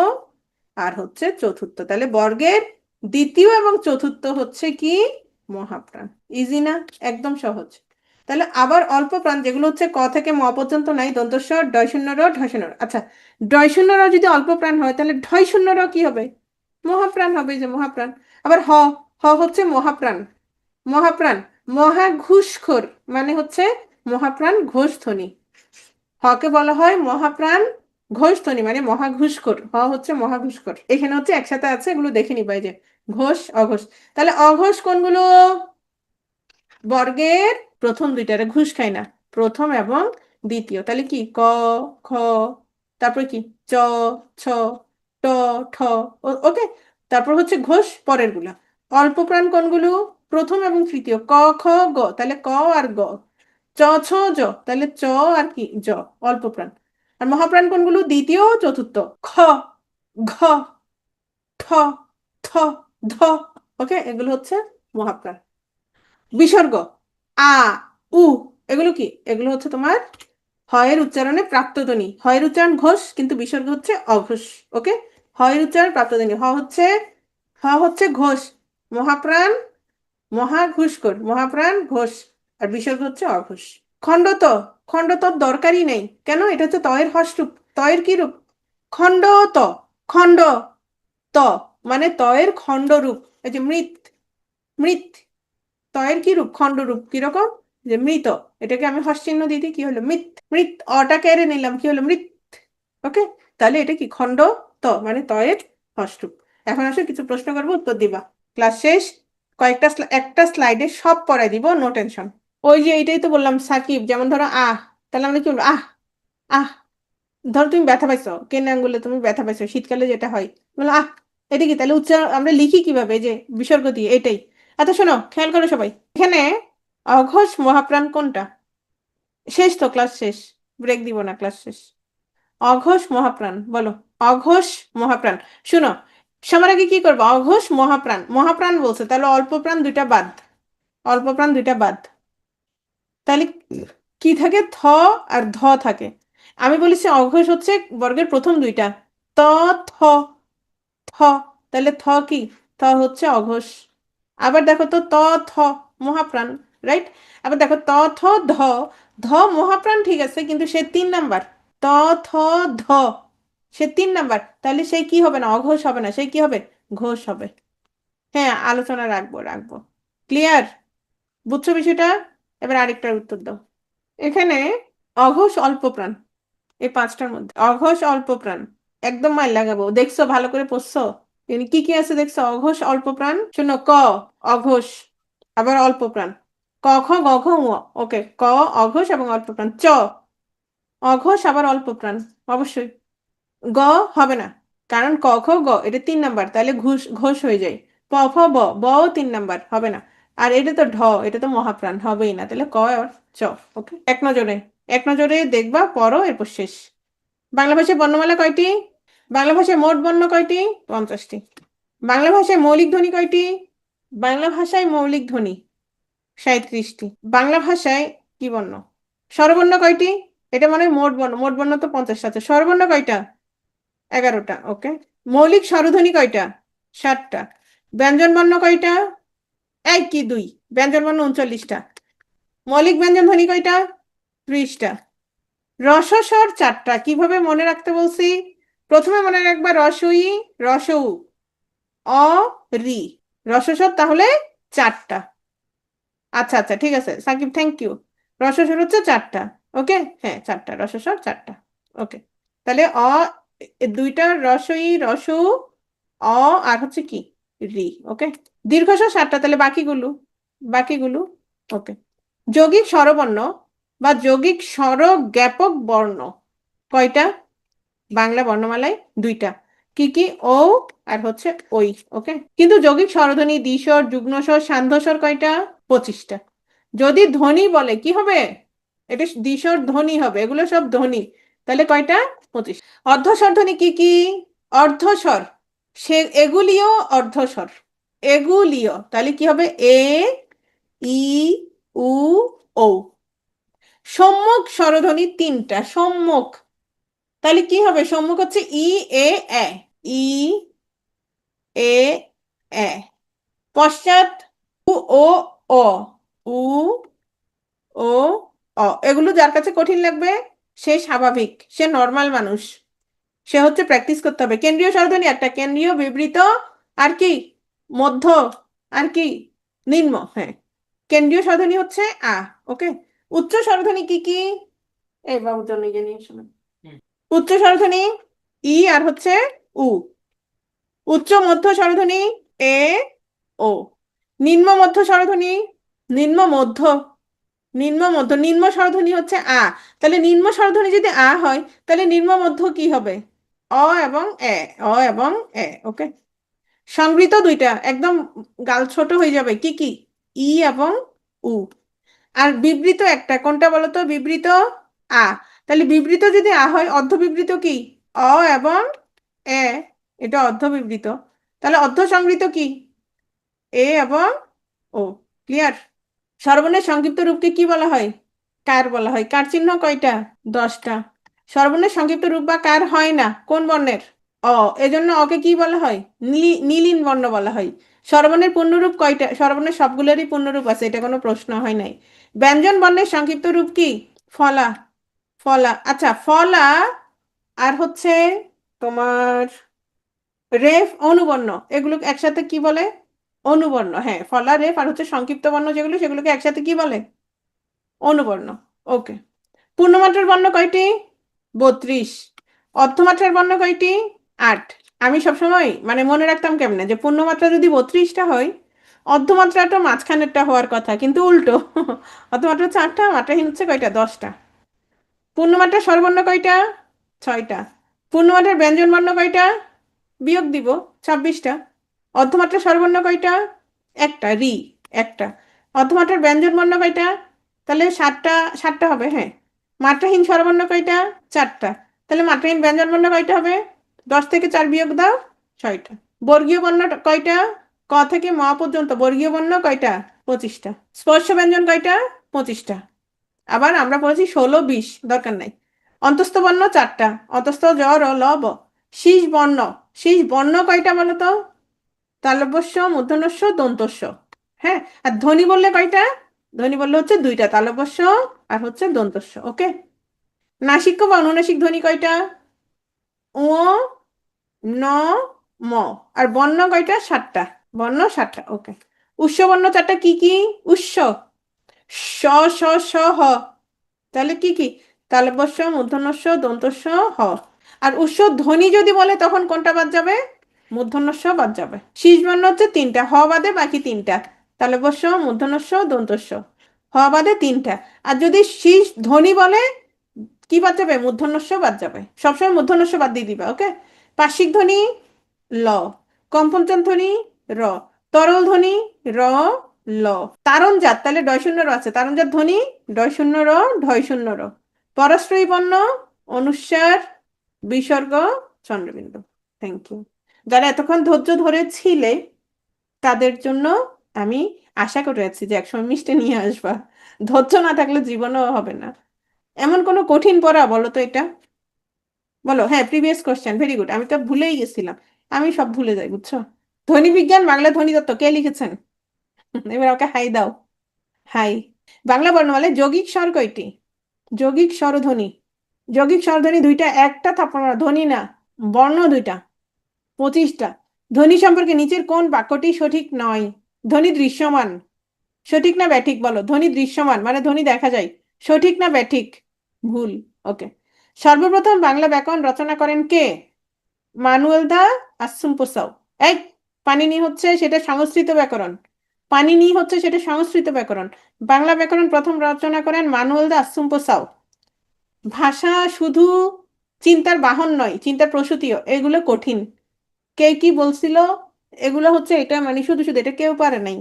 আর হচ্ছে চতুর্থ। তাহলে বর্গের দ্বিতীয় এবং চতুর্থ হচ্ছে কি মহাপ্রাণ। ইজি না? একদম সহজ। তাহলে আবার অল্প প্রাণ যেগুলো হচ্ছে ক থেকে ম পর্যন্ত নাই, দন্তস্ব, ডয় শূন্য র, ঢয় শূন্য র। আচ্ছা, ডয় শূন্য র যদি অল্প প্রাণ হয় তাহলে ঢয় শূন্য র কি হবে? মহাপ্রাণ হবে, যে মহাপ্রাণ। আবার হ, হ হচ্ছে মহাপ্রাণ। মহাপ্রাণ, মহা ঘুষখোর মানে হচ্ছে মহাপ্রাণ ঘোষ ধ্বনি। হকে বলা হয় মহাপ্রাণ ঘোষ ধ্বনি মানে মহা ঘুষখোর। হ হচ্ছে মহা ঘুষখোর। এখানে হচ্ছে একসাথে আছে, এগুলো দেখে নিবা, এই যে ঘোষ অঘোষ। তাহলে অঘোষ কোনগুলো? বর্গের প্রথম দুইটারে ঘুষ খায় না, প্রথম এবং দ্বিতীয়। তাহলে কি ক, খ, তারপর কি চ, ছ, ট, ঠ। ওকে, তারপর হচ্ছে ঘোষ পরের গুলা। অল্প প্রাণ কোনগুলো? প্রথম এবং তৃতীয়। ক, খ, গ তাহলে ক আর গ। চ, ছ, জ তাহলে চ আর কি জ, অল্প প্রাণ। আর মহাপ্রাণ কোনগুলো? দ্বিতীয় চতুর্থ। খ, ঘ, ঠ, থ, ধ। ওকে, এগুলো হচ্ছে মহাপ্রাণ। বিসর্গ আ, উ এগুলো কি? এগুলো হচ্ছে তোমার হয়ের উচ্চারণে প্রাপ্তধ্বনি। হয়ের উচ্চারণ ঘোষ কিন্তু বিসর্গ হচ্ছে অঘোষ। ওকে, হয়ের উচ্চারণ প্রাপ্তধ্বনি। হ হচ্ছে ঘোষ, মহাপ্রাণ মহা ঘুষখোর, মহাপ্রাণ ঘোষ। আর বিসর্গ হচ্ছে অঘোষ। খণ্ডত, খণ্ডত দরকারই নেই, কেন? এটা হচ্ছে তয়ের হর্ষ রূপ। তয়ের কি রূপ? খণ্ড ত, খণ্ড ত মানে তয়ের খণ্ড রূপ। এই যে মৃত, মৃত তয়ের কি রূপ? খণ্ড রূপ। কিরকম? যে মৃত, এটাকে আমি হর্ষ চিহ্ন দিয়ে দিই, কি হলো? মৃত। মৃত, অটা কেড়ে নিলাম, কি হলো? মৃত। ওকে, তাহলে এটা কি খণ্ড ত মানে তয়ের হর্ষ রূপ। এখন আসো কিছু প্রশ্ন করবো, উত্তর দিবা। ক্লাস শেষ, কয়েকটা একটা স্লাইডে সব পড়াই দিব, নো টেনশন। ওই যে এইটাই তো বললাম, সাকিব, যেমন ধরো আহ, তাহলে আমরা কি বলবো? আহ, আহ। ধরো তুমি ব্যথা পাইছো, কেন আঙ্গুলে তুমি ব্যথা পাইছো, শীতকালে যেটা হয়, বলো আহ। এটা কি? তাহলে উচ্চারণ আমরা লিখি কিভাবে? এই যে বিসর্গ দিয়ে, এটাই। আচ্ছা শোনো, খেয়াল করো সবাই, এখানে অঘোষ মহাপ্রাণ কোনটা? শেষ তো, ক্লাস শেষ, ব্রেক দিব না, ক্লাস শেষ। অঘোষ মহাপ্রাণ বলো। অঘোষ মহাপ্রাণ। শুনো, সবার আগে কি করবো? অঘোষ মহাপ্রাণ, মহাপ্রাণ বলছে, তাহলে অল্প প্রাণ দুইটা বাদ, অল্প প্রাণ দুইটা বাদ। তাহলে কি থাকে? থ আর ধ থাকে। আমি বলেছি অঘোষ হচ্ছে বর্গের প্রথম দুইটা, ত, থ, থ। তাহলে থ কি? থ হচ্ছে অঘোষ। আবার দেখো তো, ত, থ মহাপ্রাণ, রাইট? আবার দেখো ত, থ, ধ। ধ মহাপ্রাণ ঠিক আছে, কিন্তু সে 3 নাম্বার। ত, থ, ধ সে 3 নাম্বার, তাহলে সে কি হবে না? অঘোষ হবে না, সে কি হবে? ঘোষ হবে। হ্যাঁ, আলোচনা রাখবো, রাখবো। ক্লিয়ার? বুঝছো বিষয়টা? এবার আরেকটার উত্তর দাও। এখানে অঘোষ অল্প প্রাণ, এই পাঁচটার মধ্যে অঘোষ অল্প প্রাণ। একদম মাইল লাগাবো, দেখছো? ভালো করে পড়ছো? কি কি আছে দেখছো? অঘোষ অল্প প্রাণ। শোনো, ক অঘোষ, আবার অল্প প্রাণ। ক, খ, গ, ঘ, ঙ। ওকে, ক অঘোষ এবং অল্প প্রাণ। চ অঘোষ আবার অল্প প্রাণ, অবশ্যই। গ হবে না, কারণ ক, খ, গ এটা 3 নাম্বার, তাহলে ঘোষ ঘোষ হয়ে যায়। প, ফ, ব, বও 3 নাম্বার, হবে না। আর এটা তো ঢ, এটা তো মহাপ্রাণ, হবেই না, তাহলে ক আর চ। ওকে, এক নজরে, এক নজরে দেখবা, পড়ো, এরপর শেষ। বাংলা ভাষায় বর্ণমালা কয়টি? বাংলা ভাষায় মোট বর্ণ কয়টি? 50টি। বাংলা ভাষায় মৌলিক ধ্বনি কয়টি? বাংলা ভাষায় মৌলিক ধ্বনি 37টি। বাংলা ভাষায় কি বর্ণ? স্বরবর্ণ কয়টি? এটা মানে মোট বর্ণ, মোট বর্ণ তো 50 আছে, স্বরবর্ণ কয়টা? 11টা। ওকে, মৌলিক স্বরধ্বনি কয়টা? 7টা। ব্যঞ্জন বর্ণ কয়টা? এক কি দুই? ব্যঞ্জন বর্ণ 39টা। মৌলিক ব্যঞ্জন ধ্বনি কয়টা? 30টা। রসস্বর 4টা। কিভাবে মনে রাখতে বলছি? প্রথমে মনে রাখবা রসই, রসউ, অ, রি, রসস্বর তাহলে 4টা। আচ্ছা আচ্ছা, ঠিক আছে সাকিব, থ্যাংক ইউ। রসস্বর হচ্ছে চারটা। ওকে, হ্যাঁ চারটা রসস্বর, চারটা। ওকে, তাহলে দুইটা রসই, রসু, অ, আর হচ্ছে কি রি। ওকে, দীর্ঘস্বর সাতটা, তাহলে বাকিগুলো, বাকিগুলো। ওকে, যৌগিক স্বরবর্ণ বা যৌগিক স্বর জ্ঞাপক বর্ণ কয়টা? বাংলা বর্ণমালায় দুইটা। কি কি? ও আর হচ্ছে ওই। ওকে, কিন্তু যৌগিক স্বরধ্বনি দ্বিস্বর, যুগ্মস্বর, সান্ধ্যস্বর কয়টা? 25টা। যদি ধ্বনি বলে কি হবে? এটা দ্বিস্বর ধ্বনি হবে, এগুলো সব ধ্বনি। তাহলে কয়টা? 25। অর্ধস্বর ধ্বনি কি কি? অর্ধস্বর, সে এগুলিও অর্ধস্বর, এগুলিও। তাহলে কি হবে? এ, ই, উ, ও। সম্মুখ স্বরধ্বনি তিনটা, সম্মুখ। তাহলে কি হবে? সম্মুখ হচ্ছে ই, এ, এ। ই, এ, এ। পশ্চাৎ উ, ও, অ। উ, ও, অ। এগুলো যার কাছে কঠিন লাগবে সে স্বাভাবিক, সে নর্মাল মানুষ, সে হচ্ছে প্র্যাকটিস করতে হবে। কেন্দ্রীয় স্বরধ্বনি একটা, কেন্দ্রীয়, বিবৃত, আর কি মধ্য, আর কি নিম্ন। হ্যাঁ, কেন্দ্রীয় স্বরধ্বনি হচ্ছে আ। ওকে, উচ্চ স্বরধ্বনি কি কি? এই বাবুর জন্য নিজে নিয়ে শুনুন। উচ্চ স্বরধ্বনি ই আর হচ্ছে উ। উচ্চ মধ্য স্বরধ্বনি এ, ও। নিম্ন মধ্য স্বরধ্বনি, নিম্ন মধ্য, নিম্ন মধ্য, নিম্ন স্বরধ্বনি হচ্ছে আ। তাহলে নিম্ন স্বরধ্বনি যদি আ হয়, তাহলে নিম্ন মধ্য কি হবে? অ এবং এ, অ এবং এ। ওকে, সংবৃত দুইটা, একদম গাল ছোট হয়ে যাবে। কি কি? ই এবং উ। আর বিবৃত একটা, কোনটা বলতো? বিবৃত আ। তাহলে বিবৃত যদি আ হয়, অর্ধ বিবৃত কি? অ এবং এ, এটা অর্ধ বিবৃত। তাহলে অর্ধ সংবৃত কি? এ এবং ও। ক্লিয়ার? স্বরবর্ণের সংক্ষিপ্ত রূপকে কি বলা হয়? কার বলা হয়। কার চিহ্ন কয়টা? 10টা। স্বরবর্ণের সংক্ষিপ্ত রূপ বা কার হয় না কোন বর্ণের? অ। এজন্য অকে কি বলা হয়? নীলিন বর্ণ বলা হয়। স্বরবর্ণের পূর্ণরূপ কয়টা? স্বরবর্ণের সবগুলোরই পূর্ণরূপ আছে, এটা কোনো প্রশ্ন হয় নাই। ব্যঞ্জন বর্ণের সংক্ষিপ্ত রূপ কি? ফলা, ফলা। আচ্ছা, ফলা আর হচ্ছে তোমার রেফ, অনুবর্ণ, এগুলো একসাথে কি বলে? অনুবর্ণ। হ্যাঁ, ফলা, রেফ আর হচ্ছে সংক্ষিপ্ত বর্ণ যেগুলো, সেগুলোকে একসাথে কি বলে? অনুবর্ণ। ওকে, পূর্ণমাত্রার বর্ণ কয়টি? 32। অর্ধমাত্রার বর্ণ কয়টি? 8। আমি সবসময় মানে মনে রাখতাম কেমনে যে পূর্ণমাত্রা যদি 32টা হয়, অর্ধমাত্রাটা মাঝখানেরটা হওয়ার কথা, কিন্তু উল্টো। অর্ধমাত্রা হচ্ছে 8টা, মাত্রাহীন হচ্ছে কয়টা? 10টা। পূর্ণমাত্রার স্বরবর্ণ কয়টা? 6টা। পূর্ণমাত্রার ব্যঞ্জন বর্ণ কয়টা? বিয়োগ দিব, 26টা। অর্ধমাত্রার স্বরবর্ণ কয়টা? একটা, রি, একটা। অর্ধমাত্রার ব্যঞ্জন বর্ণ কয়টা? তাহলে 7টা, 7টা হবে। হ্যাঁ, মাত্রাহীন স্বরবর্ণ কয়টা? 4টা। তাহলে মাত্রাহীন ব্যঞ্জন বর্ণ কয়টা হবে? 10 থেকে 4 বিয়োগ দাও, 6টা। বর্গীয় বর্ণ কয়টা? ক থেকে ম পর্যন্ত বর্গীয় বর্ণ কয়টা? 25টা। স্পর্শ ব্যঞ্জন কয়টা? 25টা। আবার আমরা পড়েছি 16, 20, দরকার নাই। অন্তস্থ বর্ণ 4টা, অন্তস্থ, জ, র, ল, ব। শীষ বর্ণ, শীষ বর্ণ কয়টা বলো তো? তালব্যস্য, মূর্ধন্যস্য, দন্তস্য। হ্যাঁ, আর ধ্বনি বললে কয়টা? ধ্বনি বললে হচ্ছে 2টা, তালব্যস্য আর হচ্ছে দন্তস্য। ওকে, নাসিক্য বা অনুনাসিক ধ্বনি কয়টা? ও, ন, ম। আর বর্ণ কয়টা? 7টা, বর্ণ 7টা। ওকে, উৎস বর্ণ 4টা। কি কি? উৎস, স, স, স, হ। তাহলে কি কি? তালব্যস্য, মূর্ধন্যস্য, দন্তস্য, হ। আর উৎস ধ্বনি যদি বলে তখন কোনটা বাদ যাবে? মূর্ধন্যস্য বাদ যাবে। শীষ বর্ণ হচ্ছে 3টা, হ বাদে বাকি 3টা, তালব্যস্য, মূর্ধন্যস্য, দন্তস্য। হ বাদে 3টা। আর যদি শীষ ধ্বনি বলে কি বাদ যাবে? মূর্ধন্যস্য বাদ যাবে। সবসময় মূর্ধন্যস্য বাদ দিয়ে দিবা। ওকে, পার্শ্বিক ধ্বনি ল, কম্পনচন ধ্বনি র, তরল ধ্বনি র, ল। তারণজাত, তাহলে ডয় শূন্য র আছে, তারণজাত ধ্বনি ডয় শূন্য র, ঢয় শূন্য র। পরশ্রয়ী বর্ণ অনুস্বার, বিসর্গ, চন্দ্রবিন্দু। Thank you. যারা এতক্ষণ ধৈর্য ধরেছিলে তাদের জন্য আমি আশা করে আছি যে একসময় মিষ্টি নিয়ে আসবা। ধৈর্য না থাকলে জীবনও হবে না। এমন কোনো কঠিন পড়া বলো তো এটা? বলো। হ্যাঁ, প্রিভিয়াস কোশ্চেন, ভেরি গুড। আমি তো ভুলেই গেছিলাম, আমি সব ভুলে যাই বুঝছো। ধ্বনি বিজ্ঞান বাংলা ধ্বনিতত্ত্ব কে লিখেছেন? এবার ওকে হাই দাও, হাই। বাংলা বর্ণমালায় যৌগিক স্বর কয়টি? যৌগিক স্বরধ্বনি, যৌগিক স্বরধ্বনি 2টা, একটা থাপ্পড় ধ্বনি না, বর্ণ 2টা, 25টা। ধ্বনি সম্পর্কে নিচের কোন বাক্যটি সঠিক নয়? ধ্বনি দৃশ্যমান, সঠিক না ব্যাঠিক বলো? ধ্বনি দৃশ্যমান মানে ধ্বনি দেখা যায়, সঠিক না ব্যাঠিক? ভুল। ওকে। সর্বপ্রথম বাংলা ব্যাকরণ রচনা করেন কে? মানুয়েল দা আসুম্পসাও। এই, পানিনি হচ্ছে সেটা সংস্কৃত ব্যাকরণ। পানিনি হচ্ছে সেটা সংস্কৃত ব্যাকরণ। বাংলা ব্যাকরণ প্রথম রচনা করেন মানুয়েল দা আসুম্পসাও। ভাষা শুধু চিন্তার বাহন নয়, চিন্তার প্রসূতিও। এগুলো কঠিন। কে কি বলছিল? এগুলো হচ্ছে এটা মানে শুধু শুধু এটা কেউ পারে নাই।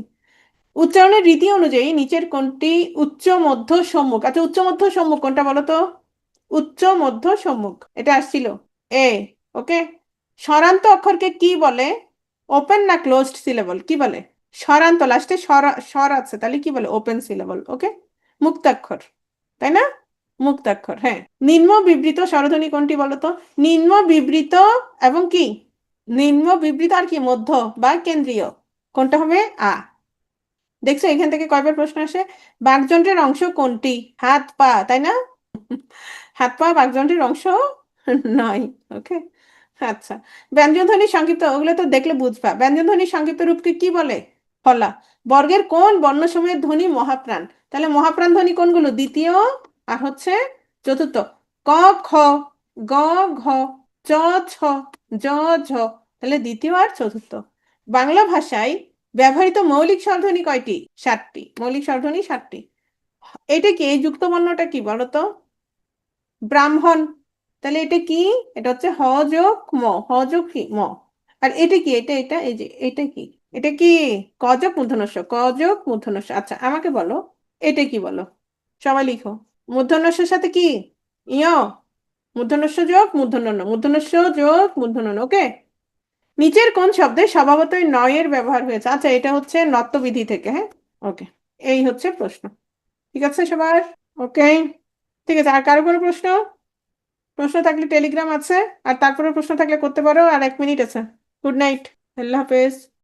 উচ্চারণের রীতি অনুযায়ী নিচের কোনটি উচ্চ মধ্য সম্মুখ? আচ্ছা, উচ্চ মধ্য সম্মুখ কোনটা বলো তো? উচ্চ মধ্য সম্মুখ এটা আসছিল এ। ওকে। স্বরান্ত অক্ষরকে কি বলে? ওপেন না ক্লোজড সিলেবল কি বলে? স্বরান্ত লাস্টে স্বর আছে, তাহলে কি বলে? Open syllable. ওকে। মুক্তাক্ষর, তাই না? মুক্তাক্ষর, হ্যাঁ। নিম্ন বিবৃত স্বরধ্বনি কোনটি বলো তো? নিম্ন বিবৃত এবং কি? নিম্ন বিবৃত আর কি মধ্য বা কেন্দ্রীয়, কোনটা হবে? আ। দেখছো এখান থেকে কয়বার প্রশ্ন আসে? বাকযন্ত্রের অংশ কোনটি? হাত পা, তাই না? হাত পা বাকযন্ত্রের অংশ নয়। ওকে। আচ্ছা। ব্যঞ্জনধ্বনির সংক্ষিপ্ত, ওগুলো তো দেখলে বুঝবা। ব্যঞ্জনধ্বনির সংক্ষিপ্ত রূপকে কি বলে? ফলা। বর্গের কোন বর্ণসমূহের ধ্বনি মহাপ্রাণ? তাহলে মহাপ্রাণ ধ্বনি কোনগুলো? দ্বিতীয় আর হচ্ছে চতুর্থ। ক, খ, গ, ঘ, চ, ছ, জ, ঝ। তাহলে দ্বিতীয় আর চতুর্থ। বাংলা ভাষায় ব্যবহৃত মৌলিক স্বরধ্বনি কয়টি? 7টি। মৌলিক স্বরধ্বনি 7টি। এটা কি? এই যুক্ত বর্ণটা কি বলতো? ব্রাহ্মণ। তাহলে এটা কি? এটা হচ্ছে হ যোগ ম। হ যোগ কি ম। আর এটা কি? এটা এই যে এটা কি? এটা কি? ক যোগ মূর্ধন্য ষ। ক যোগ মূর্ধন্য ষ। আচ্ছা, আমাকে বলো এটা কি? বলো, সবাই লিখো। মূর্ধন্য ষের সাথে কি? ইয়। মূর্ধন্য ষ যোগ মূর্ধন্য ণ। মূর্ধন্য ষ যোগ মূর্ধন্য ণ। ওকে। নিচের কোন শব্দে স্বভাবতই নয়ের ব্যবহার হয়েছে? আচ্ছা, এটা হচ্ছে নত্যবিধি থেকে, হ্যাঁ। ওকে। এই হচ্ছে প্রশ্ন। ঠিক আছে সবার? ওকে। ঠিক আছে, আর কারো কোনো প্রশ্ন? প্রশ্ন থাকলে টেলিগ্রাম আছে, আর তারপরে প্রশ্ন থাকলে করতে পারো। আর 1 মিনিট আছে। Good night. আল্লাহ হাফেজ।